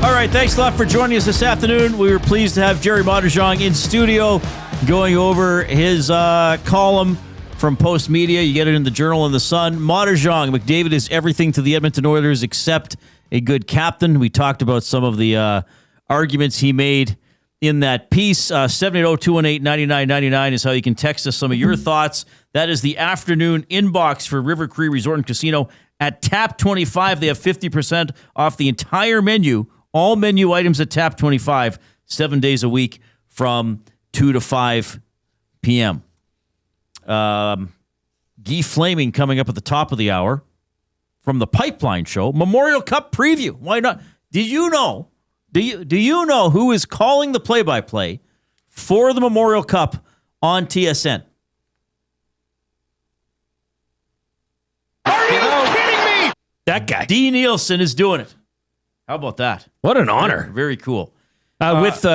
All right, thanks a lot for joining us this afternoon. We were pleased to have Gerry Moddejonge in studio going over his column from Postmedia. You get it in the Journal and the Sun. Moddejonge, McDavid is everything to the Edmonton Oilers except a good captain. We talked about some of the arguments he made in that piece. 780-218-9999 is how you can text us some of your thoughts. That is the afternoon inbox for River Cree Resort and Casino. At Tap 25, they have 50% off the entire menu. All menu items at Tap 25, 7 days a week from 2 to 5 p.m. Guy Flaming coming up at the top of the hour from the Pipeline Show. Memorial Cup preview. Why not? Did you know? Do you know who is calling the play-by-play for the Memorial Cup on TSN? Are you kidding me? That guy. D. Nielsen is doing it. How about that? What an honor. Very cool. With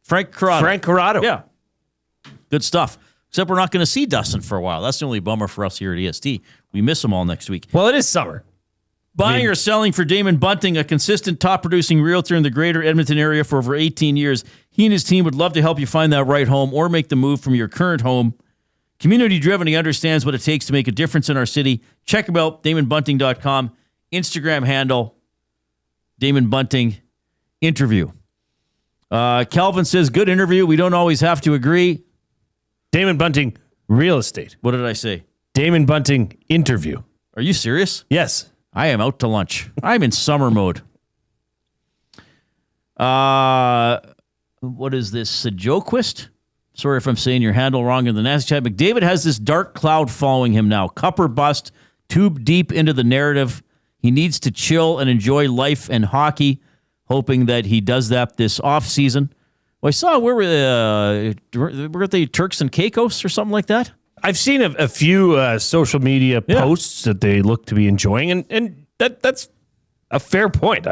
Frank Corrado. Frank Corrado. Yeah. Good stuff. Except we're not going to see Dustin for a while. That's the only bummer for us here at EST. We miss him all next week. Well, it is summer. Buying or selling for Damon Bunting, a consistent top-producing realtor in the greater Edmonton area for over 18 years. He and his team would love to help you find that right home or make the move from your current home. Community-driven, he understands what it takes to make a difference in our city. Check him out, DamonBunting.com. Instagram handle, Damon Bunting interview. Calvin says, good interview. We don't always have to agree. Damon Bunting, real estate. What did I say? Damon Bunting interview. Are you serious? Yes. I am out to lunch. I'm in summer mode. What is this? Sejoquist? Sorry if I'm saying your handle wrong in the nasty chat. McDavid has this dark cloud following him now. Cup or bust, too deep into the narrative. He needs to chill and enjoy life and hockey, hoping that he does that this offseason. Well, I saw were they Turks and Caicos or something like that? I've seen a few social media posts that they look to be enjoying, and that's a fair point.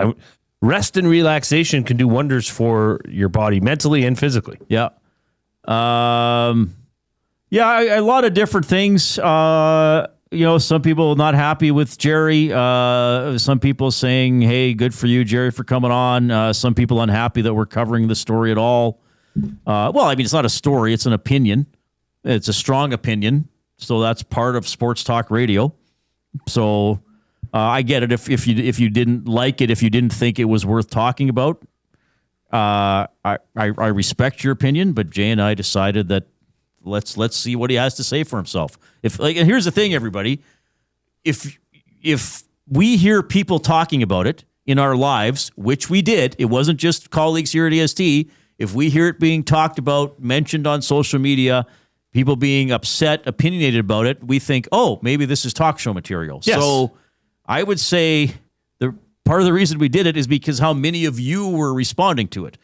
rest and relaxation can do wonders for your body, mentally and physically. Yeah. A lot of different things. Some people not happy with Jerry. Some people saying, hey, good for you, Jerry, for coming on. Some people unhappy that we're covering the story at all. It's not a story. It's an opinion. It's a strong opinion. So that's part of sports talk radio. So I get it if you didn't like it, if you didn't think it was worth talking about. I respect your opinion, but Jay and I decided that let's see what he has to say for himself. And here's the thing, everybody. If we hear people talking about it in our lives, which we did, it wasn't just colleagues here at EST. If we hear it being talked about, mentioned on social media, people being upset, opinionated about it, we think, oh, maybe this is talk show material. Yes. So I would say part of the reason we did it is because how many of you were responding to it.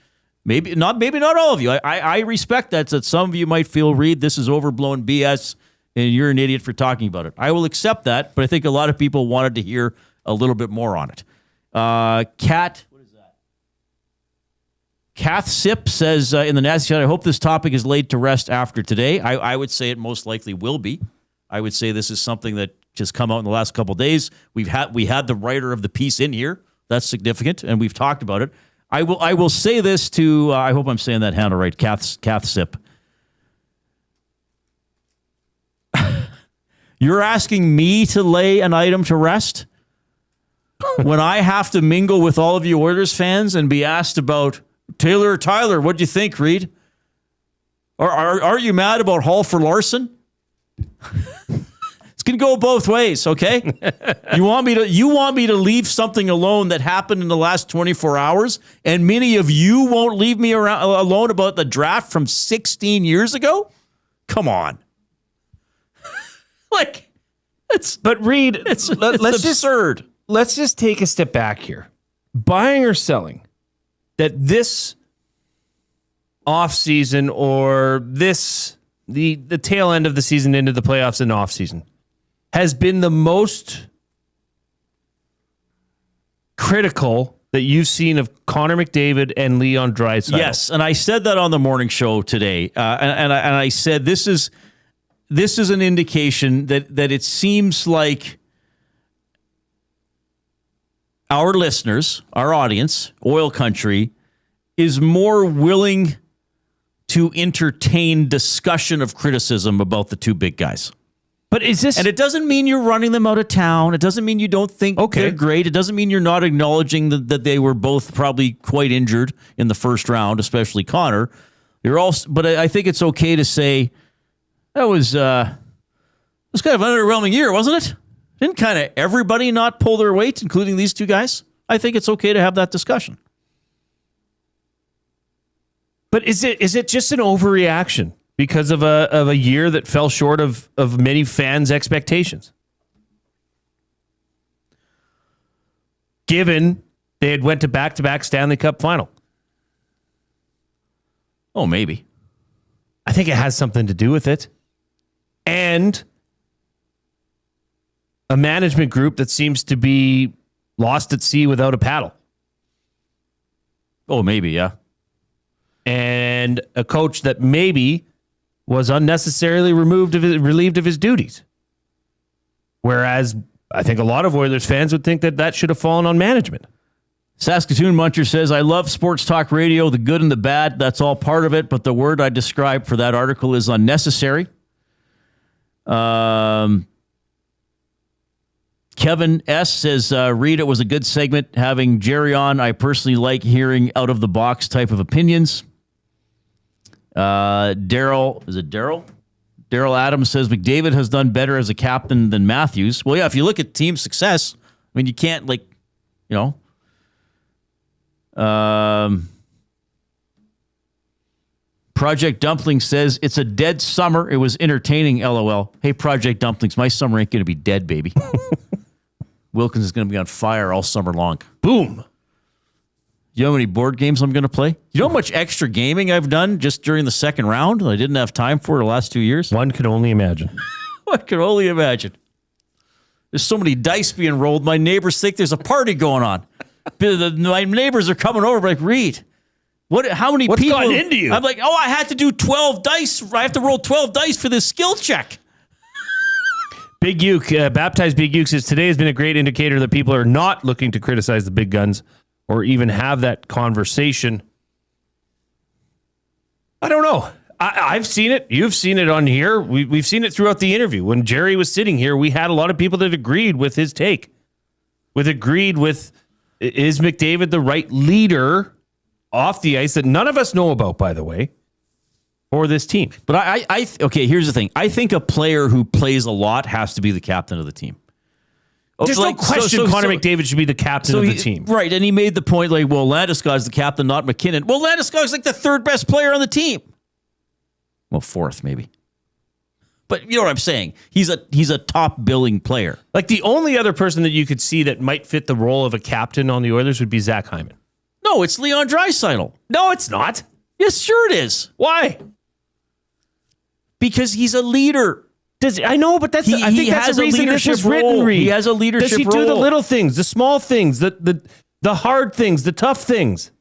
Maybe not all of you. I respect that some of you might feel, Reid, this is overblown BS and you're an idiot for talking about it. I will accept that, but I think a lot of people wanted to hear a little bit more on it. Kath Sip says in the Nasty Chat, I hope this topic is laid to rest after today. I would say it most likely will be. I would say this is something that just come out in the last couple of days. We had the writer of the piece in here. That's significant, and we've talked about it. I will say this to, I hope I'm saying that handle right, Kath Sip. You're asking me to lay an item to rest when I have to mingle with all of you Oilers fans and be asked about Taylor or Tyler, what do you think, Reid? Are you mad about Hall for Larson? It's going to go both ways, okay? You want me to leave something alone that happened in the last 24 hours, and many of you won't leave me alone about the draft from 16 years ago? Come on. But Reid, it's absurd. Let's just take a step back here. Buying or selling that this offseason or the tail end of the season into the playoffs and offseason has been the most critical that you've seen of Connor McDavid and Leon Draisaitl. Yes, and I said that on the morning show today, and I said this is an indication that it seems like our listeners, our audience, oil country, is more willing to entertain discussion of criticism about the two big guys. But is this... And it doesn't mean you're running them out of town. It doesn't mean you don't think they're great. It doesn't mean you're not acknowledging that they were both probably quite injured in the first round, especially Connor. But I think it's okay to say that was kind of an underwhelming year, wasn't it? Didn't kind of everybody not pull their weight, including these two guys? I think it's okay to have that discussion. But is it just an overreaction because of a year that fell short of many fans' expectations? Given they had went to back-to-back Stanley Cup final. Oh, maybe. I think it has something to do with it. And a management group that seems to be lost at sea without a paddle. Oh, maybe, yeah. And a coach that maybe was unnecessarily relieved of his duties. Whereas I think a lot of Oilers fans would think that should have fallen on management. Saskatoon Muncher says, I love sports talk radio, the good and the bad. That's all part of it. But the word I described for that article is unnecessary. Kevin S. says, Reid, it was a good segment having Jerry on. I personally like hearing out-of-the-box type of opinions. Daryl, is it Daryl? Daryl Adams says, McDavid has done better as a captain than Matthews. Well, yeah, if you look at team success, I mean, you can't, Project Dumpling says, it's a dead summer. It was entertaining, LOL. Hey, Project Dumplings, my summer ain't going to be dead, baby. Wilkins is going to be on fire all summer long. Boom. You know how many board games I'm going to play? You know how much extra gaming I've done just during the second round that I didn't have time for the last 2 years? One could only imagine. One could only imagine. There's so many dice being rolled, my neighbors think there's a party going on. my neighbors are coming over like, Reid, how many What's people gotten into you? I'm like, I had to do 12 dice. I have to roll 12 dice for this skill check. Big Uke, baptized Big Uke says today has been a great indicator that people are not looking to criticize the big guns or even have that conversation. I don't know. I've seen it. You've seen it on here. We've seen it throughout the interview. When Jerry was sitting here, we had a lot of people that agreed with his take. Is McDavid the right leader off the ice that none of us know about, by the way, for this team? But okay, here's the thing. I think a player who plays a lot has to be the captain of the team. There's no question Connor McDavid should be the captain of the team. Right, and he made the point like, well, Landeskog's the captain, not McKinnon. Well, Landeskog's like the third best player on the team. Well, fourth maybe. But you know what I'm saying? He's a top billing player. Like the only other person that you could see that might fit the role of a captain on the Oilers would be Zach Hyman. No, it's Leon Draisaitl. No, it's not. Yes, sure it is. Why? Because he's a leader. I know, but I think that's the reason this is written, Reid. He has a leadership role. Does he do the little things, the small things, the hard things, the tough things?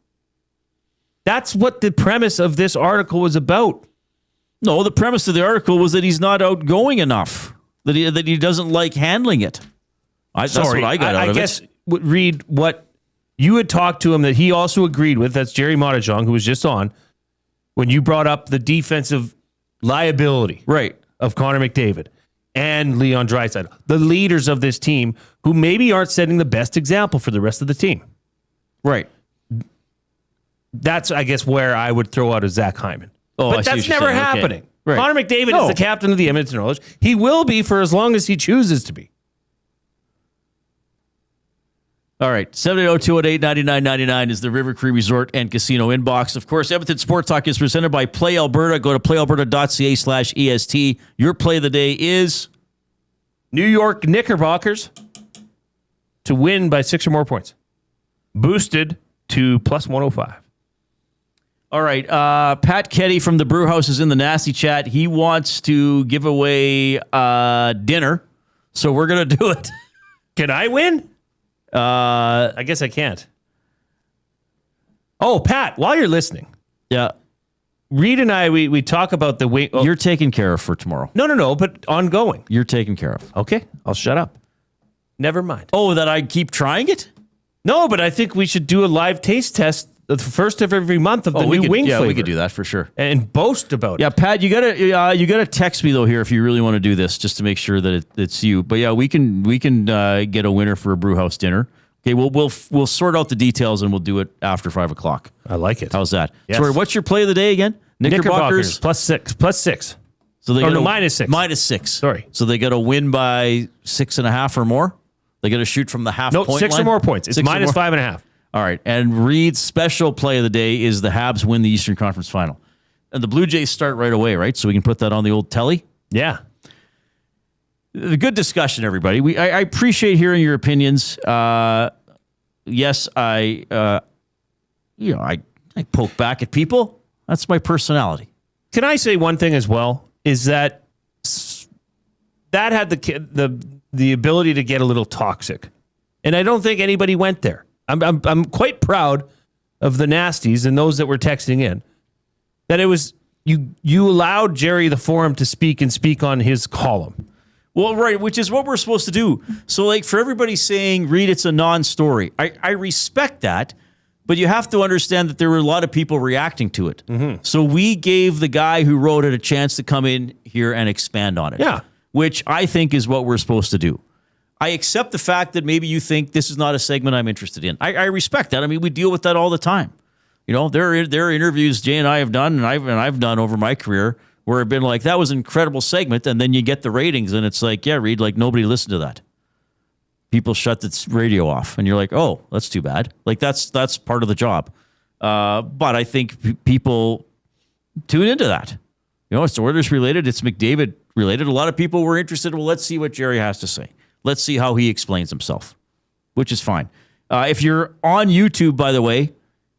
That's what the premise of this article was about. No, the premise of the article was that he's not outgoing enough, that he doesn't like handling it. That's what I got out of it. I guess, Reid, what you had talked to him that he also agreed with, that's Gerry Moddejonge, who was just on, when you brought up the defensive liability of Connor McDavid and Leon Draisaitl, the leaders of this team who maybe aren't setting the best example for the rest of the team. Right. That's, I guess, where I would throw out a Zach Hyman. Oh, but that's never happening. Okay. Right. Connor McDavid is the captain of the Edmonton Oilers. He will be for as long as he chooses to be. All right, 780-218-9999 is the River Cree Resort and Casino inbox. Of course, Edmonton Sports Talk is presented by Play Alberta. Go to playalberta.ca/EST. Your play of the day is New York Knickerbockers to win by 6 or more points. Boosted to plus 105. All right, Pat Ketty from the Brew House is in the nasty chat. He wants to give away dinner, so we're going to do it. Can I win? I guess I can't. Oh, Pat, while you're listening. Yeah. Reid and I, we talk about the way... You're taken care of for tomorrow. No, but ongoing. You're taken care of. Okay, I'll shut up. Never mind. Oh, that I keep trying it? No, but I think we should do a live taste test the first of every month of the new wing flavor. Yeah, we could do that for sure. And boast about it. Yeah, Pat, you gotta text me though here if you really want to do this, just to make sure that it's you. But yeah, we can get a winner for a brew house dinner. Okay, we'll sort out the details and we'll do it after 5 o'clock. I like it. How's that? Yes. Sorry, what's your play of the day again? Knickerbockers plus 6. So they minus 6. Minus 6. Sorry. So they got to win by 6.5 or more. They got to shoot from the half point 6 line? or more points. It's minus 5.5. All right. And Reid's special play of the day is the Habs win the Eastern Conference Final. And the Blue Jays start right away, right? So we can put that on the old telly. Yeah. A good discussion, everybody. I appreciate hearing your opinions. Yes, I poke back at people. That's my personality. Can I say one thing as well? Is that had the ability to get a little toxic, and I don't think anybody went there. I'm quite proud of the nasties and those that were texting in that it was you allowed Jerry the forum to speak on his column. Well, right, which is what we're supposed to do. So, like, for everybody saying, Reid, it's a non-story. I respect that, but you have to understand that there were a lot of people reacting to it. Mm-hmm. So we gave the guy who wrote it a chance to come in here and expand on it. Yeah. Which I think is what we're supposed to do. I accept the fact that maybe you think this is not a segment I'm interested in. I respect that. I mean, we deal with that all the time. You know, there are interviews Jay and I have done, and I've done over my career, where I've been like, that was an incredible segment, and then you get the ratings, and it's like, yeah, Reid, like nobody listened to that. People shut the radio off, and you're like, oh, that's too bad. Like that's part of the job. But I think people tune into that. You know, it's Oilers related, it's McDavid related. A lot of people were interested. Well, let's see what Jerry has to say. Let's see how he explains himself, which is fine. If you're on YouTube, by the way,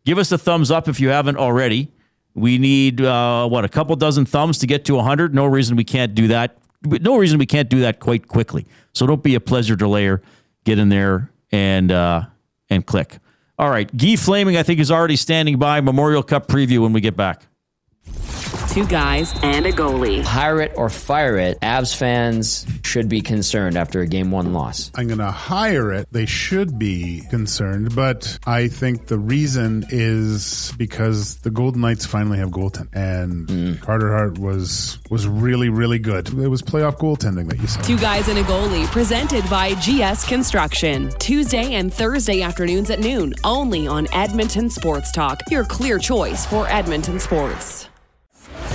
give us a thumbs up if you haven't already. We need, a couple dozen thumbs to get to 100. No reason we can't do that. No reason we can't do that quite quickly. So don't be a pleasure delayer. Get in there and click. All right. Guy Flaming, I think, is already standing by. Memorial Cup preview when we get back. Two guys and a goalie. Hire it or fire it. Avs fans should be concerned after a Game 1 loss. I'm going to hire it. They should be concerned, but I think the reason is because the Golden Knights finally have goaltending, and Carter Hart was really, really good. It was playoff goaltending that you saw. Two guys and a goalie, presented by GS Construction. Tuesday and Thursday afternoons at noon, only on Edmonton Sports Talk, your clear choice for Edmonton sports.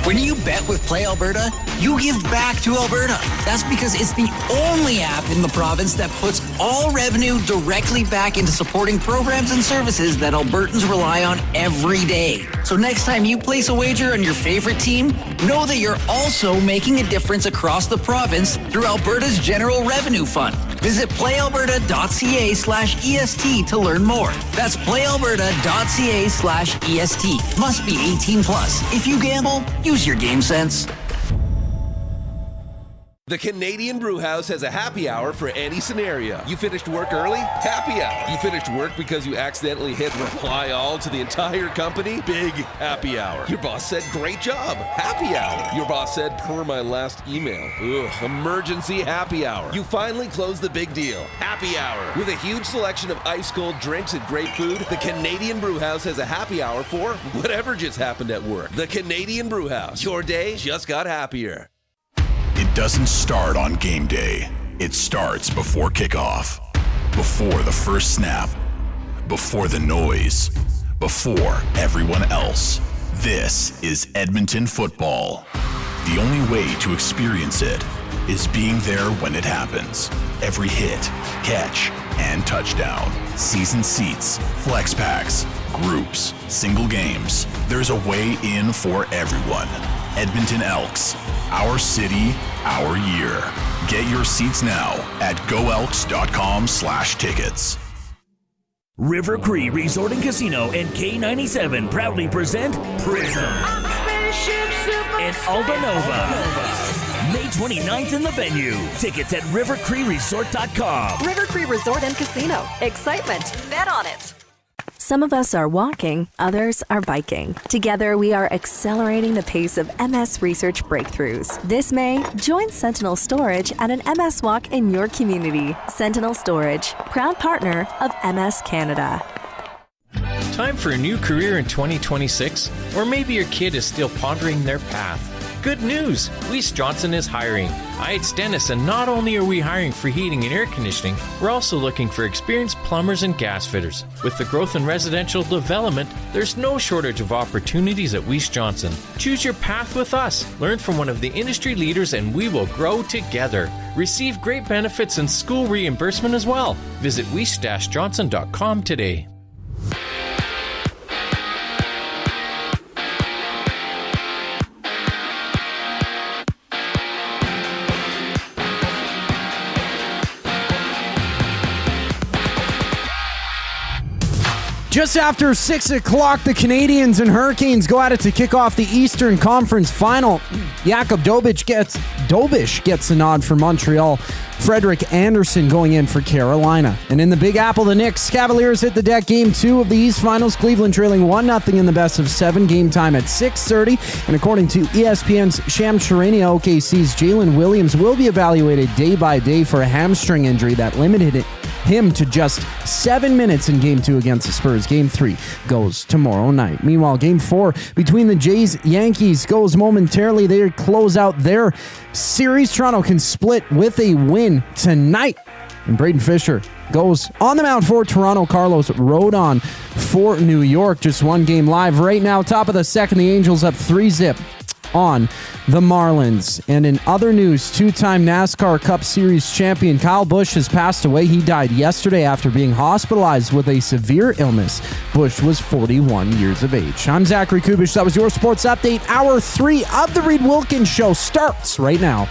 When you bet with Play Alberta, you give back to Alberta. That's because it's the only app in the province that puts all revenue directly back into supporting programs and services that Albertans rely on every day. So next time you place a wager on your favorite team, know that you're also making a difference across the province through Alberta's General Revenue Fund. Visit playalberta.ca/EST to learn more. That's playalberta.ca/EST. Must be 18 plus. If you gamble, use your game sense. The Canadian Brewhouse has a happy hour for any scenario. You finished work early? Happy hour. You finished work because you accidentally hit reply all to the entire company? Big happy hour. Your boss said great job? Happy hour. Your boss said per my last email. Ugh, emergency happy hour. You finally closed the big deal. Happy hour. With a huge selection of ice cold drinks and great food, the Canadian Brewhouse has a happy hour for whatever just happened at work. The Canadian Brewhouse. Your day just got happier. It doesn't start on game day. It starts before kickoff, before the first snap, before the noise, before everyone else. This is Edmonton football. The only way to experience it is being there when it happens. Every hit, catch, and touchdown. Season seats, flex packs, groups, single games. There's a way in for everyone. Edmonton Elks, our city, our year. Get your seats now at goelks.com/tickets. River Cree Resort and Casino and K97 proudly present Prism and Aldanova. May 29th in the venue. Tickets at rivercreeresort.com. River Cree Resort and Casino. Excitement. Bet on it. Some of us are walking, others are biking. Together, we are accelerating the pace of MS research breakthroughs. This May, join Sentinel Storage at an MS Walk in your community. Sentinel Storage, proud partner of MS Canada. Time for a new career in 2026? Or maybe your kid is still pondering their path. Good news! Weiss Johnson is hiring. It's Dennis, and not only are we hiring for heating and air conditioning, we're also looking for experienced plumbers and gas fitters. With the growth in residential development, there's no shortage of opportunities at Weiss Johnson. Choose your path with us. Learn from one of the industry leaders, and we will grow together. Receive great benefits and school reimbursement as well. Visit weiss-johnson.com today. Just after 6 o'clock, the Canadiens and Hurricanes go at it to kick off the Eastern Conference Final. Jakob Dobish gets the nod for Montreal. Frederik Andersen going in for Carolina. And in the Big Apple, the Knicks Cavaliers hit the deck Game 2 of the East Finals. Cleveland trailing 1-0 in the best of 7. Game time at 6:30. And according to ESPN's Sham Charania, OKC's Jalen Williams will be evaluated day by day for a hamstring injury that limited him to just 7 minutes in Game 2 against the Spurs. Game 3 goes tomorrow night. Meanwhile, Game 4 between the Jays-Yankees goes momentarily. They close out their series. Toronto can split with a win tonight. And Braden Fisher goes on the mound for Toronto. Carlos Rodon for New York. Just one game live right now. Top of the second, the Angels up 3-0 on the Marlins. And in other news, two-time NASCAR Cup Series champion Kyle Busch has passed away. He died yesterday after being hospitalized with a severe illness. Busch was 41 years of age. I'm Zachary Kubish. That was your sports update. Hour 3 of the Reid Wilkins Show starts right now.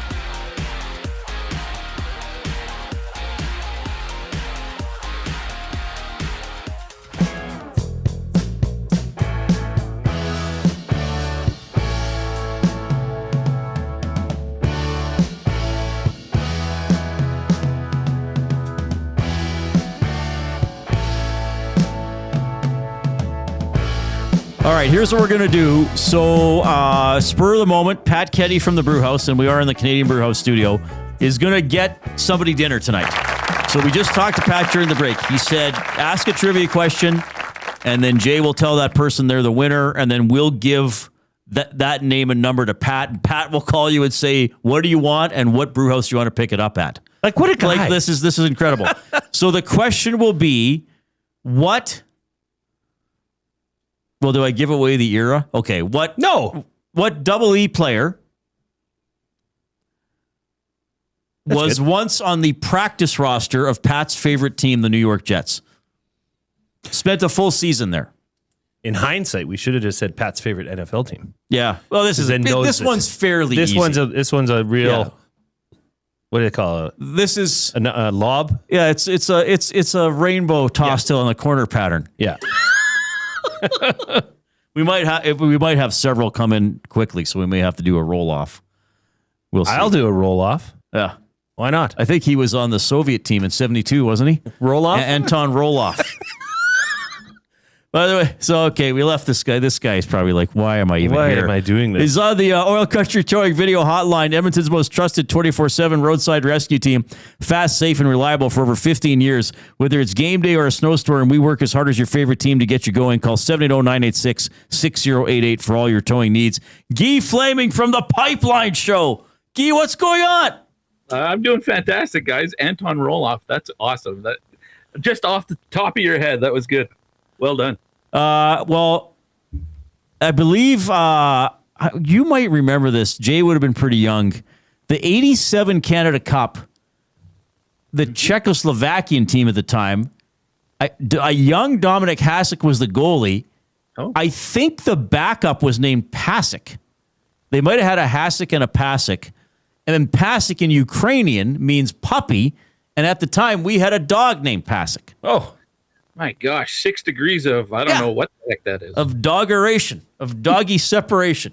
All right, here's what we're going to do. So, spur of the moment, Pat Ketty from the Brew House, and we are in the Canadian Brew House studio, is going to get somebody dinner tonight. So we just talked to Pat during the break. He said, ask a trivia question, and then Jay will tell that person they're the winner, and then we'll give that name and number to Pat, and Pat will call you and say, what do you want, and what brew house do you want to pick it up at? Like, what a guy. Like, this is incredible. So the question will be, what... Well, do I give away the era? Okay, what Double E player was once on the practice roster of Pat's favorite team, the New York Jets? Spent a full season there. In hindsight, we should have just said Pat's favorite NFL team. Yeah. Well, this one's fairly easy. This one's a real. Yeah. What do they call it? This is a lob. Yeah, it's a rainbow toss till in the corner pattern. Yeah. we might have several come in quickly, so we may have to do a roll off. We'll see. I'll do a roll off. Yeah. Why not? I think he was on the Soviet team in 72, wasn't he? Roloff? Anton Roloff. By the way, so, okay, we left this guy. This guy is probably like, why am I even here? Why am I doing this? He's on the Oil Country Towing Video Hotline, Edmonton's most trusted 24/7 roadside rescue team. Fast, safe, and reliable for over 15 years. Whether it's game day or a snowstorm, we work as hard as your favorite team to get you going. Call 780-986-6088 for all your towing needs. Guy Flaming from the Pipeline Show. Guy, what's going on? I'm doing fantastic, guys. Anton Roloff. That's awesome. That just off the top of your head, that was good. Well done. Well, I believe you might remember this. Jay would have been pretty young. The 87 Canada Cup, the Czechoslovakian team at the time, a young Dominic Hasek was the goalie. Oh. I think the backup was named Pasek. They might have had a Hasek and a Pasek. And then Pasek in Ukrainian means puppy. And at the time, we had a dog named Pasek. Oh, my gosh. 6 degrees of, I don't know what the heck that is. Of doggeration, of doggy separation.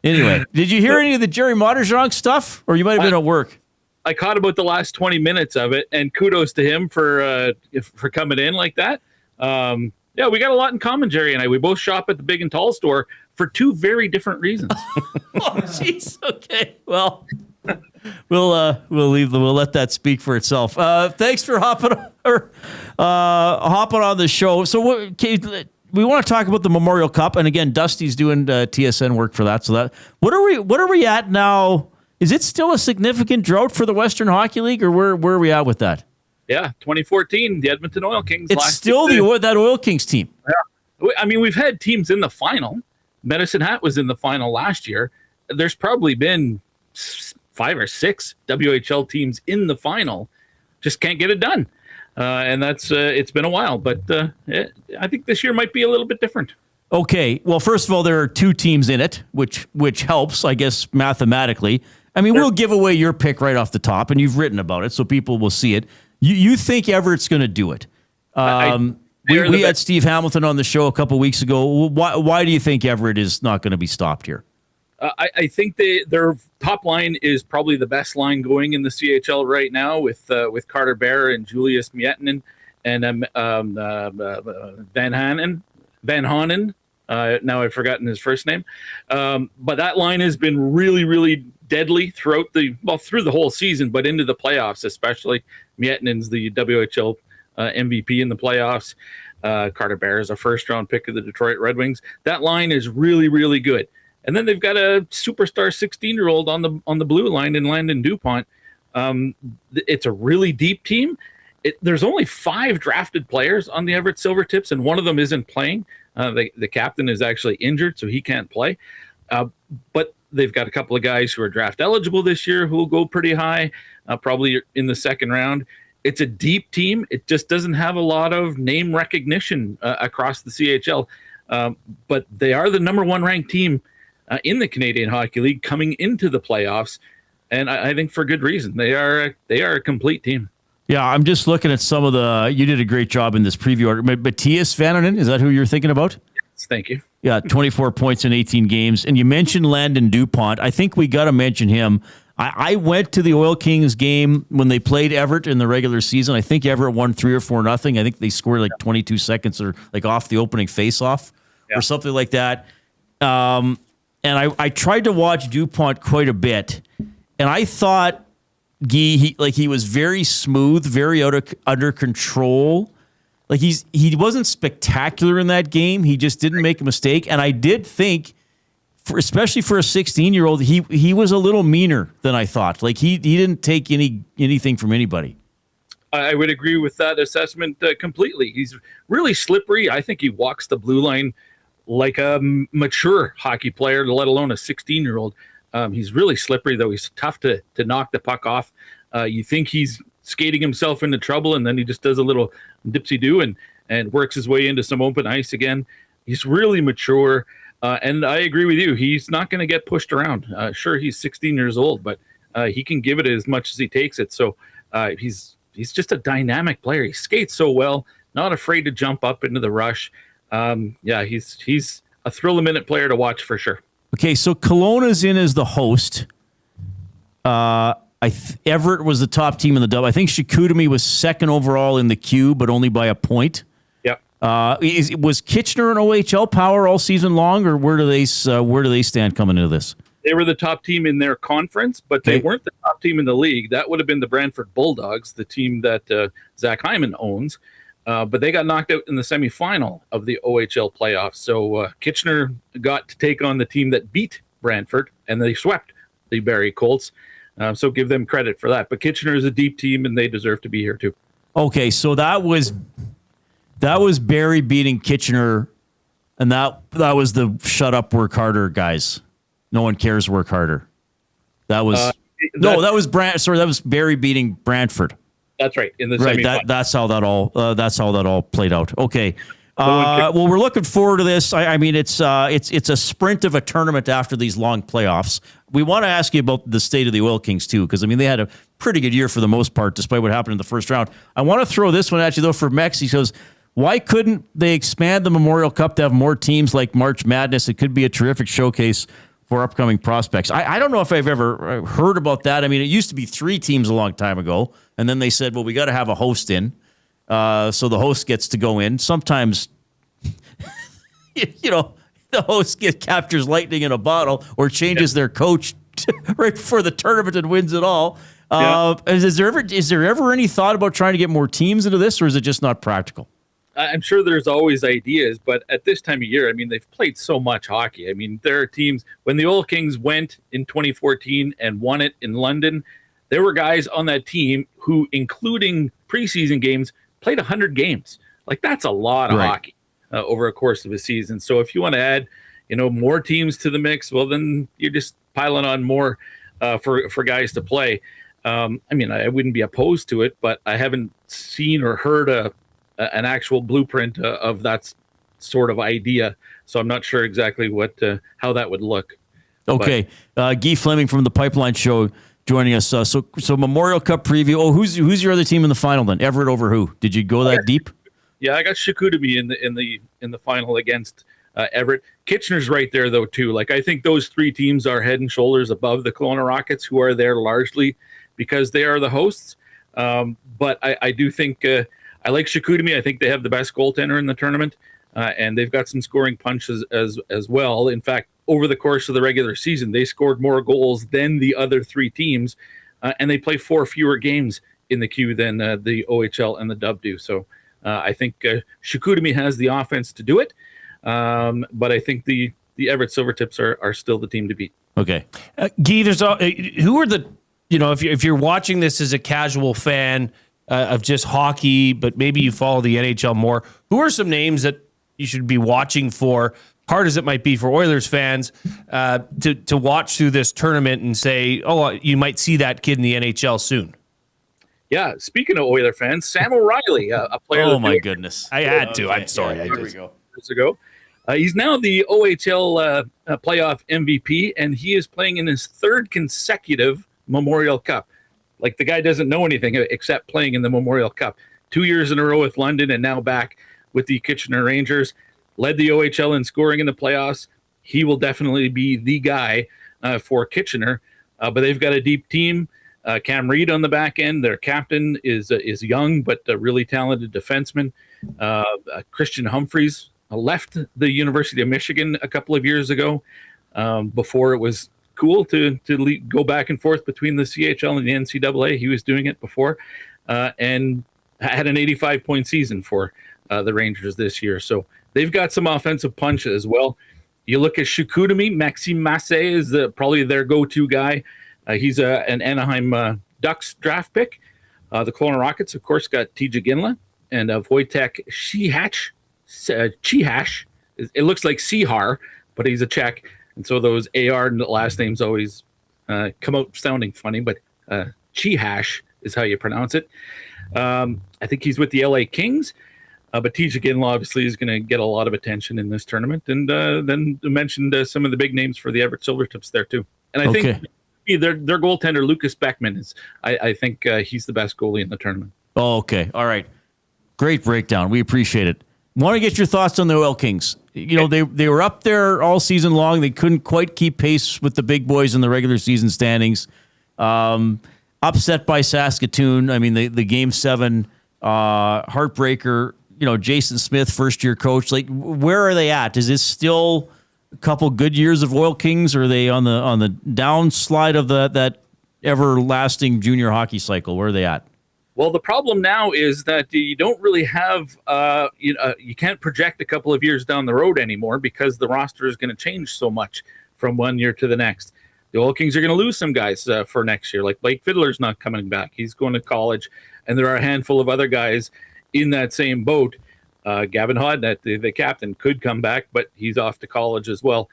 Anyway, did you hear any of the Gerry Moddejonge stuff? Or you might have been at work? I caught about the last 20 minutes of it, and kudos to him for coming in like that. Yeah, we got a lot in common, Jerry and I. We both shop at the Big and Tall store for 2 very different reasons. Oh, jeez. Okay. Well, we'll let that speak for itself. Thanks for hopping on the show. So we want to talk about the Memorial Cup, and again, Dusty's doing TSN work for that. So that what are we at now? Is it still a significant drought for the Western Hockey League, or where are we at with that? Yeah, 2014, the Edmonton Oil Kings. It's still that Oil Kings team. Yeah, I mean, we've had teams in the final. Medicine Hat was in the final last year. There's probably been 5 or 6 WHL teams in the final. Just can't get it done. And that's it's been a while, but I think this year might be a little bit different. Okay. Well, first of all, there are 2 teams in it, which helps, I guess, mathematically. I mean, we'll give away your pick right off the top, and you've written about it, so people will see it. You think Everett's going to do it? We had Steve Hamilton on the show a couple weeks ago. Why do you think Everett is not going to be stopped here? I think their top line is probably the best line going in the CHL right now with Carter Bear and Julius Miettinen and Van Hanen. Now I've forgotten his first name. But that line has been really, really deadly through the whole season, but into the playoffs especially. Miettinen's the WHL MVP in the playoffs. Carter Bear is a first-round pick of the Detroit Red Wings. That line is really, really good. And then they've got a superstar 16-year-old on the blue line in Landon DuPont. It's a really deep team. There's only 5 drafted players on the Everett Silvertips, and one of them isn't playing. The captain is actually injured, so he can't play. But they've got a couple of guys who are draft eligible this year who will go pretty high, probably in the second round. It's a deep team. It just doesn't have a lot of name recognition across the CHL. But they are the number 1 ranked team in the Canadian Hockey League coming into the playoffs, and I think for good reason. They are a complete team. Yeah, I'm just looking at some of the. You did a great job in this preview order. Matthias Vananen, is that who you're thinking about? Yes, thank you. Yeah, 24 points in 18 games, and you mentioned Landon DuPont. I think we got to mention him. I went to the Oil Kings game when they played Everett in the regular season. I think Everett won 3 or 4-0. I think they scored like 22 seconds or like off the opening faceoff or something like that. And I tried to watch DuPont quite a bit, and I thought he was very smooth, very under control. Like he wasn't spectacular in that game. He just didn't make a mistake. And I did think, especially for a 16-year-old, he was a little meaner than I thought. Like he didn't take anything from anybody. I would agree with that assessment completely. He's really slippery. I think he walks the blue line like a mature hockey player, let alone a 16-year-old. He's really slippery, though. He's tough to knock the puck off. You think he's skating himself into trouble, and then he just does a little dipsy-do and works his way into some open ice again. He's really mature, and I agree with you. He's not going to get pushed around. Sure, he's 16 years old, but he can give it as much as he takes it. So he's just a dynamic player. He skates so well, not afraid to jump up into the rush. He's a thrill-a-minute player to watch for sure. Okay, so Kelowna's in as the host. Everett was the top team in the double. I think Chicoutimi was second overall in the queue, but only by a point. Yep. Was Kitchener an OHL power all season long, or where do they stand coming into this? They were the top team in their conference, but they weren't the top team in the league. That would have been the Brantford Bulldogs, the team that Zach Hyman owns. But they got knocked out in the semifinal of the OHL playoffs. So Kitchener got to take on the team that beat Brantford, and they swept the Barrie Colts. So give them credit for that. But Kitchener is a deep team, and they deserve to be here too. Okay, so that was Barrie beating Kitchener, and that was the shut up, work harder guys. No one cares, work harder. That was that was Barrie beating Brantford. That's right. In the semifinal. That's how that all played out. Okay. Well, we're looking forward to this. I mean, it's a sprint of a tournament after these long playoffs. We want to ask you about the state of the Oil Kings too, because I mean they had a pretty good year for the most part, despite what happened in the first round. I want to throw this one at you though for Mex. He says, why couldn't they expand the Memorial Cup to have more teams like March Madness? It could be a terrific showcase for upcoming prospects. I don't know if I've ever heard about that. I mean, it used to be 3 teams a long time ago, and then they said, well, we got to have a host in, so the host gets to go in. Sometimes, the host captures lightning in a bottle or changes their coach right before the tournament and wins it all. Is there ever any thought about trying to get more teams into this, or is it just not practical? I'm sure there's always ideas, but at this time of year, I mean, they've played so much hockey. I mean, there are teams, when the Oil Kings went in 2014 and won it in London, there were guys on that team who, including preseason games, played 100 games. Like, that's a lot of hockey over a course of a season. So if you want to add, more teams to the mix, well, then you're just piling on more for guys to play. I mean, I wouldn't be opposed to it, but I haven't seen or heard an actual blueprint of that sort of idea. So I'm not sure exactly how that would look. Okay. Guy Fleming from the Pipeline Show joining us. So Memorial Cup preview. Oh, who's your other team in the final then? Everett over who? Did you go that deep? Yeah, I got Chicoutimi in the final against Everett. Kitchener's right there though too. Like, I think those 3 teams are head and shoulders above the Kelowna Rockets, who are there largely because they are the hosts. But I do think I like Chicoutimi. I think they have the best goaltender in the tournament, and they've got some scoring punches as well. In fact, over the course of the regular season, they scored more goals than the other 3 teams, and they play 4 fewer games in the queue than the OHL and the Dub do. So I think Chicoutimi has the offense to do it, but I think the Everett Silvertips are still the team to beat. Okay. Guy, who are the, if you're watching this as a casual fan of just hockey, but maybe you follow the NHL more, who are some names that you should be watching for, hard as it might be for Oilers fans, to watch through this tournament and say, oh, you might see that kid in the NHL soon? Yeah, speaking of Oiler fans, Sam O'Reilly, a player. Oh my goodness! I had to. I'm sorry. Here we go. Years ago, he's now the OHL playoff MVP, and he is playing in his 3rd consecutive Memorial Cup. Like, the guy doesn't know anything except playing in the Memorial Cup. 2 years in a row with London, and now back with the Kitchener Rangers. Led the OHL in scoring in the playoffs. He will definitely be the guy for Kitchener. But they've got a deep team. Cam Reid on the back end. Their captain is young but a really talented defenseman. Christian Humphreys left the University of Michigan a couple of years ago. Before it was cool to go back and forth between the CHL and the NCAA. He was doing it before, and had an 85-point season for the Rangers this year. So they've got some offensive punch as well. You look at Chicoutimi, Maxime Massé is probably their go-to guy. He's an Anaheim Ducks draft pick. The Kelowna Rockets, of course, got TJ Ginla and Wojtek Chihash. It looks like Sihar, but he's a Czech. And so those AR last names always come out sounding funny, but Chihash is how you pronounce it. I think he's with the LA Kings. But TJ Ginla obviously is going to get a lot of attention in this tournament. And then I mentioned some of the big names for the Everett Silvertips there too. And I think their goaltender, Lucas Beckman, I think he's the best goalie in the tournament. Oh, okay. All right. Great breakdown. We appreciate it. Want to get your thoughts on the Oil Kings. You know, they were up there all season long. They couldn't quite keep pace with the big boys in the regular season standings. Upset by Saskatoon. I mean, the Game 7 heartbreaker. You know, Jason Smith, first-year coach. Like, where are they at? Is this still a couple good years of Oil Kings, or are they on the downslide of that everlasting junior hockey cycle? Where are they at? Well, the problem now is that you don't really have, you can't project a couple of years down the road anymore because the roster is going to change so much from one year to the next. The Oil Kings are going to lose some guys for next year, like Blake Fiddler's not coming back. He's going to college, and there are a handful of other guys in that same boat. Gavin Hodnett, the captain, could come back, but he's off to college as well.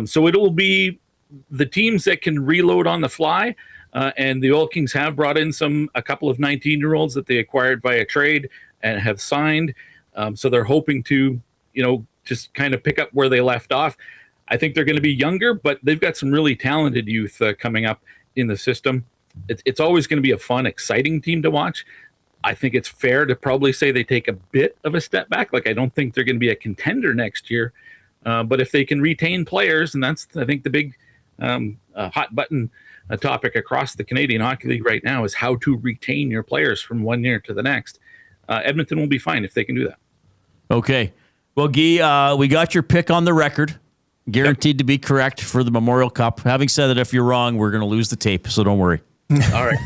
So it will be the teams that can reload on the fly. And the Oil Kings have brought in a couple of 19-year-olds that they acquired via trade and have signed. So they're hoping to, just kind of pick up where they left off. I think they're going to be younger, but they've got some really talented youth coming up in the system. It's always going to be a fun, exciting team to watch. I think it's fair to probably say they take a bit of a step back. Like, I don't think they're going to be a contender next year. But if they can retain players, and that's, I think, the big hot button topic across the Canadian Hockey League right now is how to retain your players from one year to the next. Edmonton will be fine if they can do that. Okay. Well, Guy, we got your pick on the record. Guaranteed to be correct for the Memorial Cup. Having said that, if you're wrong, we're going to lose the tape, so don't worry. All right.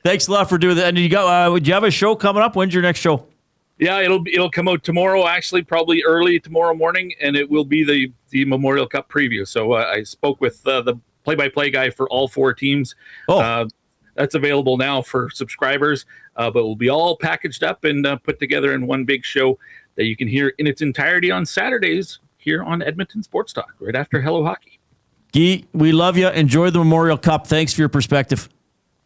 Thanks a lot for doing that. And do you have a show coming up? When's your next show? Yeah, it'll come out tomorrow, actually, probably early tomorrow morning, and it will be the Memorial Cup preview. So I spoke with the play-by-play guy for all four teams. That's available now for subscribers, but will be all packaged up and put together in one big show that you can hear in its entirety on Saturdays here on Edmonton Sports Talk, right after Hello Hockey. Guy, we love you. Enjoy the Memorial Cup. Thanks for your perspective.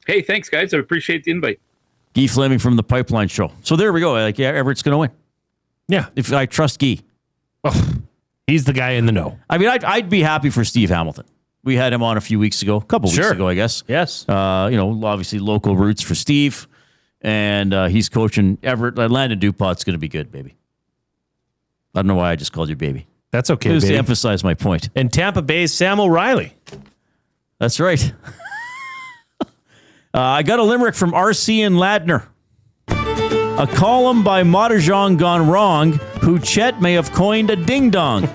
Hey, thanks, guys. I appreciate the invite. Guy Fleming from the Pipeline Show. So there we go. Like, yeah, Everett's going to win. Yeah. If I trust Guy. Oh, he's the guy in the know. I mean, I'd be happy for Steve Hamilton. We had him on a few weeks ago, a couple weeks ago, I guess. Yes. Obviously local roots for Steve. And he's coaching Everett. Landon Dupot's going to be good, baby. I don't know why I just called you baby. That's okay, Just baby. to emphasize my point. And Tampa Bay's Sam O'Reilly. That's right. I got a limerick from R.C. and Ladner. A column by Moddejonge gone wrong, who Chet may have coined a ding-dong.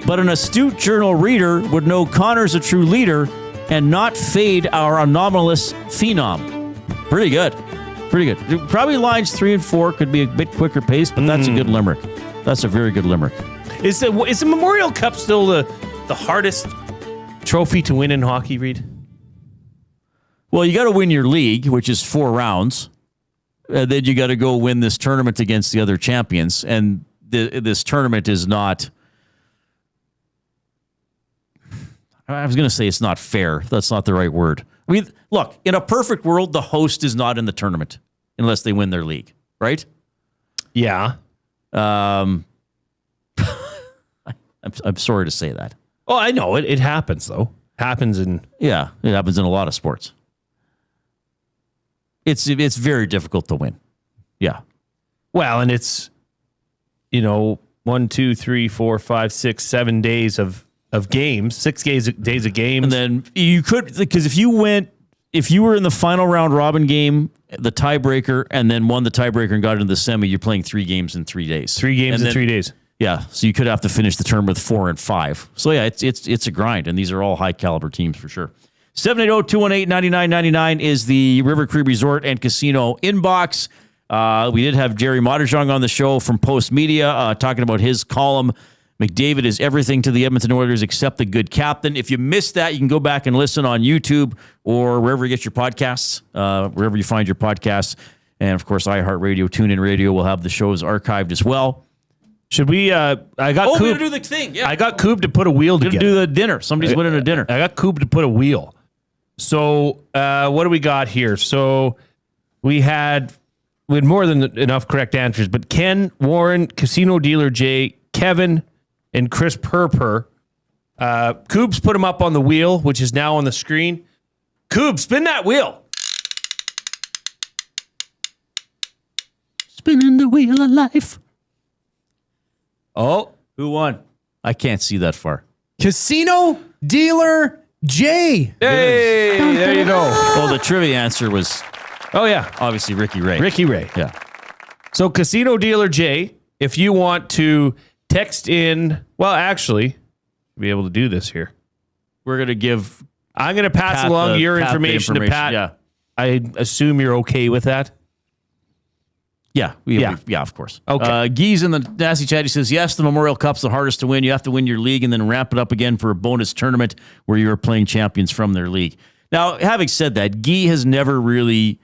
But an astute journal reader would know Connor's a true leader and not fade our anomalous phenom. Pretty good. Pretty good. Probably lines 3 and 4 could be a bit quicker pace, but that's a good limerick. That's a very good limerick. Is the Memorial Cup still the hardest trophy to win in hockey, Reid? Well, you got to win your league, which is 4 rounds. Then you got to go win this tournament against the other champions. And this tournament is not... I was going to say it's not fair. That's not the right word. I mean, look, in a perfect world, the host is not in the tournament unless they win their league, right? Yeah. I'm sorry to say that. Oh, I know. It happens, though. It happens in a lot of sports. It's very difficult to win. Yeah. Well, and it's 1, 2, 3, 4, 5, 6, 7 days of games, 6 days of games. And then you could, because if you were in the final round robin game, the tiebreaker, and then won the tiebreaker and got into the semi, you're playing 3 games in 3 days. 3 games in 3 days. Yeah, so you could have to finish the term with 4 and 5. So yeah, it's a grind, and these are all high caliber teams for sure. 780-218-9999 is the River Cree Resort and Casino inbox. We did have Gerry Moddejonge on the show from Postmedia talking about his column. McDavid is everything to the Edmonton Oilers except the good captain. If you missed that, you can go back and listen on YouTube or wherever you get your podcasts, wherever you find your podcasts. And, of course, iHeartRadio, TuneIn Radio will have the shows archived as well. Should we? I got we're Coop. going to do the thing. Yeah. I got Coop to put a wheel together. Do the dinner. Somebody's winning a dinner. I got Coop to put a wheel. So what do we got here? So we had more than enough correct answers, but Ken, Warren, Casino Dealer Jay, Kevin, and Chris Purper. Coop's put them up on the wheel, which is now on the screen. Coop, spin that wheel. Spinning the wheel of life. Oh, who won? I can't see that far. Casino Dealer Jay. Hey, there you go. Oh, the trivia answer was, obviously Ricky Ray. Ricky Ray. Yeah. So Casino Dealer Jay, if you want to text in, well, actually, be able to do this here. We're going to give... I'm going to pass along your information to Pat. Yeah. I assume you're okay with that? Yeah, of course. Okay. Guy's in the nasty chat. He says, yes, the Memorial Cup's the hardest to win. You have to win your league and then ramp it up again for a bonus tournament where you're playing champions from their league. Now, having said that, Guy has never really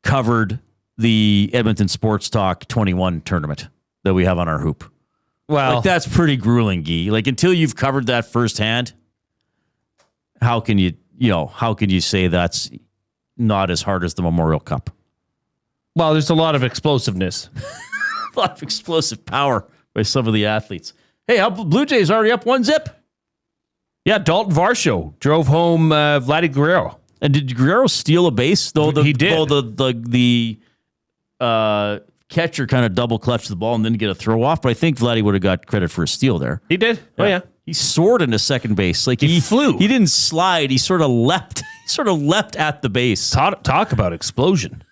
covered the Edmonton Sports Talk 21 tournament that we have on our hoop. Well, that's pretty grueling, Guy. Until you've covered that firsthand, how can you say that's not as hard as the Memorial Cup? Well, there's a lot of explosiveness. A lot of explosive power by some of the athletes. Hey, how Blue Jays already up 1-0? Yeah, Dalton Varsho drove home Vladdy Guerrero. And did Guerrero steal a base? He did. Though the catcher kind of double clutched the ball and didn't get a throw off, but I think Vladdy would have got credit for a steal there. He did. Oh yeah. He soared into second base. He flew. He didn't slide. He sort of leapt. He sort of leapt at the base. Talk about explosion.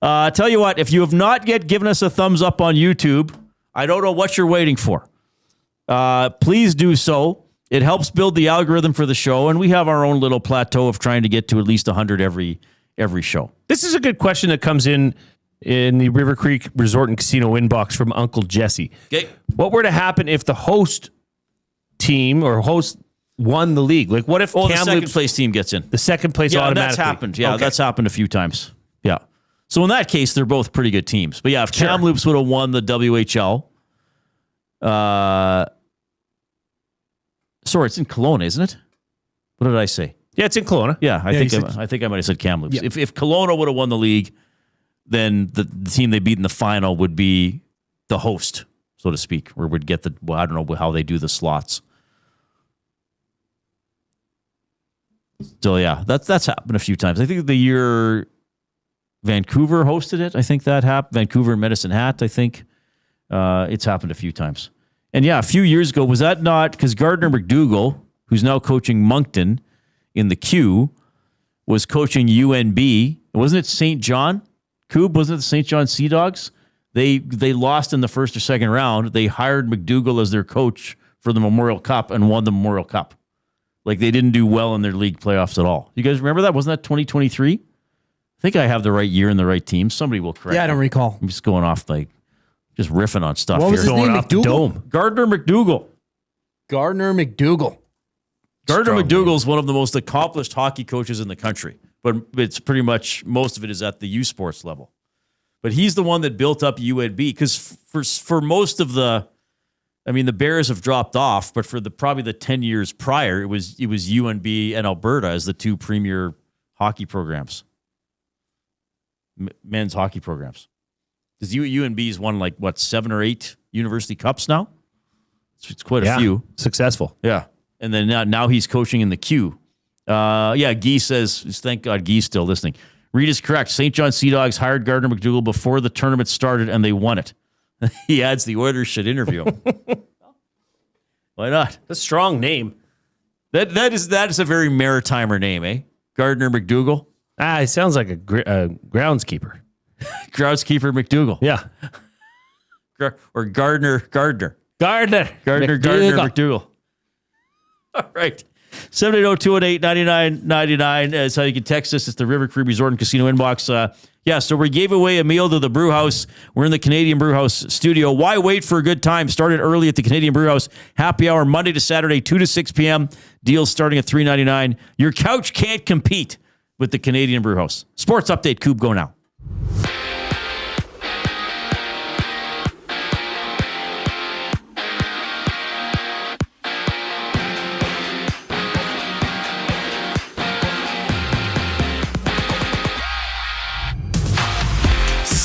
Tell you what, if you have not yet given us a thumbs up on YouTube, I don't know what you're waiting for. Please do so. It helps build the algorithm for the show, and we have our own little plateau of trying to get to at least 100 every show. This is a good question that comes in the River Creek Resort and Casino inbox from Uncle Jesse. Okay. What were to happen if the host team or host won the league? What if the second place team gets in? The second place automatically. That's happened. Yeah, okay. That's happened a few times. Yeah. So in that case, they're both pretty good teams. But yeah, if Kamloops would have won the WHL, sorry, it's in Kelowna, isn't it? What did I say? Yeah, it's in Kelowna. Yeah, I think I might have said Kamloops. Yeah. If Kelowna would have won the league, then the team they beat in the final would be the host, so to speak, or would get I don't know how they do the slots. So yeah, that's happened a few times. I think the year Vancouver hosted it, I think that happened. Vancouver and Medicine Hat, I think. It's happened a few times. And yeah, a few years ago, was that not, because Gardner McDougall, who's now coaching Moncton in the Q, was coaching UNB. Wasn't it St. John? Coob, wasn't it the St. John Sea Dogs? They lost in the first or second round. They hired McDougall as their coach for the Memorial Cup and won the Memorial Cup. They didn't do well in their league playoffs at all. You guys remember that? Wasn't that 2023? I think I have the right year and the right team. Somebody will correct me. I don't recall. I'm just going off, just riffing on stuff. What was here. his name? Off the dome. Gardner McDougall. Gardner McDougall is one of the most accomplished hockey coaches in the country, but it's pretty much, most of it is at the U Sports level. But he's the one that built up UNB, because for most of the Bears have dropped off, but for probably the 10 years prior, it was UNB and Alberta as the two premier hockey programs, men's hockey programs. Because UNB's won 7 or 8 university cups now. It's quite a few. Successful. Yeah. And then now he's coaching in the Q. Guy says, thank God Guy's still listening. Reid is correct. St. John Sea Dogs hired Gardner McDougall before the tournament started, and they won it. He adds the Oilers should interview him. Why not? That's a strong name. That is a very maritimer name, eh? Gardner McDougall. It sounds like a groundskeeper. Groundskeeper McDougall. Yeah. or Gardner. McDougall. All right. 780-218-9999 is how you can text us. It's the River Cree Resort and Casino inbox. So we gave away a meal to the Brew House. We're in the Canadian Brew House studio. Why wait for a good time? Started early at the Canadian Brew House. Happy hour Monday to Saturday, 2 to 6 p.m. Deals starting at $3.99. Your couch can't compete with the Canadian Brew House. Sports update. Coop, go now.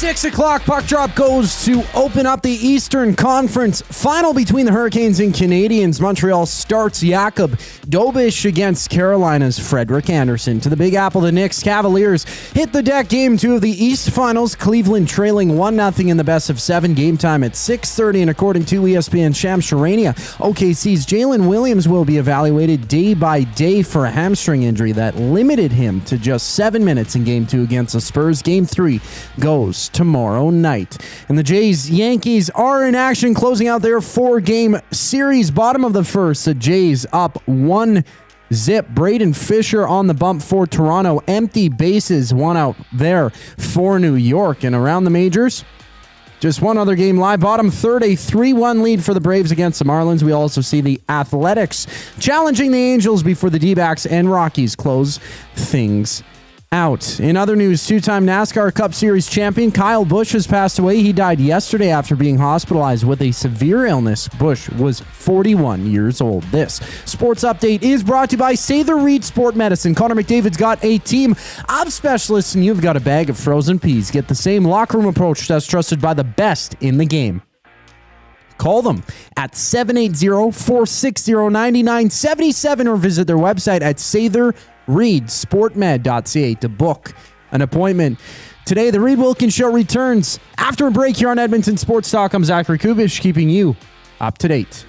6 o'clock puck drop goes to open up the Eastern Conference final between the Hurricanes and Canadiens. Montreal starts Jakob Dobish against Carolina's Frederik Andersen. To the Big Apple, the Knicks Cavaliers hit the deck. Game 2 of the East Finals. Cleveland trailing 1-0 in the best of 7. Game time at 6:30, and according to ESPN Shams Charania, OKC's Jalen Williams will be evaluated day by day for a hamstring injury that limited him to just 7 minutes in Game 2 against the Spurs. Game 3 goes tomorrow night. And the Jays-Yankees are in action, closing out their 4-game series. Bottom of the first, the Jays up 1-0. Braden Fisher on the bump for Toronto. Empty bases, 1 out there for New York. And around the majors, just one other game live. Bottom third, a 3-1 lead for the Braves against the Marlins. We also see the Athletics challenging the Angels before the D-backs and Rockies close things out. In other news, two-time NASCAR Cup Series champion Kyle Busch has passed away. He died yesterday after being hospitalized with a severe illness. Busch was 41 years old. This sports update is brought to you by Sather Reid Sport Medicine. Connor McDavid's got a team of specialists, and you've got a bag of frozen peas. Get the same locker room approach that's trusted by the best in the game. Call them at 780-460-9977 or visit their website at SatherReidSportMed.ca to book an appointment. Today, the Reid Wilkins Show returns after a break here on Edmonton Sports Talk. I'm Zachary Kubish, keeping you up to date.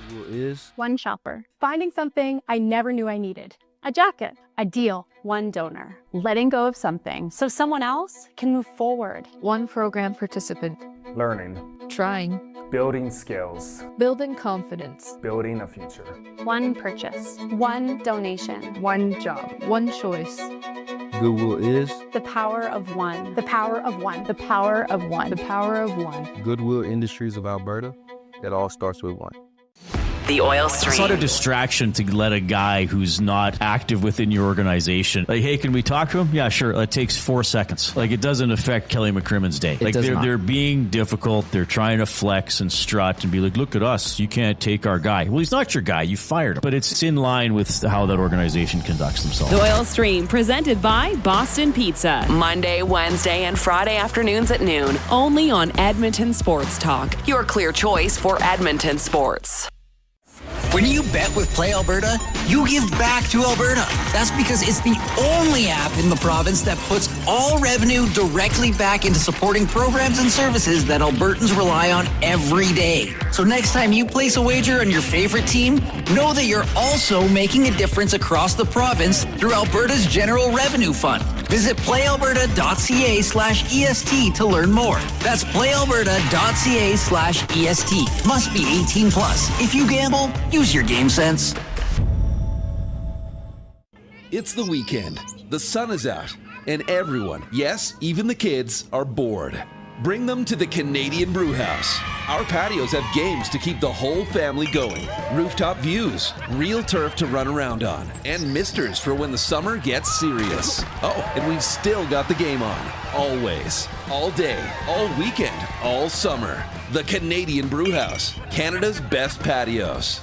One shopper. Finding something I never knew I needed. A jacket. A deal. One donor. Letting go of something so someone else can move forward. One program participant. Learning. Trying. Building skills. Building confidence. Building a future. One purchase. One donation. One job. One choice. Goodwill is the power of one. The power of one. The power of one. The power of one. Goodwill Industries of Alberta. It all starts with one. The oil stream. It's not a distraction to let a guy who's not active within your organization, like, hey, can we talk to him? Yeah, sure. It takes 4 seconds. Like, it doesn't affect Kelly McCrimmon's day. Like, they're being difficult. They're trying to flex and strut and be like, look at us. You can't take our guy. Well, he's not your guy. You fired him. But it's in line with how that organization conducts themselves. The Oil Stream, presented by Boston Pizza. Monday, Wednesday, and Friday afternoons at noon. Only on Edmonton Sports Talk. Your clear choice for Edmonton sports. When you bet with Play Alberta, you give back to Alberta. That's because it's the only app in the province that puts all revenue directly back into supporting programs and services that Albertans rely on every day. So next time you place a wager on your favorite team, know that you're also making a difference across the province through Alberta's General Revenue Fund. Visit playalberta.ca/EST to learn more. That's playalberta.ca/EST. Must be 18 plus. If you gamble, use your game sense. It's the weekend. The sun is out, and everyone, yes, even the kids, are bored. Bring them to the Canadian Brew House. Our patios have games to keep the whole family going. Rooftop views, real turf to run around on, and misters for when the summer gets serious. Oh, and we've still got the game on. Always. All day, all weekend, all summer. The Canadian Brew House, Canada's best patios.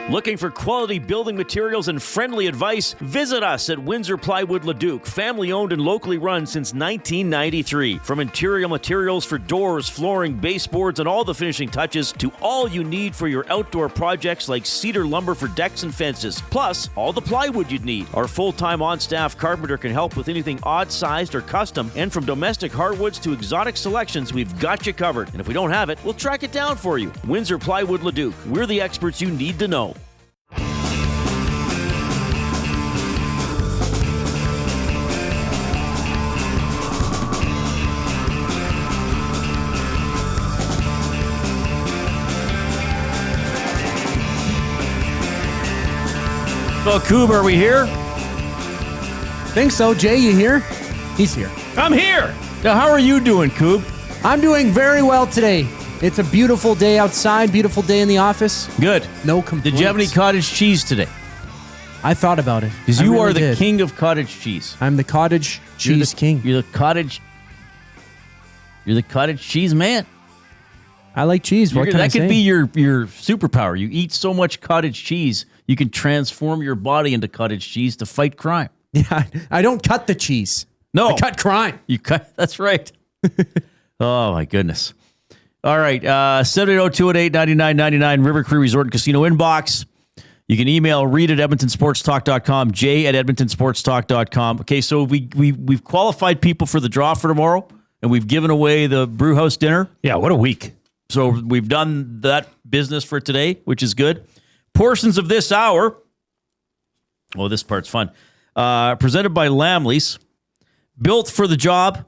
Looking for quality building materials and friendly advice? Visit us at Windsor Plywood Leduc, family owned and locally run since 1993. From interior materials for doors, flooring, baseboards, and all the finishing touches to all you need for your outdoor projects like cedar lumber for decks and fences, plus all the plywood you'd need. Our full-time on-staff carpenter can help with anything odd-sized or custom, and from domestic hardwoods to exotic selections, we've got you covered. And if we don't have it, we'll track it down for you. Windsor Plywood Leduc. We're the experts you need to know. about Coob? Are we here? Think so. Jay, you here? He's here. I'm here. Now, how are you doing, Coob? I'm doing very well today. It's a beautiful day outside, beautiful day in the office. Good. No complaints. Did you have any cottage cheese today? I thought about it. Because you are the king of cottage cheese. I'm the cottage cheese king. You're the cottage cheese man. I like cheese. What can I say? That could be your superpower. You eat so much cottage cheese, you can transform your body into cottage cheese to fight crime. Yeah, I don't cut the cheese. No. I cut crime. You cut. That's right. Oh, my goodness. All right. 780-218-9999 River Cree Resort and Casino inbox. You can email Reid at edmontonsportstalk.com, Jay at edmontonsportstalk.com. Okay, so we've qualified people for the draw for tomorrow, and we've given away the Brewhouse dinner. Yeah, what a week. So we've done that business for today, which is good. Portions of this hour. Oh, this part's fun. Presented by Lamley's. Built for the job.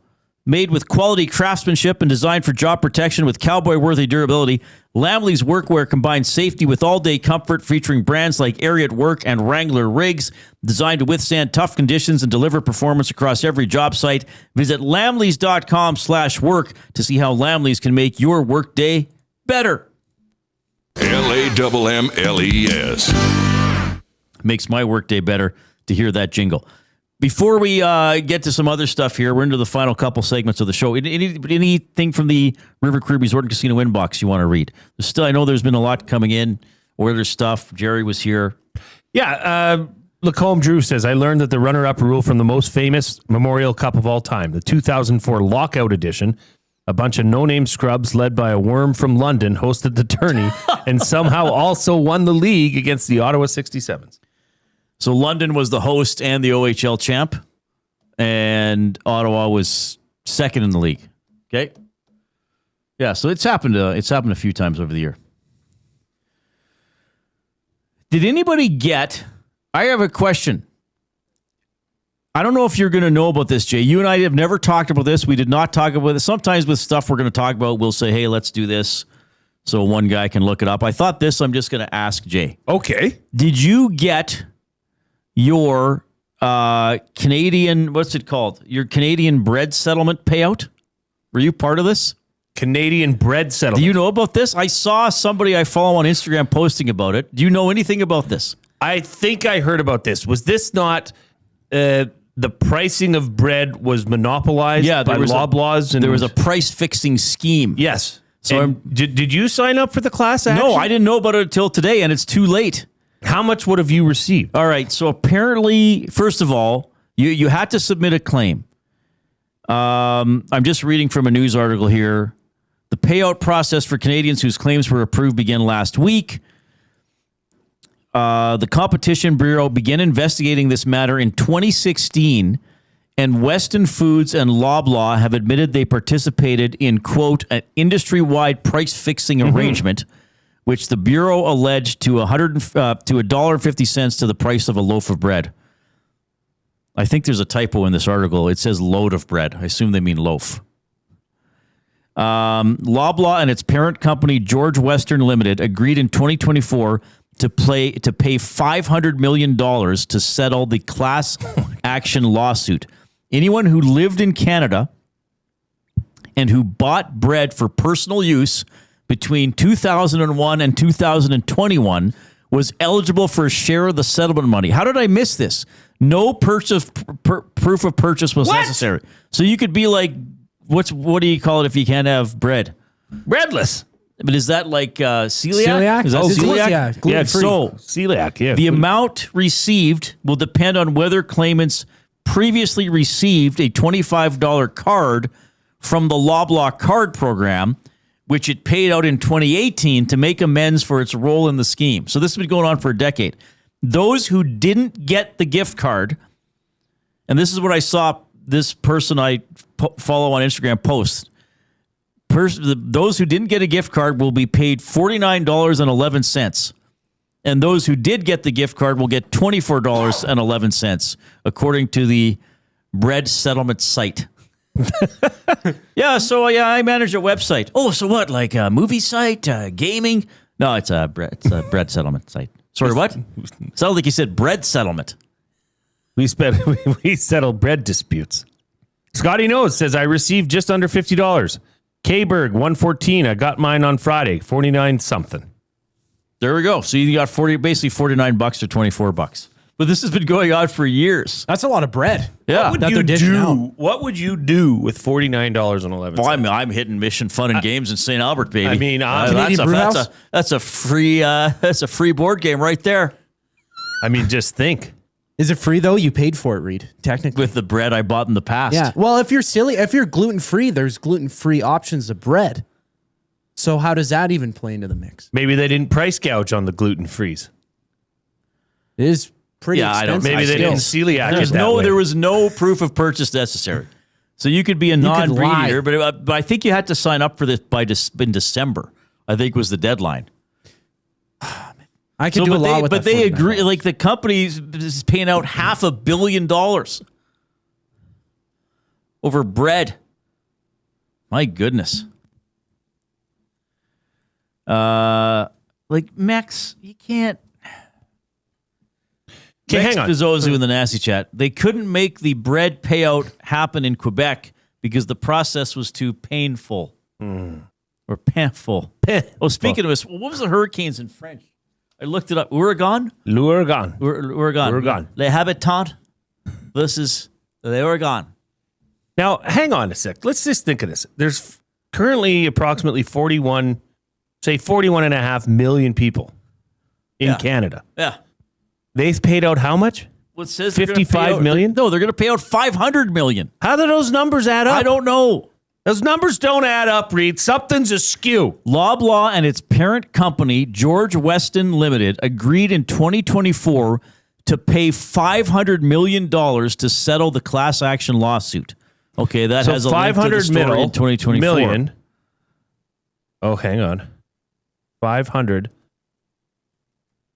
Made with quality craftsmanship and designed for job protection with cowboy-worthy durability, Lamley's workwear combines safety with all-day comfort, featuring brands like Ariat Work and Wrangler Rigs, designed to withstand tough conditions and deliver performance across every job site. Visit lamleys.com/work to see how Lamley's can make your workday better. LAMMLES. Makes my workday better to hear that jingle. Before we get to some other stuff here, we're into the final couple segments of the show. Anything from the River Cree Resort and Casino inbox you want to read? I know there's been a lot coming in. Oilers stuff. Jerry was here. Yeah. Lacombe Drew says, I learned that the runner-up rule from the most famous Memorial Cup of all time, the 2004 Lockout Edition, a bunch of no-name scrubs led by a worm from London hosted the tourney and somehow also won the league against the Ottawa 67s. So London was the host and the OHL champ, and Ottawa was second in the league. Okay, yeah. So it's happened a few times over the year. Did anybody get? I have a question. I don't know if you're going to know about this, Jay. You and I have never talked about this. We did not talk about this. Sometimes with stuff we're going to talk about, we'll say, "Hey, let's do this," so one guy can look it up. I thought this. I'm just going to ask Jay. Okay. Did you get your Canadian, what's it called? Your Canadian bread settlement payout? Were you part of this? Canadian bread settlement. Do you know about this? I saw somebody I follow on Instagram posting about it. Do you know anything about this? I think I heard about this. Was this not the pricing of bread was monopolized by Loblaws? There was a price fixing scheme. Yes. So did you sign up for the class action? No, I didn't know about it until today, and it's too late. How much would have you received? All right. So apparently, first of all, you had to submit a claim. I'm just reading from a news article here. The payout process for Canadians whose claims were approved began last week. The Competition Bureau began investigating this matter in 2016, and Weston Foods and Loblaw have admitted they participated in, quote, an industry-wide price-fixing arrangement, which the Bureau alleged to $1.50 to the price of a loaf of bread. I think there's a typo in this article. It says load of bread. I assume they mean loaf. Loblaw and its parent company, George Western Limited, agreed in 2024 to pay $500 million to settle the class action lawsuit. Anyone who lived in Canada and who bought bread for personal use between 2001 and 2021 was eligible for a share of the settlement money. How did I miss this? No proof of purchase was necessary. So you could be like, what do you call it if you can't have bread? Breadless. But is that like celiac? Celiac? Is that celiac? Yeah, gluten-free. So celiac, yeah. The amount received will depend on whether claimants previously received a $25 card from the Loblaw card program, which it paid out in 2018 to make amends for its role in the scheme. So this has been going on for a decade. Those who didn't get the gift card, and this is what I saw this person I follow on Instagram post, those who didn't get a gift card will be paid $49.11. And those who did get the gift card will get $24.11, according to the bread settlement site. I manage a website. Oh, so what? Like a movie site, gaming? No, it's a bread settlement site. Sorry, what? Sounded like you said bread settlement. We settle bread disputes. Scotty Knows says, I received just under $50. K-Berg, 114. I got mine on Friday, 49 something. There we go. So you got basically $49 or $24. But this has been going on for years. That's a lot of bread. Yeah. What would you do with $49.11? Well, I'm hitting Mission Fun and Games in St. Albert, baby. I mean, that's a free board game right there. I mean, just think. Is it free though? You paid for it, Reid. Technically, with the bread I bought in the past. Yeah. Well, if you're gluten free, there's gluten free options of bread. So how does that even play into the mix? Maybe they didn't price gouge on the gluten frees. It is pretty expensive. Maybe they didn't celiac it that way. There was no proof of purchase necessary. So you could be a non-breed eater, but I think you had to sign up for this in December. I think was the deadline. I can do a lot with that. But they agree. Like the company is paying out $500 million over bread. My goodness. Like Mex, you can't. Okay, hang on. Bizzozu in the nasty chat. They couldn't make the bread payout happen in Quebec because the process was too painful. Or painful. Oh, speaking of this, what was the hurricanes in French? I looked it up. Ouragan? L'ouragan. Ouragan. Les habitants versus l'ouragan. Now, hang on a sec. Let's just think of this. There's currently approximately 41.5 million people in Canada. Yeah. They've paid out how much? Well, it says 55 million? No, they're going to pay out $500 million. How do those numbers add up? I don't know. Those numbers don't add up, Reid. Something's askew. Loblaw and its parent company, George Weston Limited, agreed in 2024 to pay $500 million to settle the class action lawsuit. Okay, that has a link to the story in 2024. Million. Oh, hang on. 500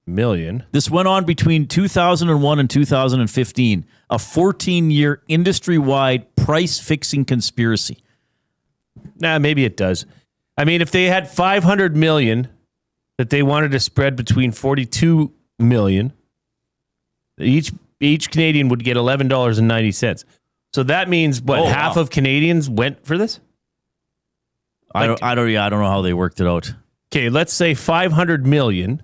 million. This went on between 2001 and 2015, a 14-year industry-wide price-fixing conspiracy. Nah, maybe it does. I mean, if they had 500 million that they wanted to spread between 42 million, each Canadian would get $11.90. So that means half of Canadians went for this? I don't know how they worked it out. Okay, let's say 500 million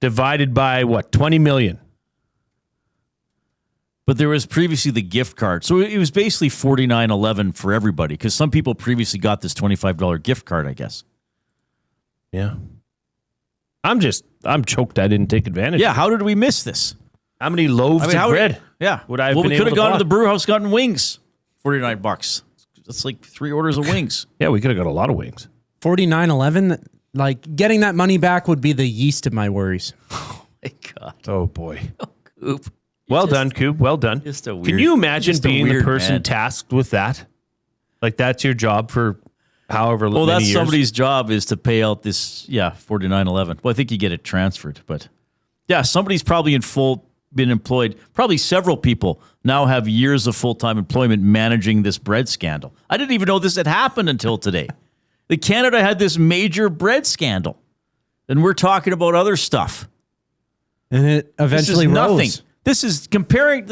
divided by 20 million. But there was previously the gift card. So it was basically $49.11 for everybody because some people previously got this $25 gift card, I guess. Yeah. I'm choked I didn't take advantage. Yeah, how did we miss this? How many loaves of bread? Would I have been we could have gone to the brew house, gotten wings. $49. That's like 3 orders of wings. Yeah, we could have got a lot of wings. $49.11. Like getting that money back would be the yeast of my worries. Oh my God. Oh boy. Coop. Well done, Coop. Well done. Just a weird, Can you imagine being the person man. tasked with that? Like that's your job for however many years? Well, that's somebody's job is to pay out this, $49.11. Well, I think you get it transferred, but somebody's probably been employed. Probably several people now have years of full-time employment managing this bread scandal. I didn't even know this had happened until today. Canada had this major bread scandal, and we're talking about other stuff. And it eventually rose. Nothing. This is comparing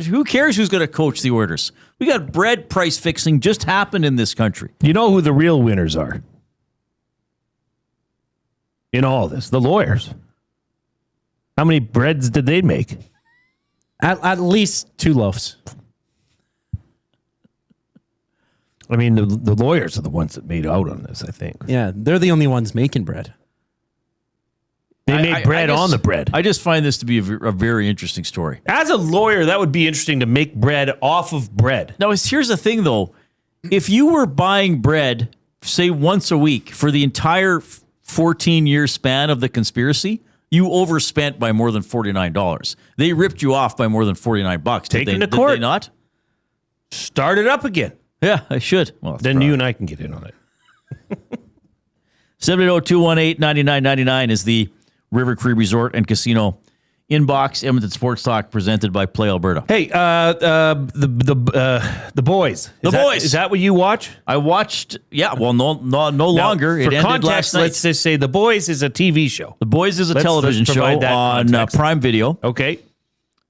who cares who's going to coach the Oilers? We got bread price fixing just happened in this country. You know who the real winners are in all this? The lawyers. How many breads did they make? At least 2 loaves. I mean, the lawyers are the ones that made out on this, I think. Yeah, they're the only ones making bread. They made bread on the bread. I just find this to be a very interesting story. As a lawyer, that would be interesting to make bread off of bread. Now, here's the thing, though. If you were buying bread, say, once a week for the entire 14-year span of the conspiracy, you overspent by more than $49. They ripped you off by more than $49. Take them to court. Did they not? Start it up again. Yeah, I should. Well, then you and I can get in on it. 780-218-9999 is the River Cree Resort and Casino Inbox, Edmonton Sports Talk, presented by Play Alberta. Hey, the boys. Is that what you watch? I watched. Yeah. Well, no longer. For It ended context, last night. let's just say The Boys is a TV show. The Boys is a television show on Prime Video. Okay.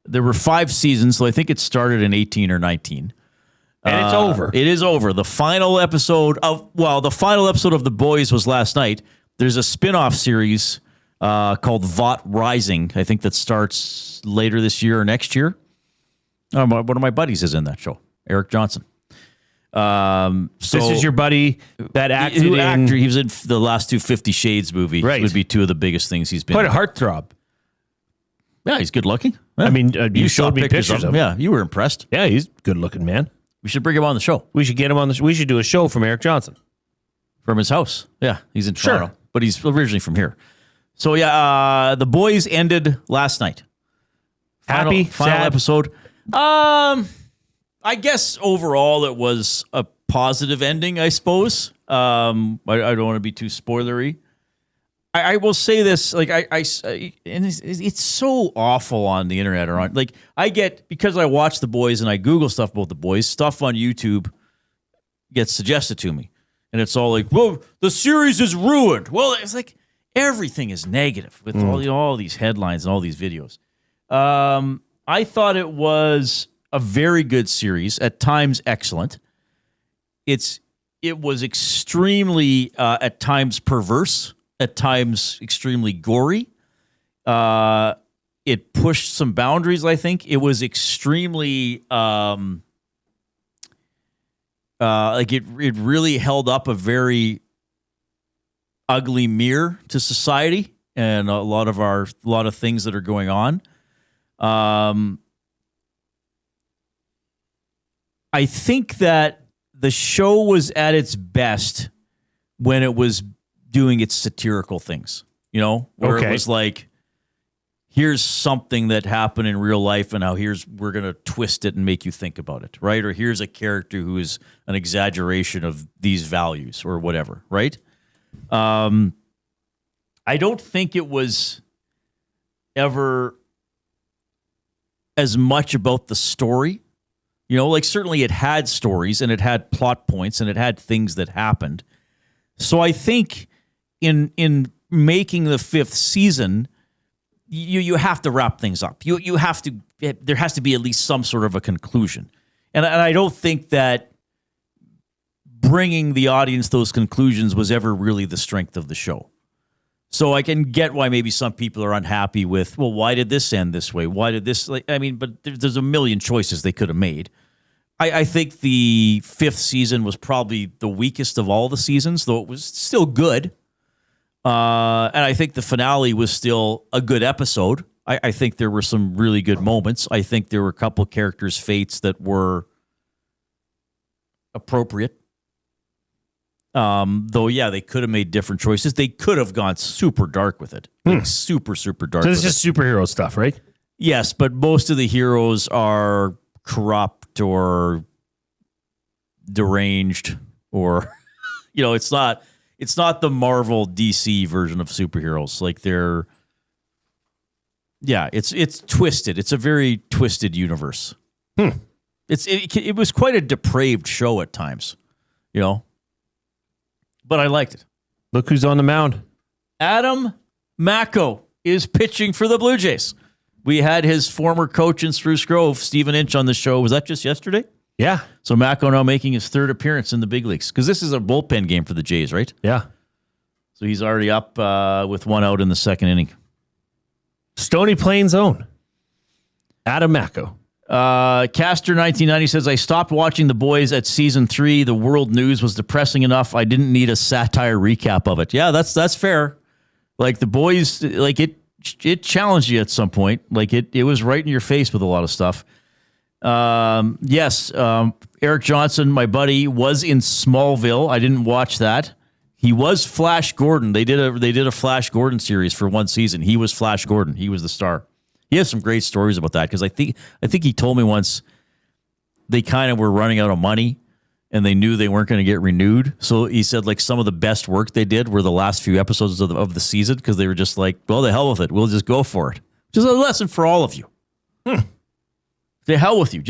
There were 5 seasons, so I think it started in 18 or 19. And it's over. It is over. The final episode of The Boys was last night. There's a spin-off series called Vought Rising. I think that starts later this year or next year. One of my buddies is in that show, Eric Johnson. So this is your buddy that acted in... He was in the last 2 50 Shades movies. Right. Would be 2 of the biggest things he's been Quite in. a heartthrob. Yeah, he's good looking. Yeah. I mean, you saw showed me pictures of him. Yeah, you were impressed. Yeah, he's a good looking man. We should bring him on the show. We should get him on the. We should do a show from Eric Johnson. From his house. Yeah, he's in Sure. Toronto, but he's originally from here. So yeah, The Boys ended last night. Happy? Final Sad? episode. I guess overall it was a positive ending, I suppose. I don't want to be too spoilery. I will say this, like and it's so awful on the internet or on, like, I get, because I watch The Boys and I Google stuff about The Boys, stuff on YouTube gets suggested to me, and it's all like, well, the series is ruined. Well, it's like everything is negative with all these headlines and all these videos. I thought it was a very good series, at times excellent. It was extremely at times perverse, at times extremely gory. It pushed some boundaries, I think. It was extremely like it really held up a very ugly mirror to society and a lot of things that are going on. I think that the show was at its best when it was doing its satirical things, where it was like, here's something that happened in real life and now we're going to twist it and make you think about it, right? Or here's a character who is an exaggeration of these values or whatever, right? I don't think it was ever as much about the story. Like, certainly it had stories and it had plot points and it had things that happened. So I think in making the 5th season, you have to wrap things up. You have to. There has to be at least some sort of a conclusion, and I don't think that bringing the audience those conclusions was ever really the strength of the show. So I can get why maybe some people are unhappy with, well, why did this end this way? Why did this? But there's a million choices they could have made. I think the 5th season was probably the weakest of all the seasons, though it was still good. And I think the finale was still a good episode. I think there were some really good moments. I think there were a couple of characters' fates that were appropriate. Though, yeah, they could have made different choices. They could have gone super dark with it. Like super, super dark. So this is just superhero stuff, right? Yes, but most of the heroes are corrupt or deranged, or it's not the Marvel DC version of superheroes. Like, it's twisted. It's a very twisted universe. It was quite a depraved show at times, but I liked it. Look who's on the mound. Adam Macko is pitching for the Blue Jays. We had his former coach in Spruce Grove, Stephen Inch, on the show. Was that just yesterday? Yeah. So Macko now making his 3rd appearance in the big leagues, because this is a bullpen game for the Jays, right? Yeah. So he's already up with 1 out in the 2nd inning. Stony Plains own Adam Macko. Caster 1990 says, I stopped watching The Boys at season 3. The world news was depressing enough. I didn't need a satire recap of it. Yeah, that's fair. Like, The Boys, like, it challenged you at some point. Like, it was right in your face with a lot of stuff. Yes, Eric Johnson, my buddy, was in Smallville. I didn't watch that. He was Flash Gordon. They did a Flash Gordon series for 1 season. He was Flash Gordon. He was the star. He has some great stories about that, because I think he told me once they kind of were running out of money and they knew they weren't going to get renewed. So he said, like, some of the best work they did were the last few episodes of the season, because they were just like, well, the hell with it. We'll just go for it. Just a lesson for all of you. To hell with you.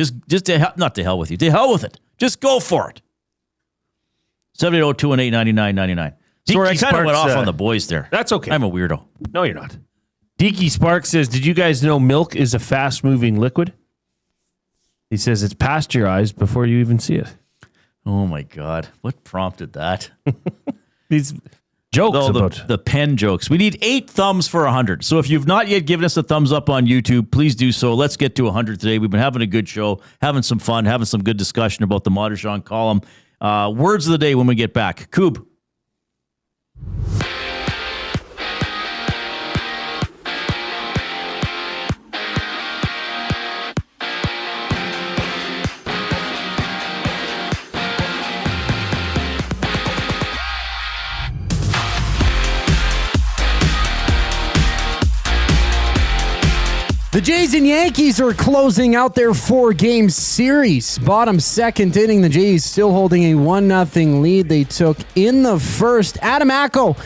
Not to hell with you. To hell with it. Just go for it. 780-218-9999. Sorry, I kind of went off on the boys there. That's okay. I'm a weirdo. No, you're not. Deaky Spark says, did you guys know milk is a fast-moving liquid? He says it's pasteurized before you even see it. Oh, my God. What prompted that? These jokes about the pen jokes. We need 8 thumbs for 100. So if you've not yet given us a thumbs up on YouTube, please do so. Let's get to 100 today. We've been having a good show, having some fun, having some good discussion about the Moddejonge column. Words of the day when we get back. Coob. The Jays and Yankees are closing out their 4-game series. Bottom second inning, the Jays still holding a 1-0 lead they took in the first. Adam Acko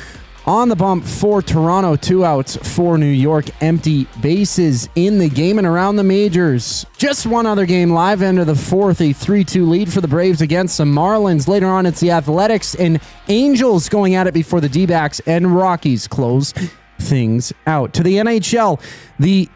on the bump for Toronto. 2 outs for New York. Empty bases in the game. And around the majors, just one other game live into the fourth. A 3-2 lead for the Braves against the Marlins. Later on, it's the Athletics and Angels going at it before the D-backs and Rockies close things out. To the NHL, the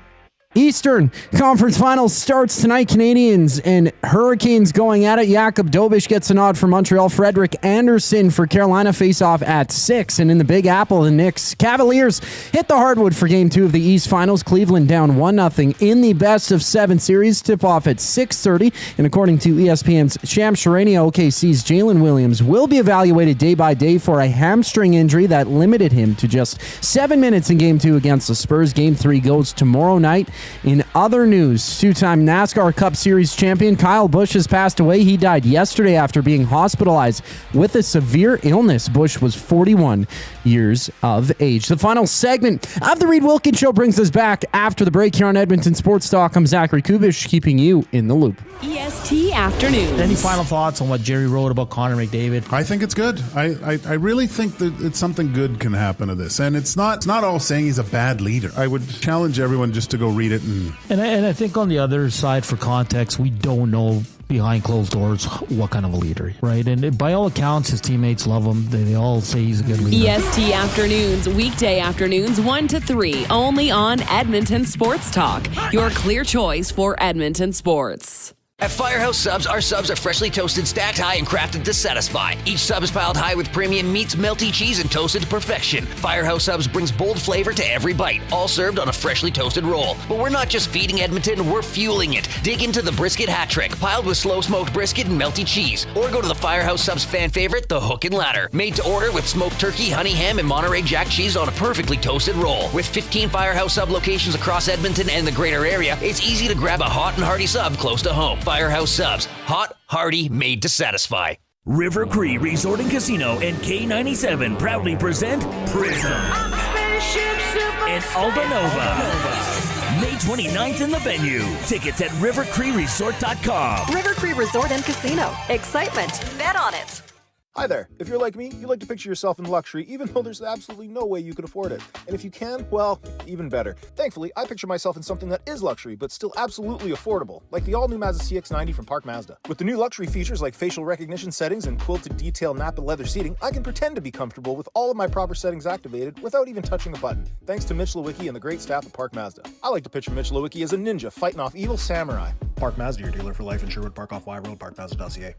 Eastern Conference Finals starts tonight. Canadiens and Hurricanes going at it. Jakub Dobeš gets a nod for Montreal. Frederik Andersen for Carolina face off at 6. And in the Big Apple, the Knicks Cavaliers hit the hardwood for Game 2 of the East Finals. Cleveland down 1-0 in the best-of-7 series. Tip-off at 6:30. And according to ESPN's Sham Charania, OKC's Jalen Williams will be evaluated day by day for a hamstring injury that limited him to just 7 minutes in Game 2 against the Spurs. Game 3 goes tomorrow night. In other news, 2-time NASCAR Cup Series champion Kyle Busch has passed away. He died yesterday after being hospitalized with a severe illness. Busch was 41 years of age. The final segment of the Reid Wilkins Show brings us back after the break here on Edmonton Sports Talk. I'm Zachary Kubish, keeping you in the loop. EST Afternoons. Any final thoughts on what Jerry wrote about Connor McDavid? I think it's good. I really think that it's something good can happen to this. And it's not all saying he's a bad leader. I would challenge everyone just to go read it. And I think on the other side, for context, we don't know behind closed doors what kind of a leader, right? And by all accounts, his teammates love him. They all say he's a good leader. EST Afternoons, weekday afternoons 1 to 3, only on Edmonton Sports Talk. Your clear choice for Edmonton sports. At Firehouse Subs, our subs are freshly toasted, stacked high, and crafted to satisfy. Each sub is piled high with premium meats, melty cheese, and toasted to perfection. Firehouse Subs brings bold flavor to every bite, all served on a freshly toasted roll. But we're not just feeding Edmonton, we're fueling it. Dig into the brisket hat trick, piled with slow-smoked brisket and melty cheese. Or go to the Firehouse Subs fan favorite, the Hook and Ladder. Made to order with smoked turkey, honey ham, and Monterey Jack cheese on a perfectly toasted roll. With 15 Firehouse Sub locations across Edmonton and the greater area, it's easy to grab a hot and hearty sub close to home. Firehouse Subs. Hot, hearty, made to satisfy. River Cree Resort and Casino and K97 proudly present Prism and Aldanova. May 29th in the venue. Tickets at rivercreeresort.com. River Cree Resort and Casino. Excitement. Bet on it. Hi there. If you're like me, you like to picture yourself in luxury, even though there's absolutely no way you could afford it. And if you can, well, even better. Thankfully, I picture myself in something that is luxury, but still absolutely affordable, like the all-new Mazda CX-90 from Park Mazda. With the new luxury features like facial recognition settings and quilted detail Napa leather seating, I can pretend to be comfortable with all of my proper settings activated without even touching a button, thanks to Mitch Lewicki and the great staff at Park Mazda. I like to picture Mitch Lewicki as a ninja fighting off evil samurai. Park Mazda, your dealer for life in Sherwood Park off Y Road, parkmazda.ca.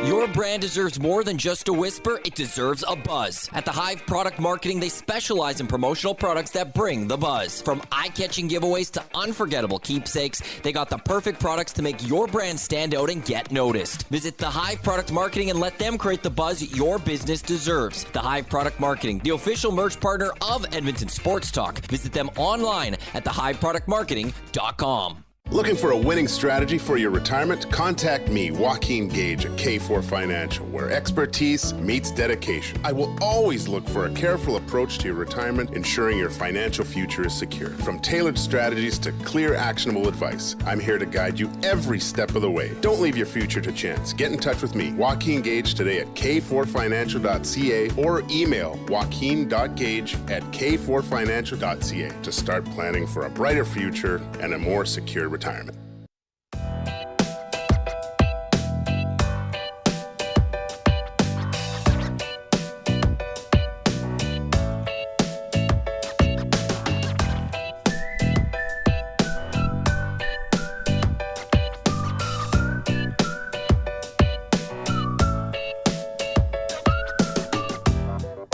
Your brand deserves more than just a whisper, it deserves a buzz. At the Hive Product Marketing, they specialize in promotional products that bring the buzz. From eye-catching giveaways to unforgettable keepsakes, they got the perfect products to make your brand stand out and get noticed. Visit the Hive Product Marketing and let them create the buzz your business deserves. The Hive Product Marketing, the official merch partner of Edmonton Sports Talk. Visit them online at thehiveproductmarketing.com. Looking for a winning strategy for your retirement? Contact me, Joaquin Gage at K4 Financial, where expertise meets dedication. I will always look for a careful approach to your retirement, ensuring your financial future is secure. From tailored strategies to clear, actionable advice, I'm here to guide you every step of the way. Don't leave your future to chance. Get in touch with me, Joaquin Gage, today at k4financial.ca or email joaquin.gage@k4financial.ca to start planning for a brighter future and a more secure retirement.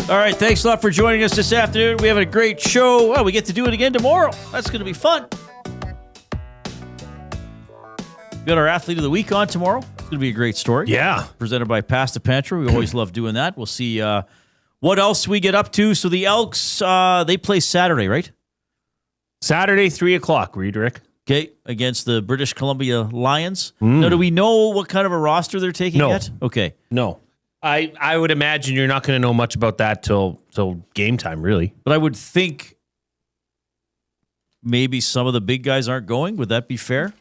All right, thanks a lot for joining us this afternoon. We have a great show. Well, we get to do it again tomorrow. That's going to be fun. We got our Athlete of the Week on tomorrow. It's going to be a great story. Yeah. Presented by Pasta Pantry. We always love doing that. We'll see what else we get up to. So the Elks, they play Saturday, right? Saturday, 3 o'clock, Reid, Rick. Okay, against the British Columbia Lions. Now, do we know what kind of a roster they're taking yet? Okay. No. I would imagine you're not going to know much about that till game time, really. But I would think maybe some of the big guys aren't going. Would that be fair?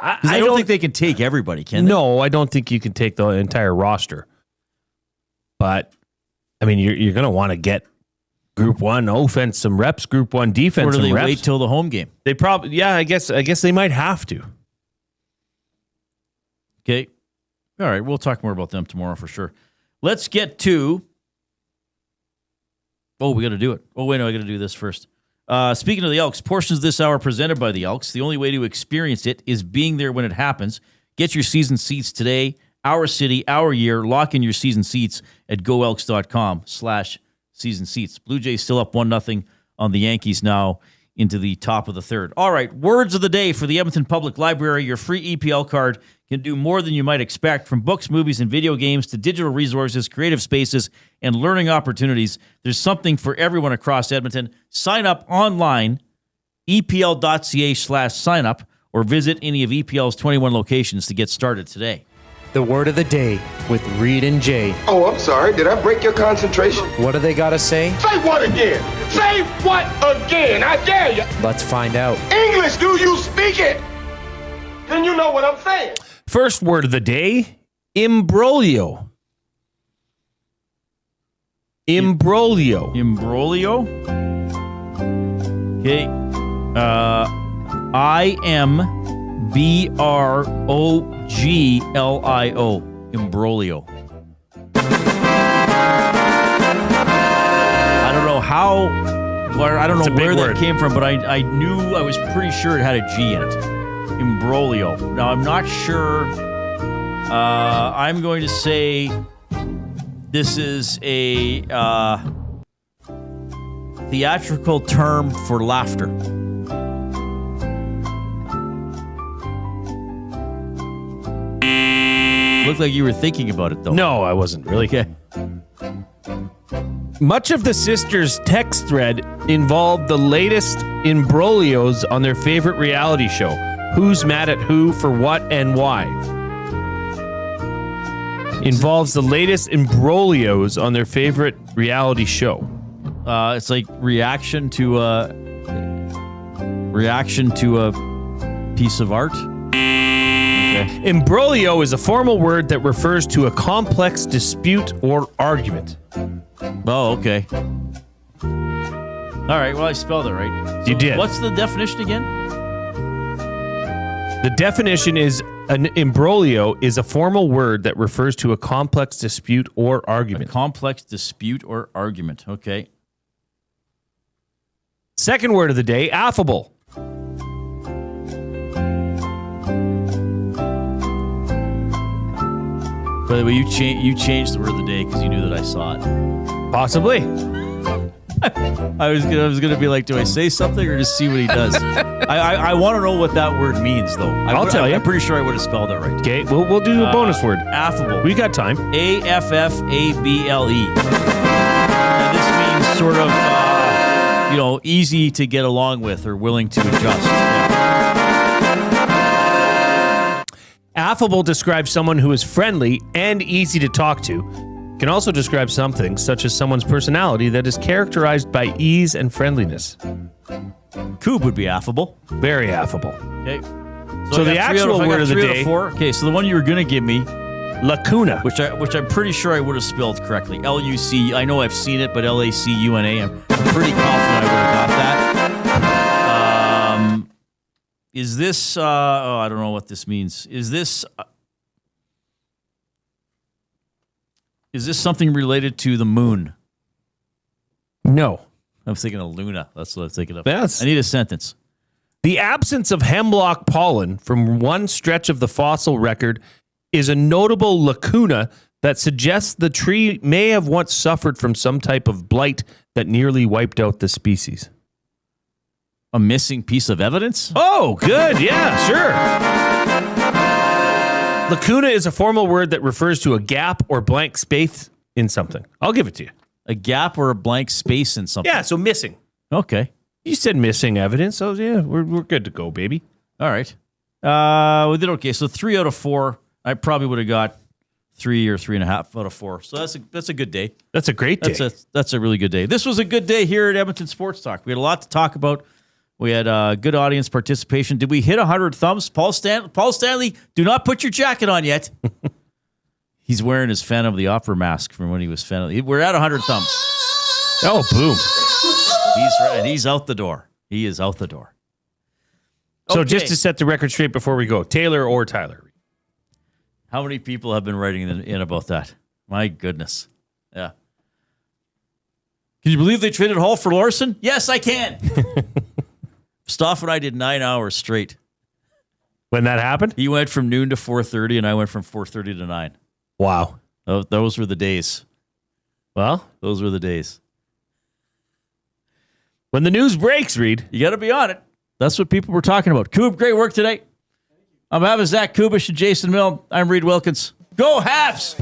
I don't think they can take everybody, can they? No, I don't think you can take the entire roster. But, I mean, you're going to want to get Group 1 offense some reps, Group 1 defense some reps. Or do they wait till the home game? They probably, yeah, I guess they might have to. Okay. All right, we'll talk more about them tomorrow for sure. Let's get to... Oh, we got to do it. Oh, wait, no, I got to do this first. Speaking of the Elks, portions of this hour presented by the Elks. The only way to experience it is being there when it happens. Get your season seats today. Our city, our year. Lock in your season seats at goelks.com/season seats. Blue Jays still up 1-0 on the Yankees now into the top of the third. All right, words of the day for the Edmonton Public Library. Your free EPL card can do more than you might expect. From books, movies, and video games to digital resources, creative spaces, and learning opportunities, there's something for everyone across Edmonton. Sign up online, epl.ca/sign up, or visit any of EPL's 21 locations to get started today. The word of the day with Reid and Jay. Oh, I'm sorry. Did I break your concentration? What do they got to say? Say what again? Say what again? I dare you. Let's find out. English, do you speak it? Then you know what I'm saying. First word of the day, imbroglio. Imbroglio. Imbroglio? Okay. IMBROGLIO. Imbroglio. I don't know how, or I don't know where that came from, but I knew, I was pretty sure it had a G in it. Imbroglio. Now, I'm not sure. I'm going to say this is a theatrical term for laughter. Looked like you were thinking about it, though. No, I wasn't really. Okay. Much of the sisters' text thread involved the latest imbroglios on their favorite reality show. Who's mad at who for what and why? Involves the latest imbroglios on their favorite reality show. It's like reaction to a piece of art. Okay. Imbroglio is a formal word that refers to a complex dispute or argument. Oh, okay. All right, well, I spelled it right. You did. What's the definition again? The definition is an imbroglio is a formal word that refers to a complex dispute or argument. A complex dispute or argument. Okay. Second word of the day, affable. By the way, you changed the word of the day because you knew that I saw it. Possibly. I was gonna be like, do I say something or just see what he does? I want to know what that word means, though. I'll tell you. I'm pretty sure I would have spelled it right. Okay, we'll do a bonus word. Affable. We got time. AFFABLE. And this means sort of, easy to get along with or willing to adjust. Yeah. Affable describes someone who is friendly and easy to talk to. Can also describe something such as someone's personality that is characterized by ease and friendliness. Coob would be affable. Very affable. Okay. So the actual word of the day. Okay, so the one you were going to give me, lacuna, which I'm pretty sure I would have spelled correctly. L-U-C. I know I've seen it, but L-A-C-U-N-A. I'm pretty confident I would have got that. Is this? I don't know what this means. Is this something related to the moon? No. I'm thinking of Luna. That's what I'm thinking of. Yes. I need a sentence. The absence of hemlock pollen from one stretch of the fossil record is a notable lacuna that suggests the tree may have once suffered from some type of blight that nearly wiped out the species. A missing piece of evidence? Oh, good. Yeah, sure. Lacuna is a formal word that refers to a gap or blank space in something. I'll give it to you. A gap or a blank space in something? Yeah, so missing. Okay. You said missing evidence, so yeah, we're good to go, baby. All right. We did okay. So 3 out of 4. I probably would have got 3 or 3.5 out of 4. So that's a good day. That's a great day. That's a really good day. This was a good day here at Edmonton Sports Talk. We had a lot to talk about. We had good audience participation. Did we hit 100 thumbs? Paul Stanley, do not put your jacket on yet. He's wearing his Phantom of the Opera mask from when he was Phantom. We're at 100 thumbs. Oh, boom. He's out the door. He is out the door. So just to set the record straight before we go, Taylor or Tyler? How many people have been writing in about that? My goodness. Yeah. Can you believe they traded Hall for Larson? Yes, I can. Stoff and I did 9 hours straight. When that happened? He went from noon to 4:30, and I went from 4:30 to 9. Wow. Those were the days. Well, those were the days. When the news breaks, Reid, you got to be on it. That's what people were talking about. Coob, great work today. I'm having Zach Kubish and Jason Milne. I'm Reid Wilkins. Go Habs!